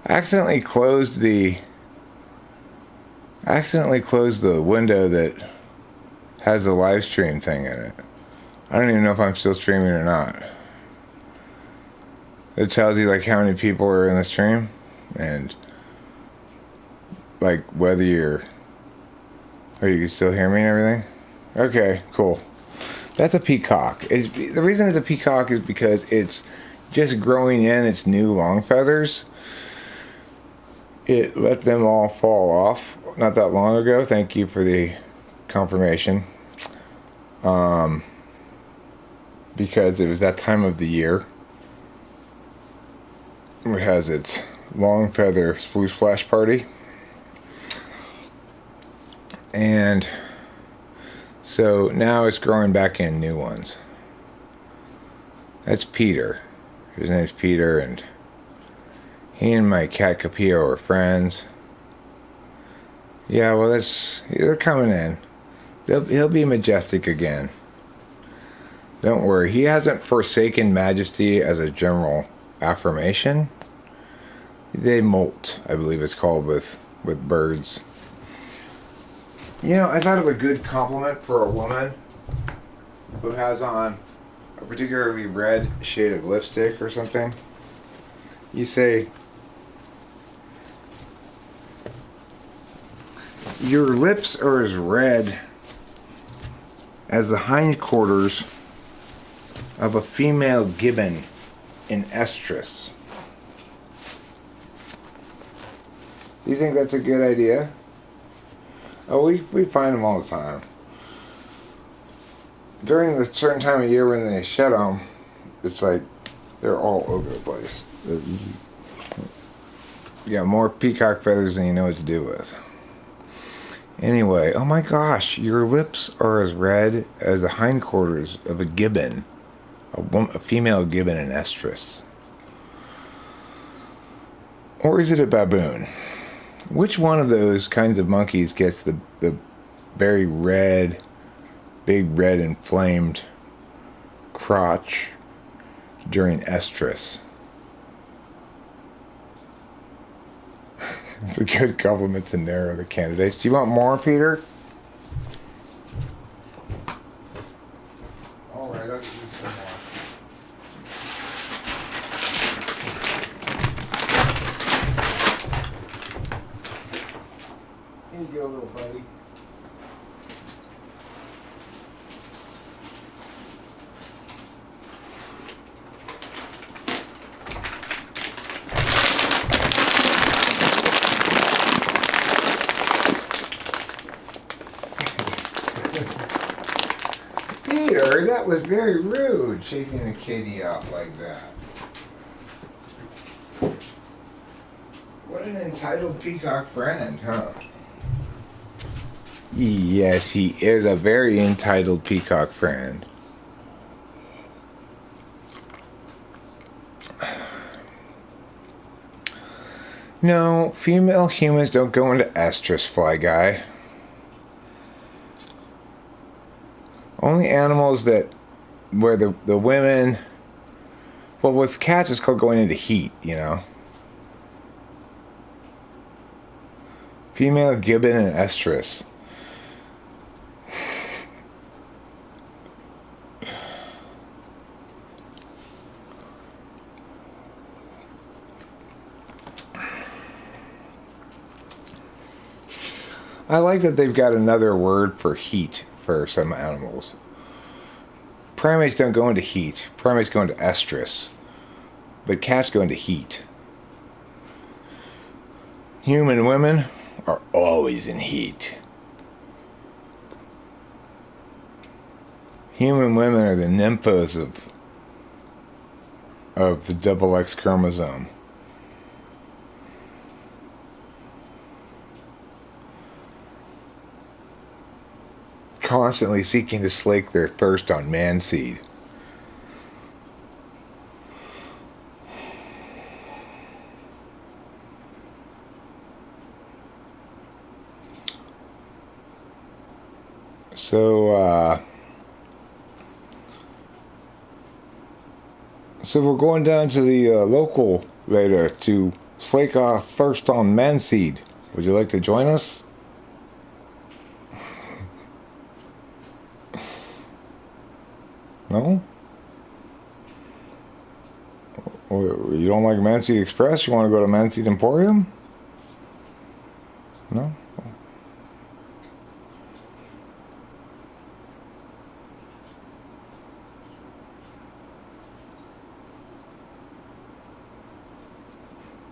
I accidentally closed the window that has the live stream thing in it. I don't even know if I'm still streaming or not. It tells you like how many people are in the stream and like whether you can still hear me and everything. Okay, cool. That's a peacock. The reason it's a peacock is because it's just growing in its new long feathers. It let them all fall off not that long ago. Thank you for the confirmation. Because it was that time of the year where it has its long feather splosh splash party. And so now it's growing back in new ones. That's Peter. His name's Peter, and he and my cat Capillo are friends. Yeah, well, they're coming in. He'll be majestic again. Don't worry. He hasn't forsaken majesty as a general affirmation. They molt, I believe it's called with birds. You know, I thought of a good compliment for a woman who has on a particularly red shade of lipstick or something. You say, your lips are as red as the hindquarters of a female gibbon in estrus. Do you think that's a good idea? Oh, we find them all the time. During the certain time of year when they shed them, it's like they're all over the place. You got more peacock feathers than you know what to do with. Anyway, oh my gosh, your lips are as red as the hindquarters of a gibbon. A female gibbon in estrus. Or is it a baboon? Which one of those kinds of monkeys gets the very red, big red inflamed crotch during estrus? It's a good compliment to narrow the candidates. Do you want more, Peter? All right, I'll give you some more. Here you go, little buddy. Peter, that was very rude, chasing a kitty out like that. What an entitled peacock friend, huh? Yes, he is a very entitled peacock friend. No, female humans don't go into estrus, Fly Guy. Only animals where the women, well, with cats it's called going into heat, you know. Female gibbon and estrus. I like that they've got another word for heat for some animals. Primates don't go into heat. Primates go into estrus. But cats go into heat. Human women are always in heat. Human women are the nymphos of the double X chromosome. Constantly seeking to slake their thirst on man seed. So, so we're going down to the local later to slake our thirst on manseed. Would you like to join us? No? You don't like Manseed Express? You want to go to Manseed Emporium? No?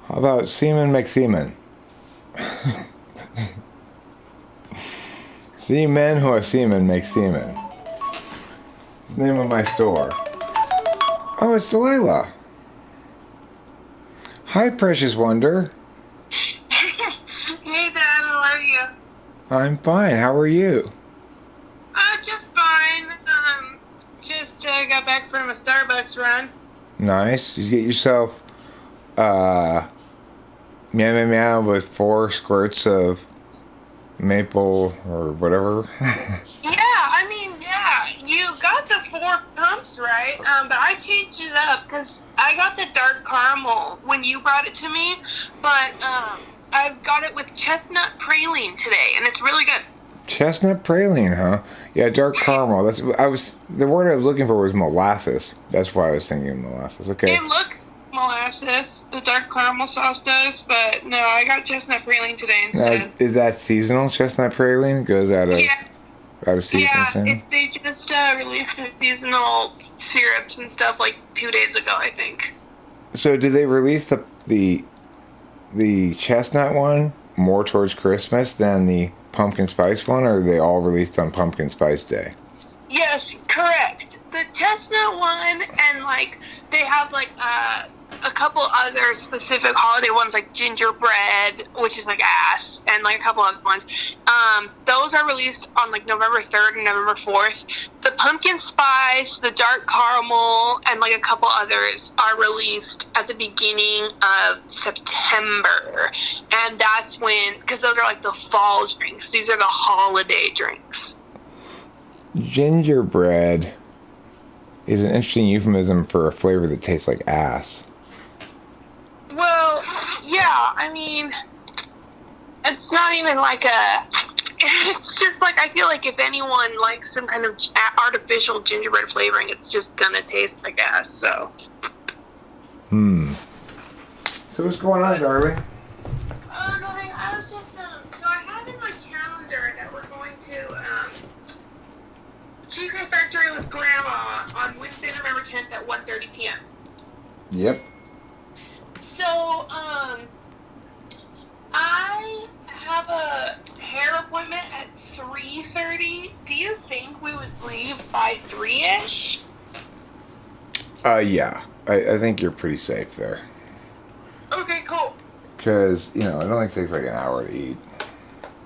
How about Seaman McSeaman? Seamen who are seamen make seamen. Name of my store. Oh, it's Delilah. Hi, Precious Wonder. Hey, Dad, how are you? I'm fine. How are you? Just fine. Just got back from a Starbucks run. Nice. You get yourself, meow meow meow with 4 squirts of maple or whatever. Yeah, you got the 4 pumps right, but I changed it up because I got the dark caramel when you brought it to me, but I've got it with chestnut praline today, and it's really good. Chestnut praline, huh? Yeah, dark caramel. The word I was looking for was molasses. That's why I was thinking molasses. Okay. It looks molasses, the dark caramel sauce does, but no, I got chestnut praline today instead. Is that seasonal chestnut praline? Goes out of season? Yeah, they just released the seasonal syrups and stuff like 2 days ago, I think. So did they release the chestnut one more towards Christmas than the pumpkin spice one, or are they all released on Pumpkin Spice Day? Yes, correct. The chestnut one, and like they have like a couple other specific holiday ones like gingerbread, which is like ass, and like a couple other ones. Those are released on like November 3rd and November 4th. The pumpkin spice, the dark caramel, and like a couple others are released at the beginning of September. And that's when, because those are like the fall drinks. These are the holiday drinks. Gingerbread is an interesting euphemism for a flavor that tastes like ass. Well, yeah, I mean, it's not even like it's just like, I feel like if anyone likes some kind of artificial gingerbread flavoring, it's just gonna taste like ass, so. So what's going on, darling? Nothing, I was just, so I have in my calendar that we're going to, Cheesecake Factory with Grandma on Wednesday, November 10th at 1:30 p.m. Yep. So, I have a hair appointment at 3:30. Do you think we would leave by 3-ish? Yeah. I think you're pretty safe there. Okay, cool. Because, I don't think it takes like an hour to eat.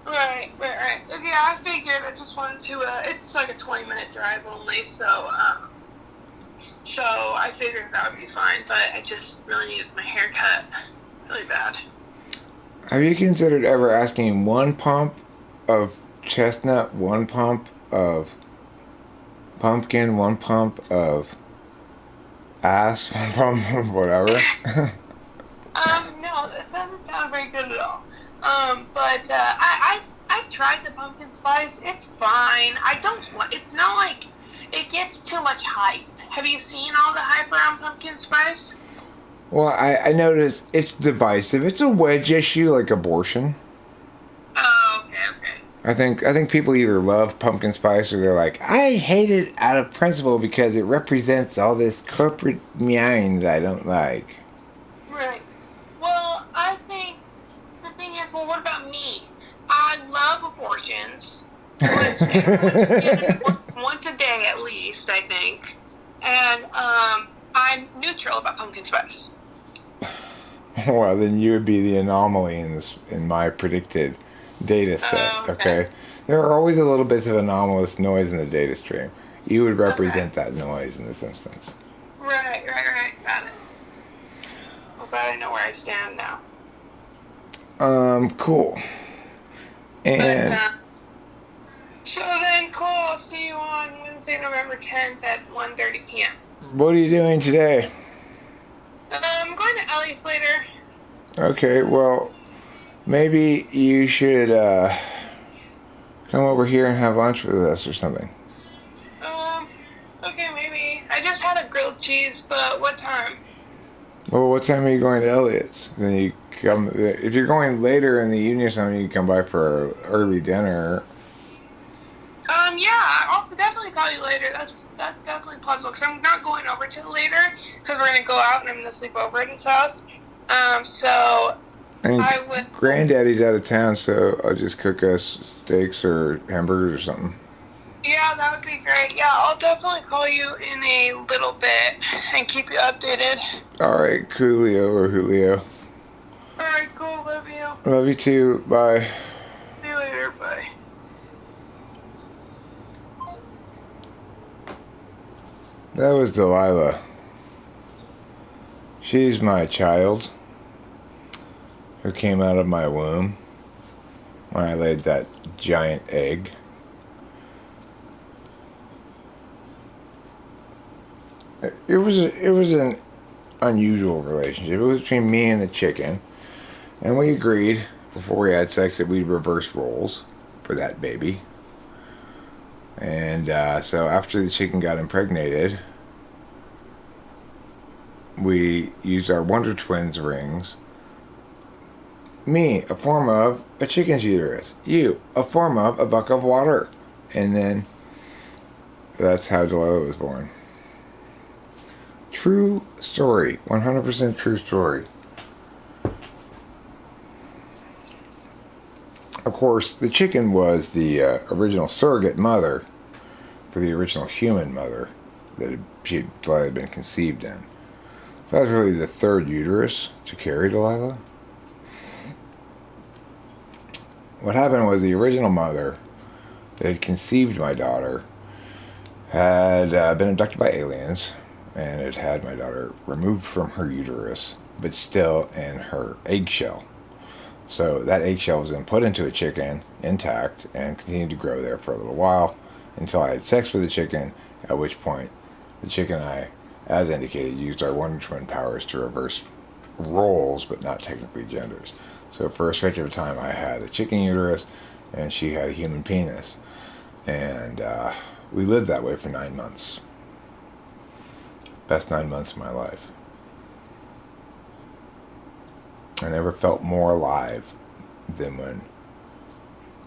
Right. Okay, I figured. I just wanted to, it's like a 20-minute drive only, so I figured that would be fine, but I just really needed my hair cut really bad. Have you considered ever asking 1 pump of chestnut, 1 pump of pumpkin, 1 pump of ass, 1 pump of whatever? No, that doesn't sound very good at all. But I've tried the pumpkin spice. It's fine. It's not like it gets too much hype. Have you seen all the hype around pumpkin spice? Well, I noticed it's divisive. It's a wedge issue like abortion. Oh, okay. I think people either love pumpkin spice or they're like, I hate it out of principle because it represents all this corporate meowing that I don't like. Right. Well, I think the thing is, what about me? I love abortions. Once a day at least, I think. And I'm neutral about pumpkin spice. Well, then you would be the anomaly in my predicted data set. Okay. There are always a little bits of anomalous noise in the data stream. You would represent that noise in this instance. Right. Got it. Well, but I know where I stand now. Cool. And So then, cool. see you on Wednesday, November 10th at 1:30 p.m. What are you doing today? I'm going to Elliott's later. Okay, well, maybe you should come over here and have lunch with us or something. Okay, maybe. I just had a grilled cheese, but what time? Well, what time are you going to Elliott's? Then you come. If you're going later in the evening or something, you can come by for an early dinner. Yeah, I'll definitely call you later. That's definitely possible, because I'm not going over till later, because we're going to go out and I'm going to sleep over at his house. So And I would... Granddaddy's out of town, so I'll just cook us steaks or hamburgers or something. Yeah, that would be great. Yeah, I'll definitely call you in a little bit and keep you updated. All right, Coolio or Julio. Alright, cool. Love you. Love you too. Bye. See you later. Bye. That was Delilah. She's my child who came out of my womb when I laid that giant egg. It was an unusual relationship. It was between me and the chicken, and we agreed before we had sex that we'd reverse roles for that baby. And so after the chicken got impregnated, we used our Wonder Twins rings. Me, a form of a chicken's uterus. You, a form of a bucket of water. And then that's how Delilah was born. True story. 100% true story. Of course, the chicken was the original surrogate mother for the original human mother that Delilah had been conceived in. So that was really the third uterus to carry Delilah. What happened was the original mother that had conceived my daughter had been abducted by aliens and had had my daughter removed from her uterus, but still in her eggshell. So that eggshell was then put into a chicken intact and continued to grow there for a little while until I had sex with the chicken, at which point the chicken and I, as indicated, used our Wonder Twin powers to reverse roles, but not technically genders. So for a stretch of time, I had a chicken uterus and she had a human penis. And we lived that way for 9 months. Best 9 months of my life. I never felt more alive than when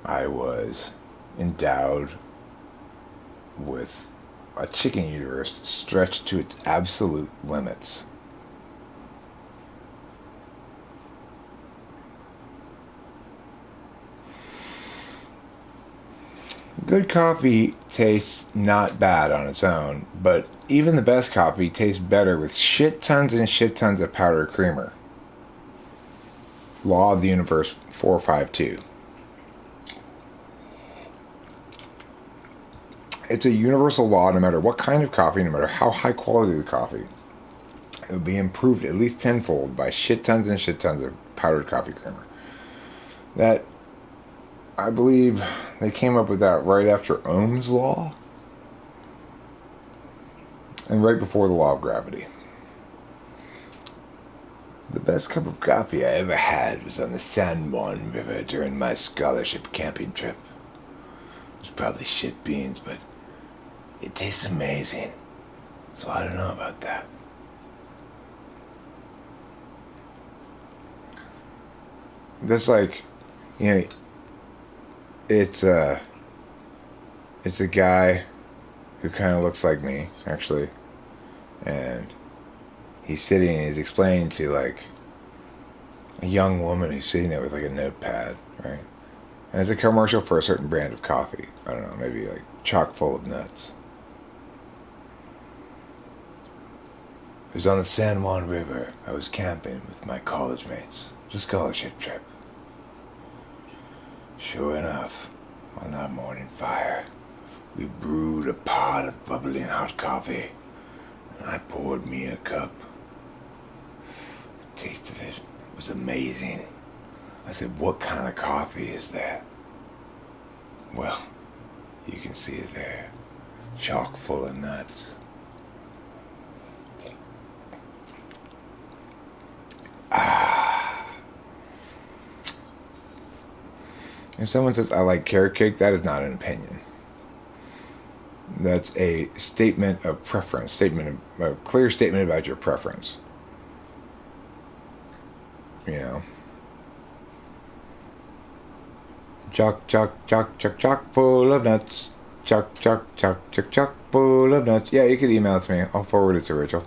I was endowed with a chicken uterus stretched to its absolute limits. Good coffee tastes not bad on its own, but even the best coffee tastes better with shit tons and shit tons of powdered creamer. Law of the Universe 452. It's a universal law no matter what kind of coffee, no matter how high quality the coffee. It would be improved at least tenfold by shit tons and shit tons of powdered coffee creamer. That, I believe they came up with that right after Ohm's law and right before the law of gravity. The best cup of coffee I ever had was on the San Juan River during my scholarship camping trip. It was probably shit beans, but it tastes amazing. So I don't know about that. That's like, you know, it's a guy who kind of looks like me, actually, and he's sitting and he's explaining to like a young woman who's sitting there with like a notepad, right? And it's a commercial for a certain brand of coffee. I don't know, maybe like chock full of nuts. It was on the San Juan River. I was camping with my college mates. It was a scholarship trip. Sure enough, on that morning fire, we brewed a pot of bubbling hot coffee, and I poured me a cup. The taste of it was amazing. I said, "What kind of coffee is that?" Well, You can see it there. Chock full of nuts. If someone says, I like carrot cake, that is not an opinion. That's a statement of preference, a clear statement about your preference. You know. Chock full of nuts. Chock full of nuts. Yeah, you could email it to me. I'll forward it to Rachel.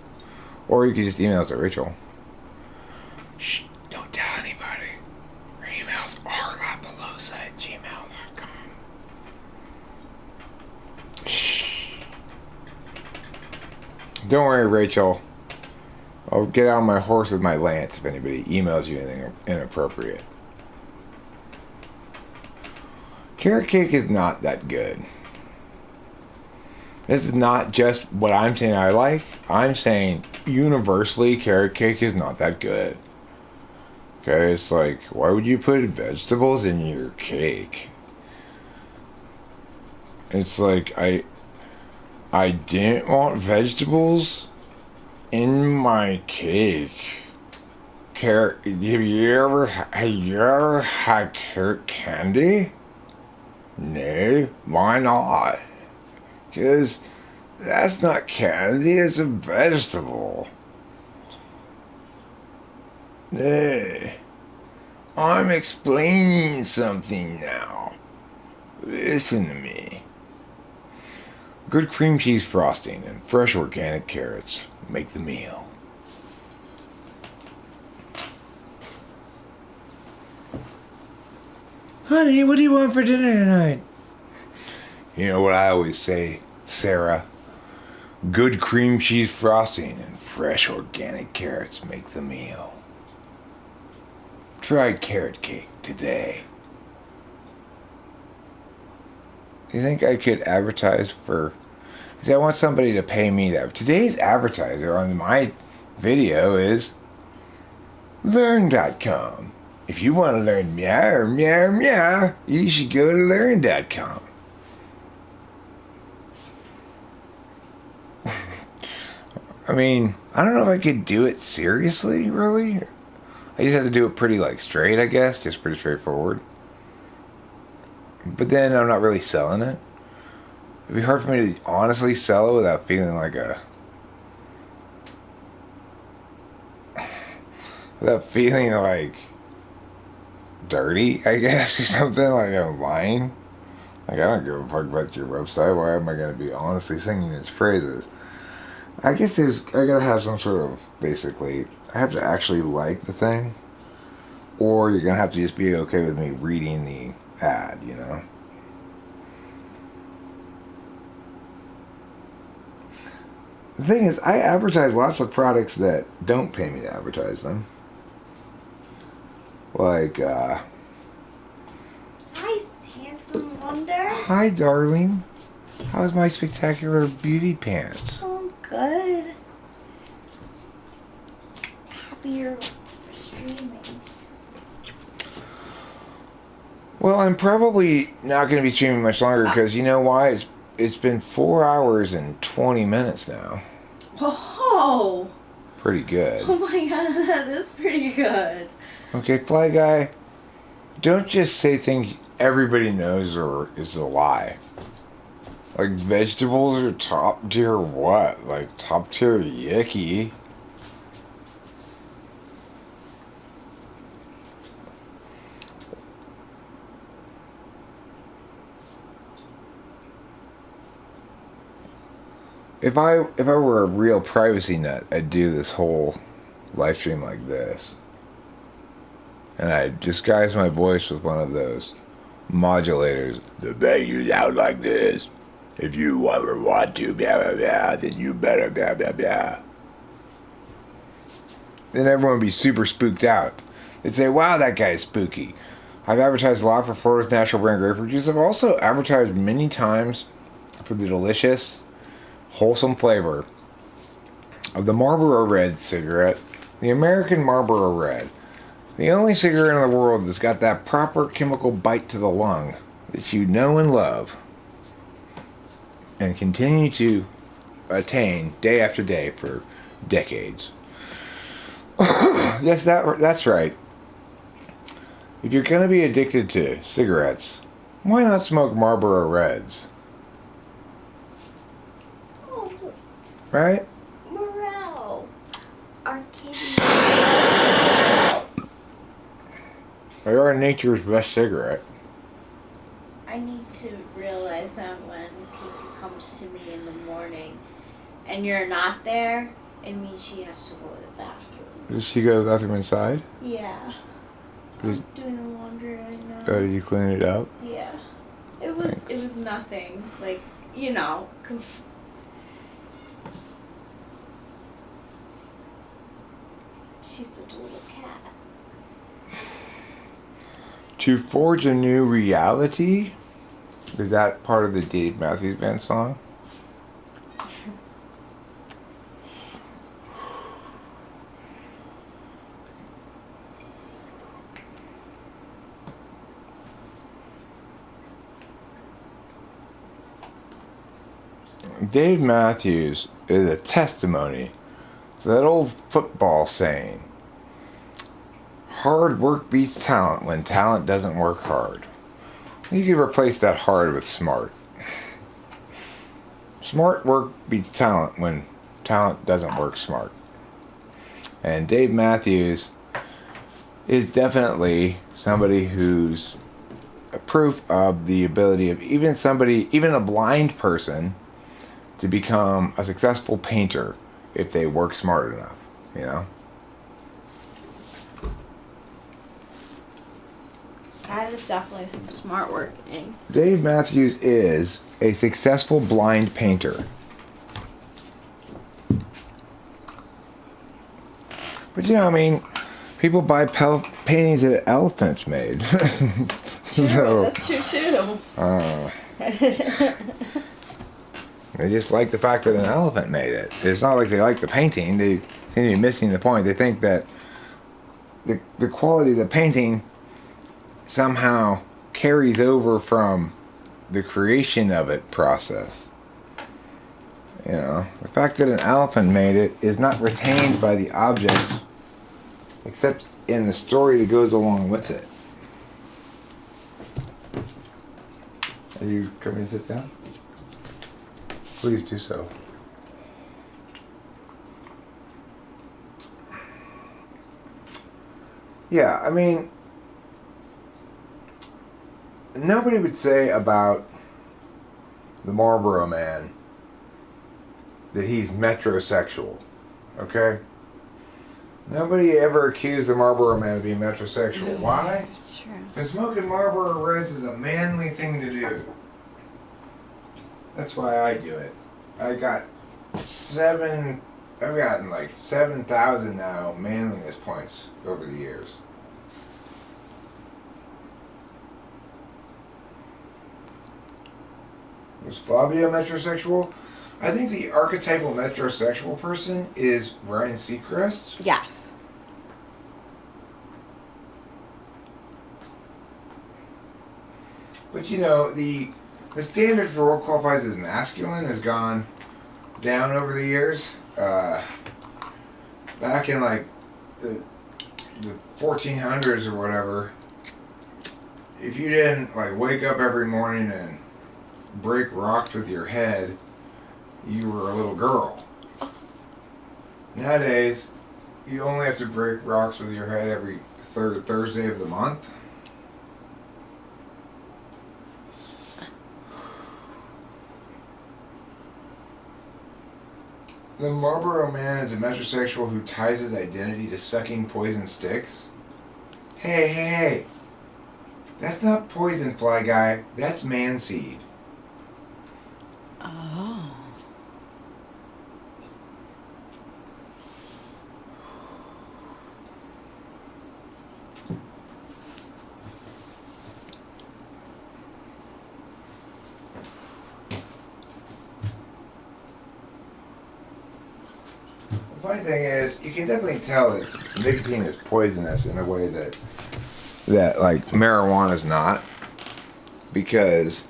Or you could just email it to Rachel. Shh, don't tell anybody. Her email's rlapelosa@gmail.com. Shh. Don't worry, Rachel. I'll get out on my horse with my lance if anybody emails you anything inappropriate. Carrot cake is not that good. This is not just what I'm saying I like. I'm saying universally carrot cake is not that good. Okay, it's like, why would you put vegetables in your cake? It's like, I didn't want vegetables in my cake. Carrot, have you ever had carrot candy? No, why not? Because that's not candy, it's a vegetable. No, I'm explaining something now. Listen to me. Good cream cheese frosting and fresh organic carrots make the meal. Honey, what do you want for dinner tonight? You know what I always say, Sarah? Good cream cheese frosting and fresh organic carrots make the meal. Try carrot cake today. You think I could advertise for... Because I want somebody to pay me that. Today's advertiser on my video is learn.com. If you want to learn meow, you should go to learn.com. I mean, I don't know if I could do it seriously, really. I just have to do it pretty, straight, I guess. Just pretty straightforward. But then I'm not really selling it. It'd be hard for me to honestly sell it without feeling like dirty, I guess, or something. Like I'm lying. I don't give a fuck about your website. Why am I going to be honestly singing its praises? I guess I gotta have some sort of, basically, I have to actually like the thing, or you're gonna have to just be okay with me reading the ad, you know? The thing is, I advertise lots of products that don't pay me to advertise them. Hi, handsome wonder. Hi, darling. How's my spectacular beauty pants? Oh, good. Happy you're streaming. Well, I'm probably not going to be streaming much longer because you know why? It's been 4 hours and 20 minutes now. Whoa! Pretty good. Oh my god, that is pretty good. Okay, Fly Guy, don't just say things everybody knows or is a lie. Like vegetables are top tier what? Like top tier yucky. If I were a real privacy nut, I'd do this whole live stream like this. And I'd disguise my voice with one of those modulators that make you sound like this. If you ever want to, blah, blah, blah, then you better, blah, blah, blah. Then everyone would be super spooked out. They'd say, wow, that guy's spooky. I've advertised a lot for Florida's natural brand grapefruit juice. I've also advertised many times for the delicious, wholesome flavor of the Marlboro Red cigarette, the American Marlboro Red. The only cigarette in the world that's got that proper chemical bite to the lung that you know and love. and continue to attain day after day for decades. Yes, that's right. If you're going to be addicted to cigarettes, why not smoke Marlboro Reds? Oh, Right? morale. Our kitty. They are nature's best cigarette. I need to realize that when Pinky comes to me in the morning and you're not there, it means she has to go to the bathroom. Does she go to the bathroom inside? Yeah. Is- I'm doing the laundry right now. Oh, did you clean it up? Yeah. It was nothing. Like, you know. She's such a little cat. To forge a new reality? Is that part of the Dave Matthews Band song? Dave Matthews is a testimony to that old football saying, hard work beats talent when talent doesn't work hard. You could replace that hard with smart. Smart work beats talent when talent doesn't work smart. And Dave Matthews is definitely somebody who's a proof of the ability of even a blind person, to become a successful painter if they work smart enough, you know? That is definitely some smart working. Dave Matthews is a successful blind painter. But you know, I mean, people buy paintings that elephants made. So, That's true too. they just like the fact that an elephant made it. It's not like they like the painting. They seem to be missing the point. They think that the quality of the painting somehow carries over from the creation of it process. You know, the fact that an elephant made it is not retained by the object, except in the story that goes along with it. Are you coming to sit down? Please do so. Yeah, I mean, nobody would say about the Marlboro Man that he's metrosexual, okay? Nobody ever accused the Marlboro Man of being metrosexual. Why? That's true. Because smoking Marlboro Reds is a manly thing to do. That's why I do it. I've gotten like 7,000 now manliness points over the years. Was Fabio metrosexual? I think the archetypal metrosexual person is Ryan Seacrest. Yes. But you know, the standard for what qualifies as masculine has gone down over the years. Back in like the 1400s or whatever, if you didn't like wake up every morning and break rocks with your head, you were a little girl. Nowadays, you only have to break rocks with your head every third Thursday of the month. The Marlboro Man is a metrosexual who ties his identity to sucking poison sticks. Hey. That's not poison, fly guy. That's man seed. Oh. The funny thing is, you can definitely tell that nicotine is poisonous in a way that like marijuana is not, because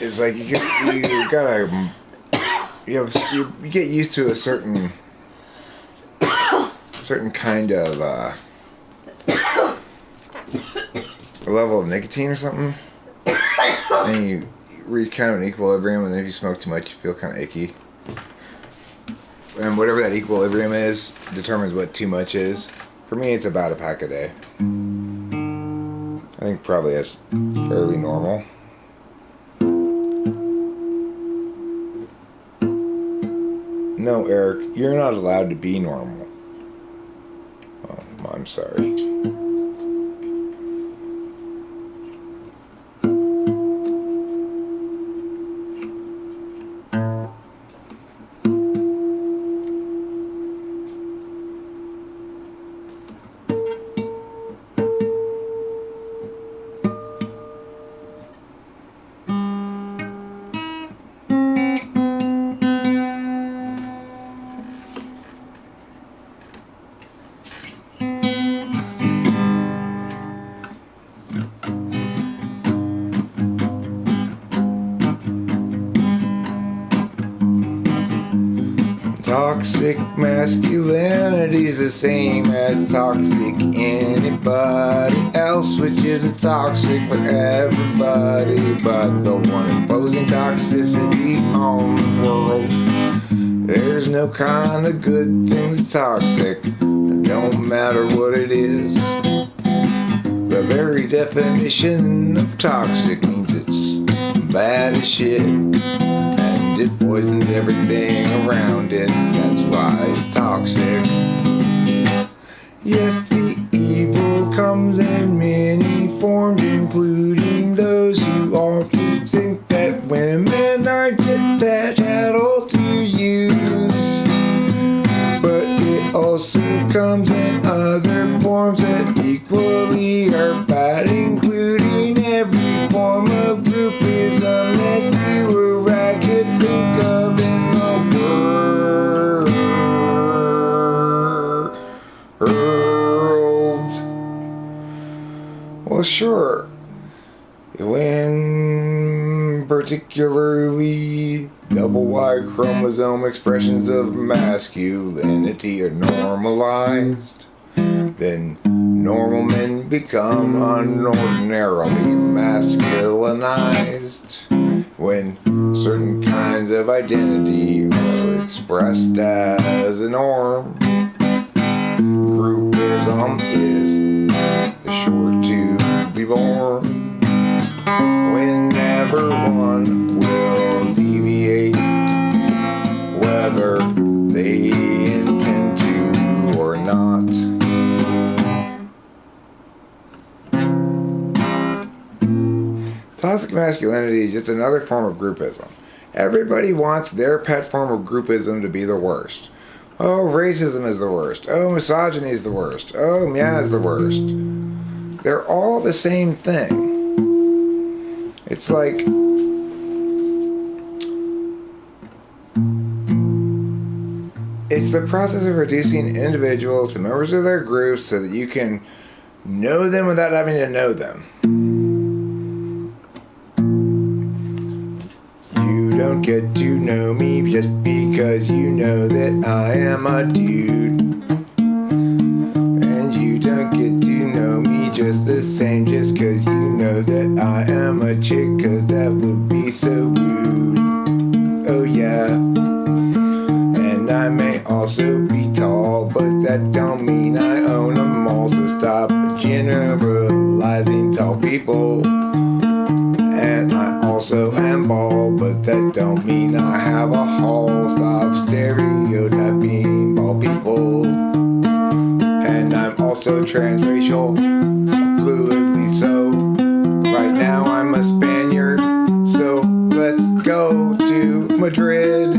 it's like you gotta you get used to a certain kind of level of nicotine or something, and you reach kind of an equilibrium, and then if you smoke too much, you feel kind of icky. And whatever that equilibrium is determines what too much is. For me, it's about a pack a day. I think probably that's fairly normal. No, Eric, you're not allowed to be normal. Oh, I'm sorry. Toxic masculinity is the same as toxic anybody else, which is a toxic for everybody but the one imposing toxicity on the world. There's no kind of good thing that's toxic, it don't matter what it is. The very definition of toxic means it's bad as shit. It poisons everything around it, that's why it's toxic. Yes, the evil comes in many forms, including those who often think that women are just chattel to use. But it also comes in other forms that equally are bad, including every form of groupism that you or I could think of in the world. Well, sure. When particularly double Y chromosome expressions of masculinity are normalized, then normal men become unordinarily masculinized. When certain kinds of identity are expressed as a norm, groupism is sure to be born. Whenever one will deviate, whether they intend to or not. Toxic masculinity is just another form of groupism. Everybody wants their pet form of groupism to be the worst. Oh, racism is the worst. Oh, misogyny is the worst. Oh, meow is the worst. They're all the same thing. It's like it's the process of reducing individuals to members of their groups so that you can know them without having to know them. You don't get to know me just because you know that I am a dude. And you don't get to know me just the same just cause you know that I am a chick, cause that would be so rude. Oh yeah. And I may also be tall, but that don't mean I own them all, so stop generalizing tall people. And I also am bald, but that don't mean I have a haul. Stop stereotyping bald people. And I'm also transracial, fluidly so. Right now I'm a Spaniard, so let's go to Madrid.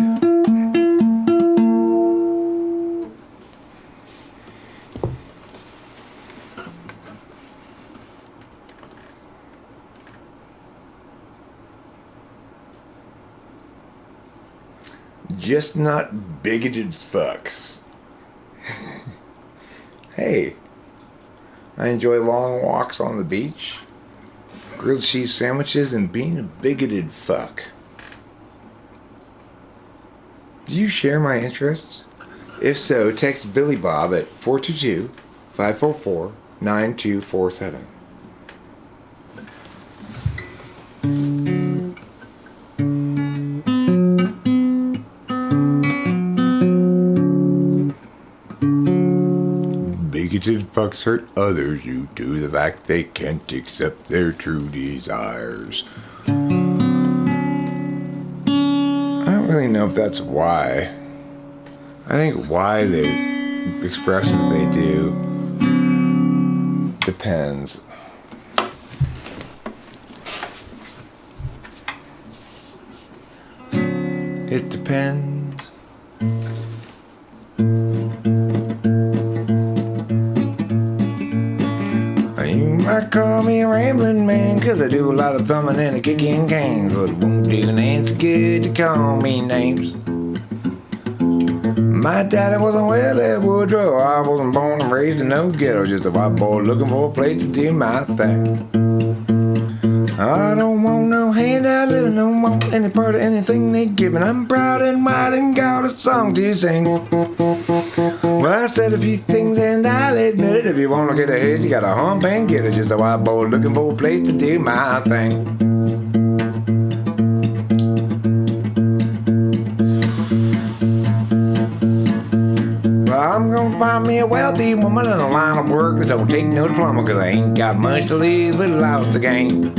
Just not bigoted fucks. Hey, I enjoy long walks on the beach, grilled cheese sandwiches, and being a bigoted fuck. Do you share my interests? If so, text Billy Bob at 422-544-9247. Bigoted fucks hurt others due to the fact they can't accept their true desires. I don't really know if that's why. I think why they express as they do depends. It depends. You might call me a rambling man, 'cause I do a lot of thumbing and a kicking canes, but it won't do Nancy good to call me names. My daddy wasn't well at Woodrow. I wasn't born and raised in no ghetto, just a white boy looking for a place to do my thing. I don't want no handout living, don't want any part of anything they giving. I'm proud and white and got a song to sing. Well, I said a few things and I'll admit it. If you want to get ahead, you gotta hump and get it. Just a white boy looking for a place to do my thing. Well, I'm gonna find me a wealthy woman in a line of work that don't take no diploma, 'cause I ain't got much to lose but lots to gain.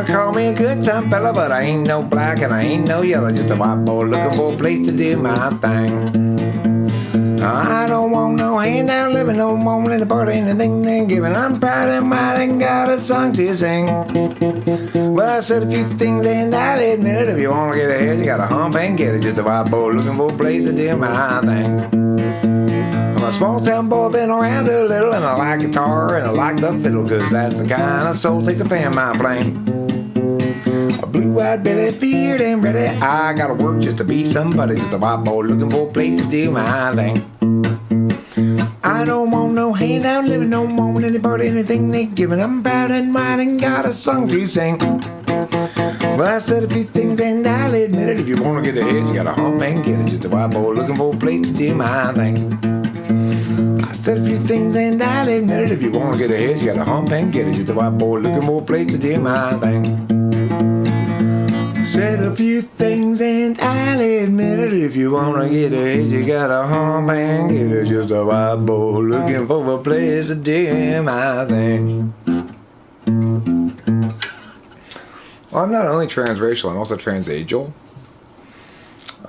Call me a good time fella, but I ain't no black and I ain't no yellow. Just a white boy looking for a place to do my thing. I don't want no handout living, no want any part of anything they're giving. I'm proud and might and got a song to sing. Well, I said a few things and I'll admit it. If you want to get ahead, you gotta hump and get it. Just a white boy looking for a place to do my thing. I'm a small town boy, been around a little, and I like guitar and I like the fiddle, 'cause that's the kind of soul take to fan my flame. A blue-eyed Billy, feared and ready. I gotta work just to be somebody. Just a white boy looking for a place to do my thing. I don't want no handout living, no want any part of anything they giving. I'm proud and white and got a song to sing. Well, I said a few things and I'll admit it. If you wanna get ahead, you gotta hump and get it. Just a white boy looking for a place to do my thing. I said a few things and I'll admit it. If you wanna get ahead, you gotta hump and get it. Just a white boy looking for a place to do my thing. Said a few things and I'll admit it. If you wanna get ahead, you gotta hump and get it. Just a white boy looking for a place to do my thing. Well, I'm not only transracial, I'm also transageal.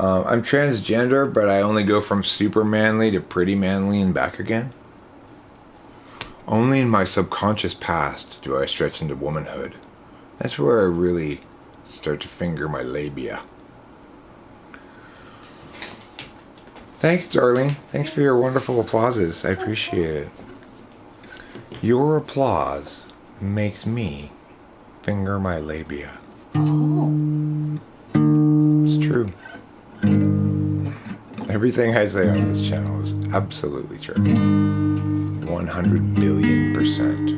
I'm transgender, but I only go from super manly to pretty manly and back again. Only in my subconscious past do I stretch into womanhood. That's where I really start to finger my labia. Thanks, darling. Thanks for your wonderful applauses. I appreciate it. Your applause makes me finger my labia. Oh. It's true. Everything I say on this channel is absolutely true. 100 billion%.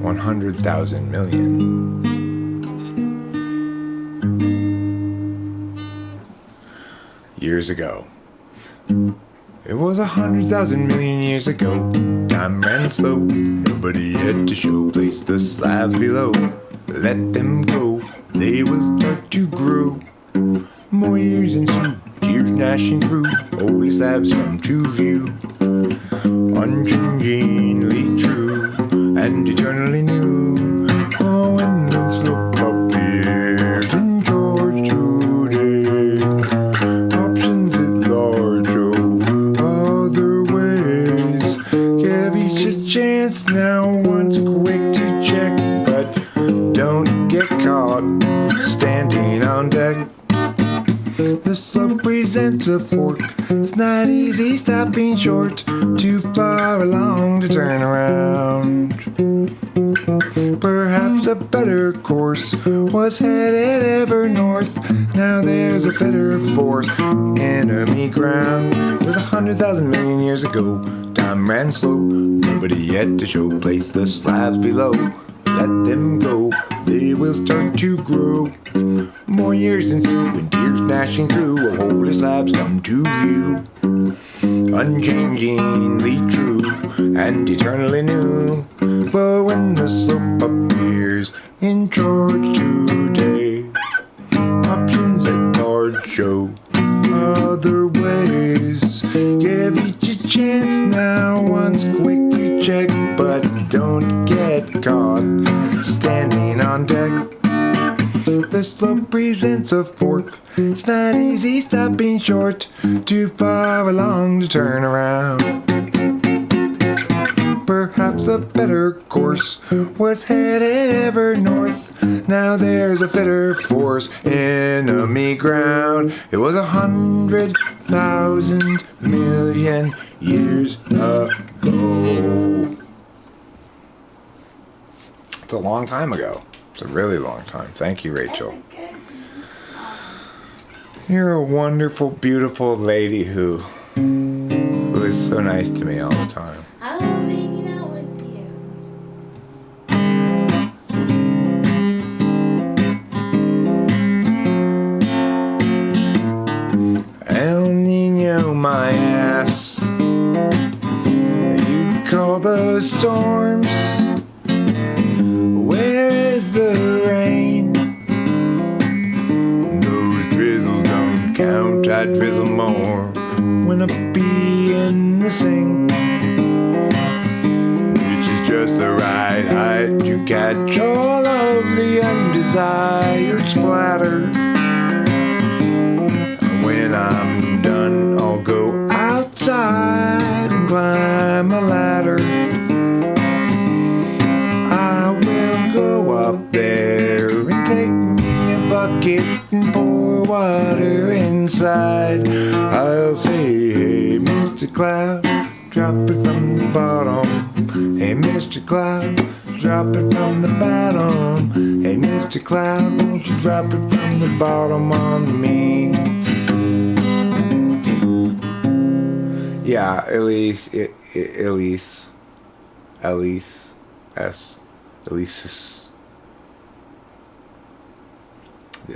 100,000 million. Years ago. It was 100,000 million years ago. Time ran slow. Nobody had to show. Place the slabs below. Let them go. They will start to grow. More years ensue. Tears gnashing through. Holy slabs come to view. Unchangingly true. And eternally new. Oh, and the slope appears in George today. Options at large, oh, other ways. Give each a chance now, once quick to check, but don't get caught standing on deck. The slope presents a fork. It's not easy stopping short. Too far along to turn around. Perhaps a better course was headed ever north. Now there's a fitter force, enemy ground. It was 100,000 million years ago. time ran slow. Nobody yet to show. Place the slabs below. Let them go, they will start to grow. More years ensue and tears gnashing through will hold the slabs come to view. Unchangingly true and eternally new. But when the slope appears in charge today, options at large show other ways. Give each a chance now, one's quick to check, but don't get caught standing on deck. The slope presents a fork. It's not easy stopping short. Too far along to turn around. Perhaps a better course was headed ever north. Now there's a fitter force, enemy ground. It was 100,000 million years ago. It's a long time ago. It's a really long time. Thank you, Rachel. You're a wonderful, beautiful lady who is so nice to me all the time. I love hanging out with you. El Nino, my ass. You call those storms. Where's the rain? Those drizzles don't count. I drizzle more when I be in the sink, which is just the right height to catch all of the undesired splatter. When I'm done, I'll go outside and climb a ladder. I will go up there and take me a bucket and pour water inside. I'll say, hey, Mr. Cloud, drop it from the bottom. Hey, Mr. Cloud, drop it from the bottom. Hey, Mr. Cloud, won't you drop it from the bottom on me? Yeah, Elise, Elisis.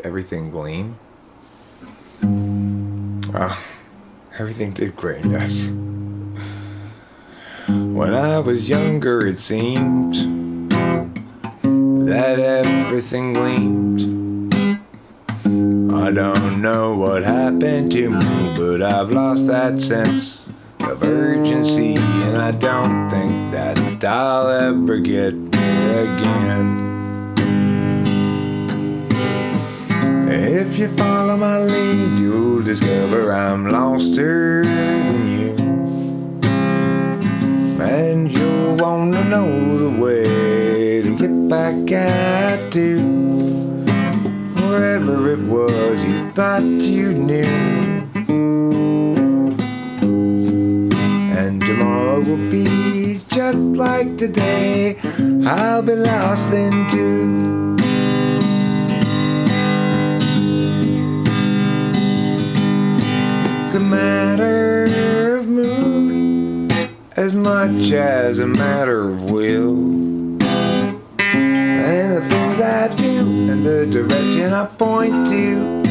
Everything gleam? Everything did gleam, yes. When I was younger, it seemed that everything gleamed. I don't know what happened to me, but I've lost that sense of urgency, and I don't think that I'll ever get there again. If you follow my lead, you'll discover I'm loster than you, and you'll wanna know the way to get back at you, wherever it was you thought you knew. And tomorrow will be just like today. I'll be lost then too. It's a matter of mood as much as a matter of will. And the things I do and the direction I point to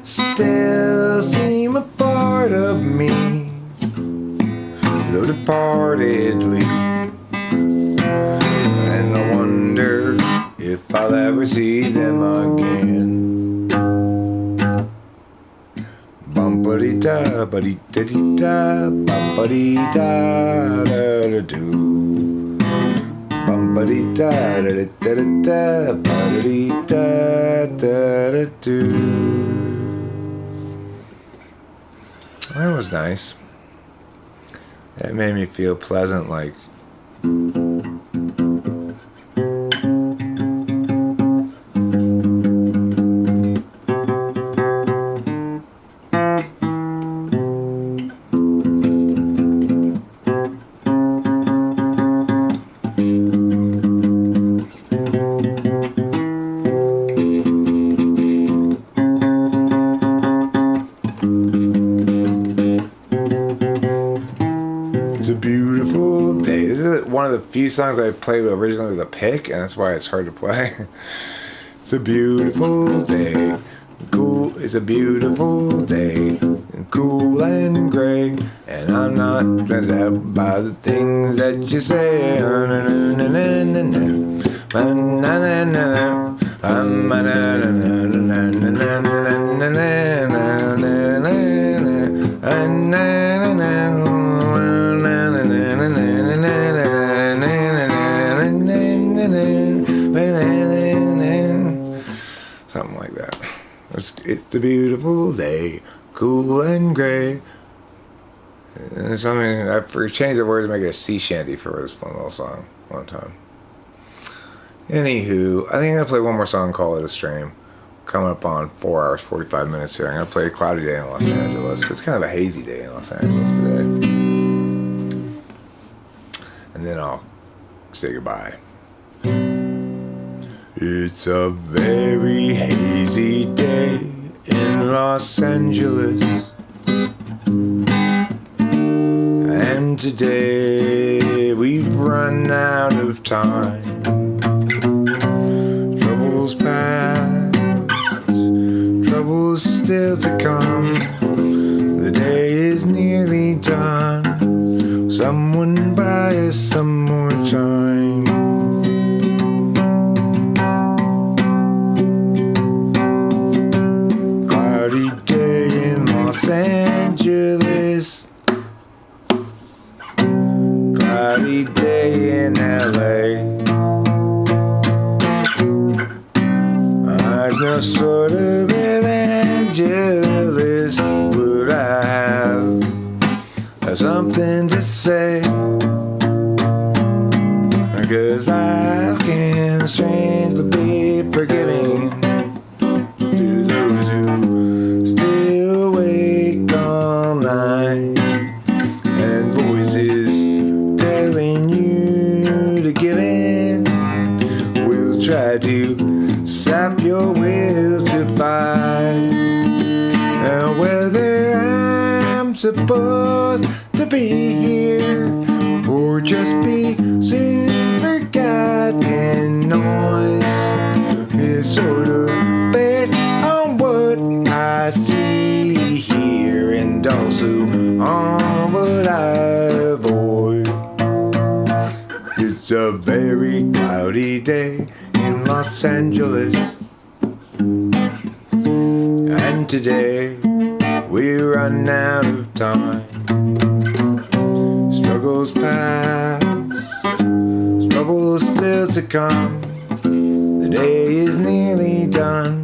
still seem a part of me, though departedly. And I wonder if I'll ever see them again. Bumpity-da, buddy-da-dee-da, bumpity-da-da-da-doo. Bumpity-da, da-da-da-da, buddy-da-da-da-doo. That was nice. It made me feel pleasant, like It's a beautiful day. This is one of the few songs I played originally with a pick, and that's why it's hard to play. It's a beautiful day. Cool. It's a beautiful day. Cool and gray. And I'm not stressed out by the things that you say. Something like that. It's a beautiful day, cool and gray. And something I changed the words to make it a sea shanty for this fun little song one time. Anywho, I think I'm gonna play one more song, call it a stream. Coming up on 4 hours 45 minutes here. I'm gonna play a cloudy day in Los Angeles. It's kind of a hazy day in Los Angeles today. And then I'll say goodbye. It's a very hazy day in Los Angeles, and today we've run out of time. Troubles past, troubles still to come. The day is nearly done. Someone buy us some more time. Cloudy day in Los Angeles, cloudy day in LA. I'm no sort of evangelist, but I have something to say. 'Cause I can strangely be forgiving to those who still wake all night, and voices telling you to give in will try to sap your will to fight. And whether I'm supposed to be here or just be soon forgotten, noise is sort of based on what I see here, and also on what I avoid. It's a very cloudy day in Los Angeles, and today we run out of time. Struggles past, troubles still to come. The day is nearly done.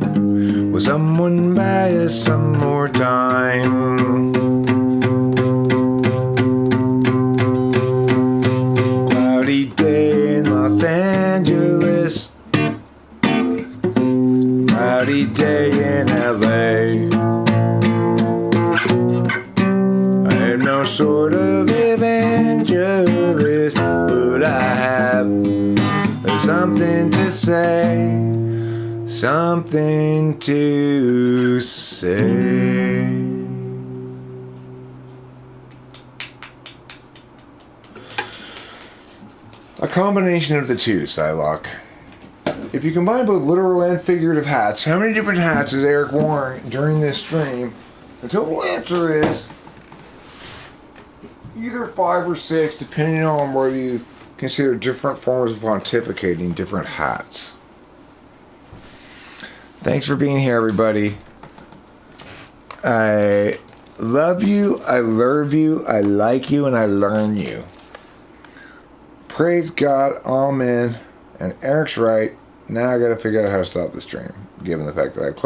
Will someone buy us some more time? Cloudy day in Los Angeles, cloudy day in LA. I'm no sort of evangelist, but I have something to say, something to say. A combination of the two, Psylocke. If you combine both literal and figurative hats, how many different hats has Eric worn during this stream? The total answer is either 5 or 6, depending on whether you consider different forms of pontificating different hats. Thanks for being here, everybody. I love you, I love you, I like you, and I learn you. Praise God, amen. And Eric's right. Now I gotta figure out how to stop the stream, given the fact that I closed